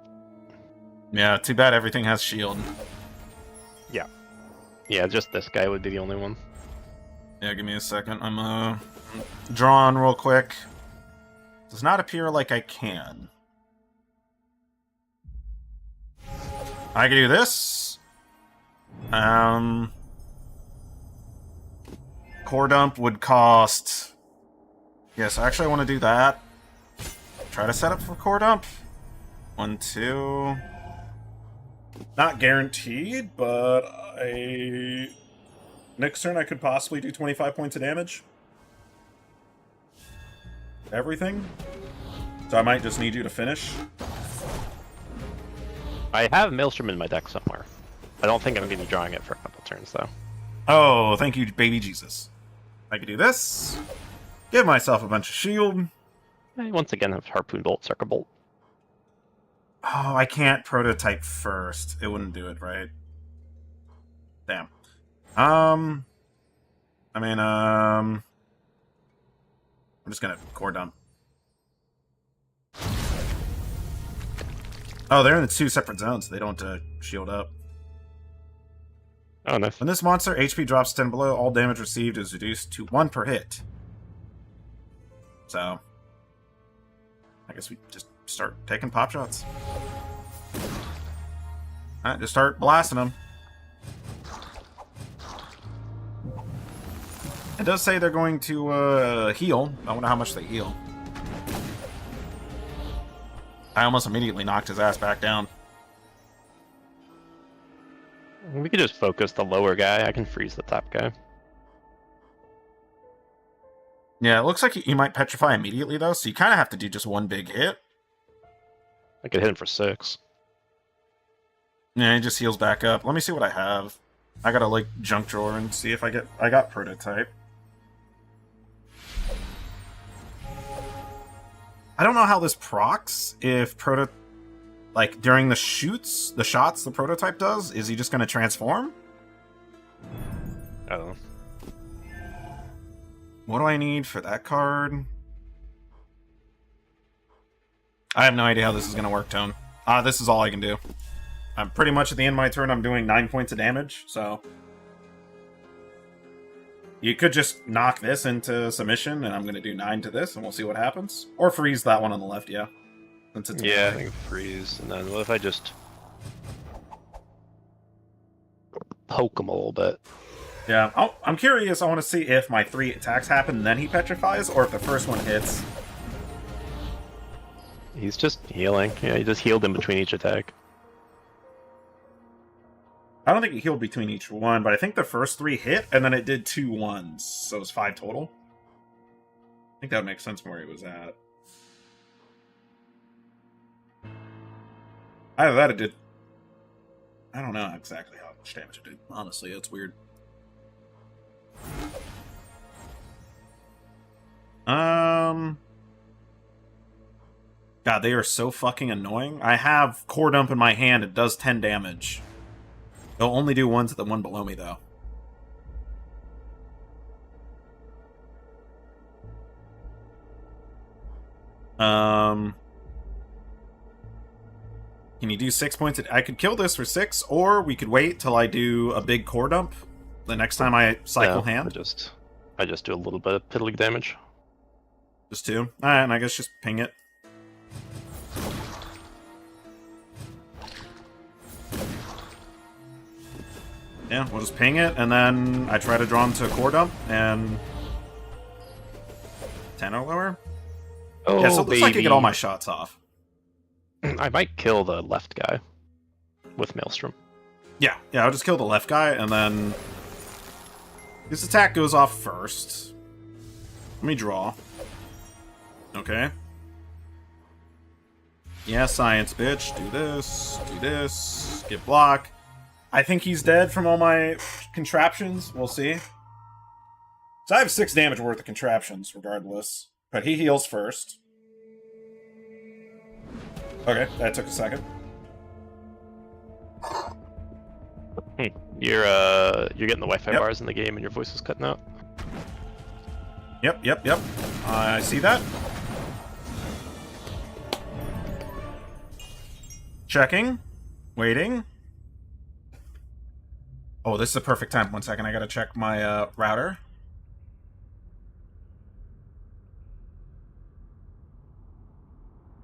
Yeah, too bad everything has shield. Yeah, just this guy would be the only one. Yeah, give me a second. I'm drawing real quick. Does not appear like I can. I can do this. Core dump would cost. Yes, actually I want to do that. Try to set up for core dump. 1, 2. Not guaranteed, but next turn I could possibly do 25 points of damage. Everything. So I might just need you to finish. I have Maelstrom in my deck somewhere. I don't think I'm going to be drawing it for a couple turns, though. Oh, thank you, baby Jesus. I could do this. Give myself a bunch of shield. I once again have Harpoon Bolt, Circle Bolt. Oh, I can't prototype first. It wouldn't do it, right? Damn. I'm just gonna core dump. Oh, they're in the 2 separate zones. They don't shield up. Oh, nice. When this monster HP drops 10 below, all damage received is reduced to 1 per hit. So, I guess we just start taking pop shots. Alright, just start blasting them. It does say they're going to heal. I wonder how much they heal. I almost immediately knocked his ass back down. We could just focus the lower guy. I can freeze the top guy. Yeah, it looks like you might petrify immediately, though, so you kind of have to do just one big hit. I could hit him for 6. Yeah, he just heals back up. Let me see what I have. I gotta, like, junk drawer and see if I got prototype. I don't know how this procs if like, during the shots, the prototype does? Is he just gonna transform? I don't know. What do I need for that card? I have no idea how this is gonna work, Tone. This is all I can do. I'm pretty much at the end of my turn, I'm doing 9 points of damage, so... You could just knock this into submission, and I'm gonna do 9 to this, and we'll see what happens. Or freeze that one on the left, yeah. Since it's Yeah, I away. think freeze, and then what if I just poke him a little bit? Yeah, I'm curious, I want to see if my 3 attacks happen, then he petrifies, or if the first one hits. He's just healing. Yeah, he just healed in between each attack. I don't think he healed between each one, but I think the first 3 hit, and then it did 2 1s, so it was 5 total. I think that would make sense from where he was at. Either that it did... I don't know exactly how much damage it did. Honestly, it's weird. God, they are so fucking annoying. I have Core Dump in my hand, it does 10 damage. They'll only do 1 to the one below me, though. Can you do 6 points? I could kill this for 6, or we could wait till I do a big Core Dump the next time I cycle Yeah, hand. I just do a little bit of piddly damage. Just 2. Alright, and I guess just ping it. Yeah, we'll just ping it, and then I try to draw him to a Core Dump, and... 10 or lower? Oh, Yeah, so it looks like I baby. get all my shots off. I might kill the left guy with Maelstrom. Yeah, I'll just kill the left guy, and then... This attack goes off first. Let me draw. Okay. Yeah, science, bitch. Do this, get block. I think he's dead from all my contraptions. We'll see. So I have 6 damage worth of contraptions, regardless. But he heals first. Okay, that took a second. You're getting the Wi-Fi Yep. bars in the game, and your voice is cutting out. Yep. I see that. Checking. Waiting. Oh, this is a perfect time. 1 second, I gotta check my router.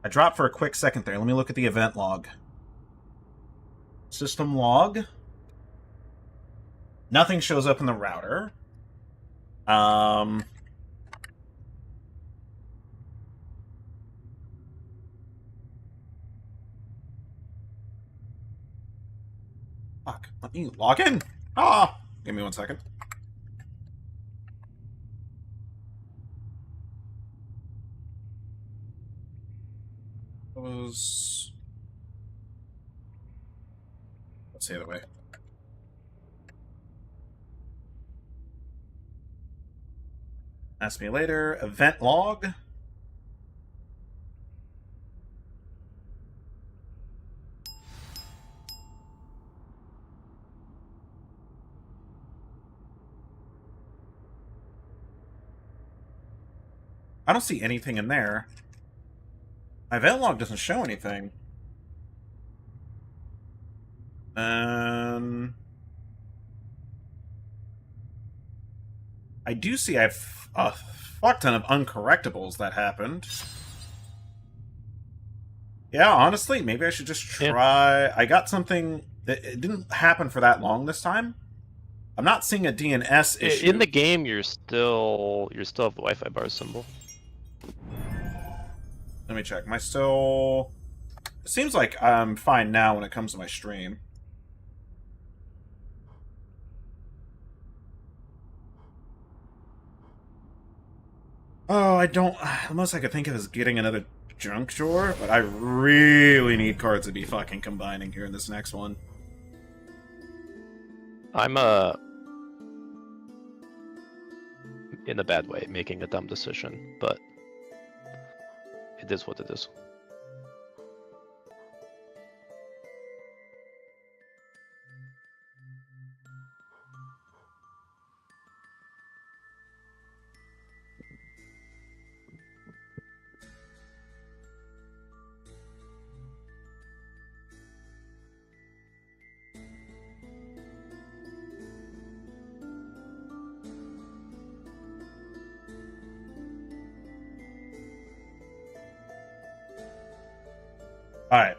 I dropped for a quick second there. Let me look at the event log. System log. Nothing shows up in the router. Fuck. Let me log in. Give me 1 second. Let's see the other way. Ask me later. Event log. I don't see anything in there. My event log doesn't show anything. I do see I have a fuck ton of uncorrectables that happened. Yeah, honestly, maybe I should just try... I got something... It didn't happen for that long this time. I'm not seeing a DNS issue. In the game, you still have the Wi-Fi bar symbol. Let me check. Am I still... It seems like I'm fine now when it comes to my stream. Oh, I don't... The most I could think of is getting another junk drawer, but I really need cards to be fucking combining here in this next one. I'm in a bad way making a dumb decision, but it is what it is. Alright.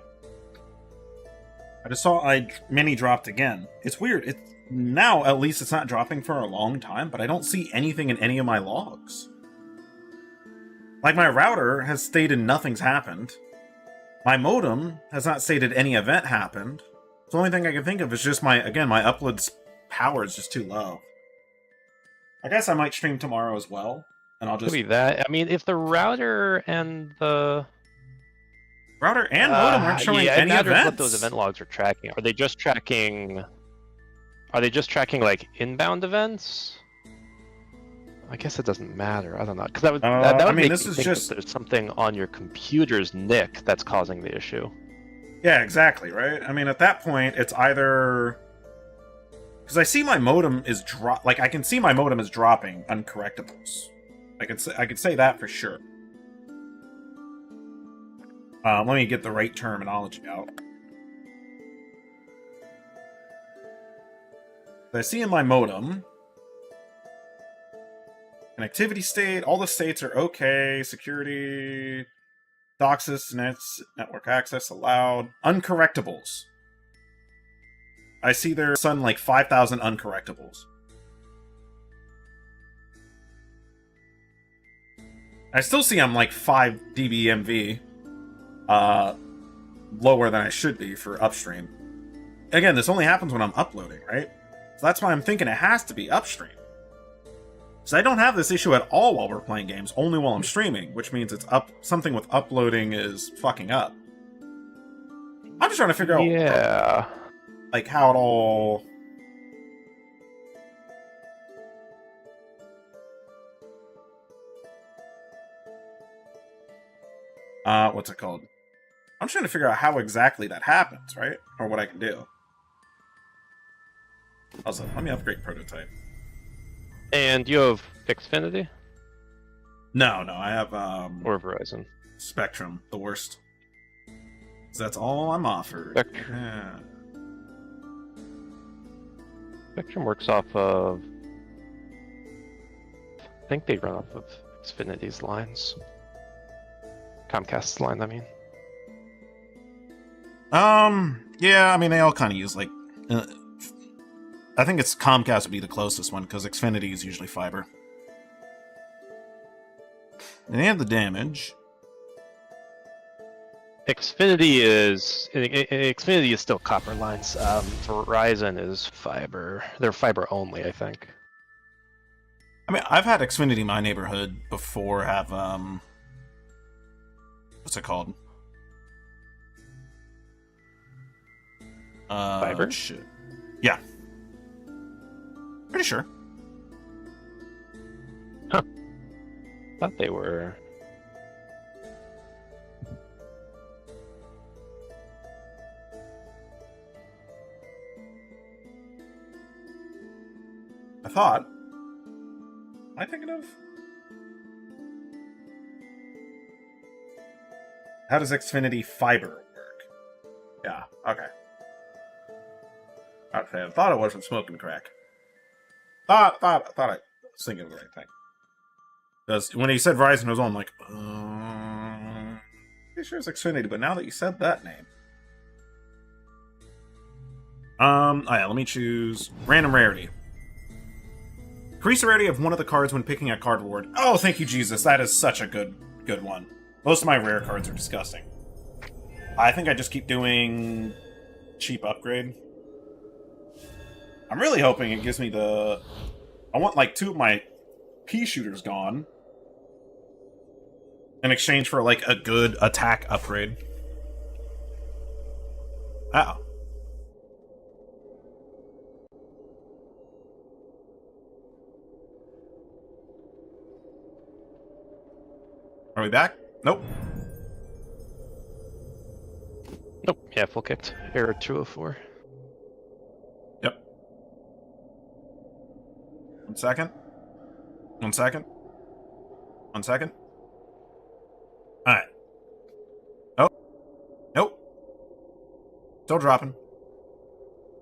I just saw I mini dropped again. It's weird. It's now at least it's not dropping for a long time, but I don't see anything in any of my logs. Like my router has stated nothing's happened. My modem has not stated any event happened. The only thing I can think of is just my upload's power is just too low. I guess I might stream tomorrow as well, and I'll Could just be that. I mean, if the router and the router and modem aren't showing yeah, it any matters events. what those event logs are tracking. Are they just tracking? Are they just tracking like inbound events? I guess it doesn't matter. I don't know, because that would I mean, make this me is think just- that there's something on your computer's NIC that's causing the issue. Yeah, exactly, right? I mean, at that point, it's either... Because I see my modem is like, I can see my modem is dropping uncorrectables. I could say that for sure. Let me get the right terminology out. I see in my modem... Connectivity state, all the states are okay. Security... DOCSIS, network access allowed. Uncorrectables. I see there's sudden like 5,000 uncorrectables. I still see I'm like 5 dBmV lower than I should be for upstream. Again, this only happens when I'm uploading, right? So that's why I'm thinking it has to be upstream. So I don't have this issue at all while we're playing games, only while I'm streaming, which means it's something with uploading is fucking up. I'm just trying to figure out Yeah. like how it all... what's it called? I'm trying to figure out how exactly that happens, right? Or what I can do. Also, let me upgrade prototype. And you have Xfinity No, I have or Verizon? Spectrum, the worst. 'Cause that's all I'm offered. Spectrum. Yeah. Spectrum works off of. I think they run off of Xfinity's lines. Comcast's line, I mean. Yeah, I mean, they all kind of use, like... I think it's Comcast would be the closest one, because Xfinity is usually fiber. And they have the damage. Xfinity is still copper lines. Verizon is fiber. They're fiber only, I think. I mean, I've had Xfinity in my neighborhood before have, what's it called? Fiber? Shit. Yeah. Pretty sure. Thought they were. I thought. Am I thinking of? How does Xfinity Fiber work? Yeah, okay. Okay, I thought it wasn't smoking crack. Thought I was thinking of the right thing. Because when he said Verizon, I was on, I'm like, pretty sure it's Xfinity, but now that you said that name. Oh yeah, let me choose random rarity. Increase the rarity of one of the cards when picking a card reward. Oh, thank you, Jesus. That is such a good one. Most of my rare cards are disgusting. I think I just keep doing cheap upgrade. I'm really hoping it gives me the... I want like 2 of my pea shooters gone. In exchange for, like, a good attack upgrade. Uh-oh. Are we back? Nope. Nope. Yeah, full kicked. Error 204. Yep. 1 second. 1 second. 1 second. Alright. Oh. Nope. Still dropping.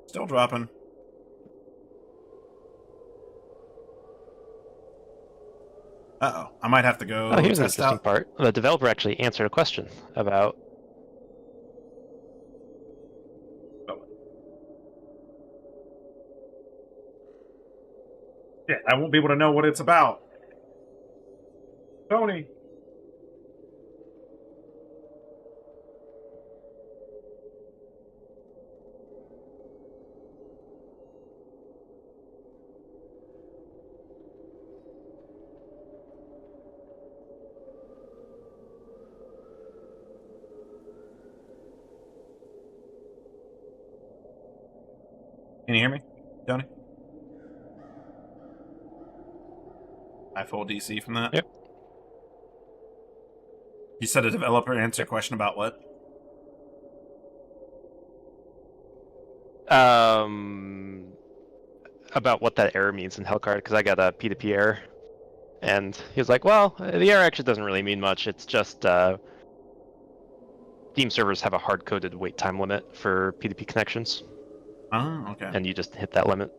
Still dropping. Uh-oh. I might have to go Oh, here's an test interesting out. part. The developer actually answered a question about. Yeah, I won't be able to know what it's about. Tony. Can you hear me, Tony? I full DC from that? Yep. You said a developer answered a question about what? About what that error means in Hellcard, because I got a P2P error. And he was like, well, the error actually doesn't really mean much. It's just Steam servers have a hard-coded wait time limit for P2P connections, Oh, okay. and you just hit that limit.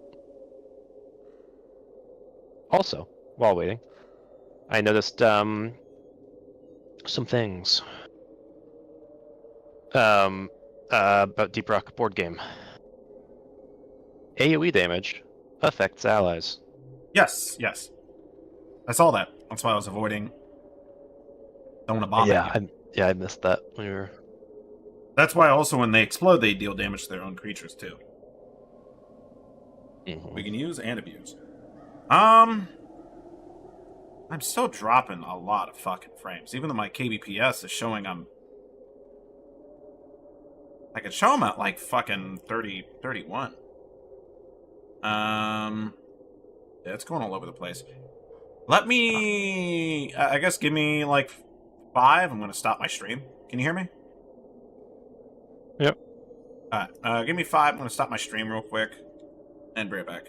Also, while waiting, I noticed some things about Deep Rock board game. AoE damage affects allies. Yes, yes. I saw that. That's why I was avoiding. Don't want to bomb you. I missed that when you were. That's why also when they explode, they deal damage to their own creatures too. We can use and abuse. I'm still dropping a lot of fucking frames. Even though my kbps is showing I could show them at like fucking 30, 31. Yeah, it's going all over the place. Let me, I guess give me like 5. I'm going to stop my stream. Can you hear me? Yep. Alright, give me 5. I'm going to stop my stream real quick. And bring it back.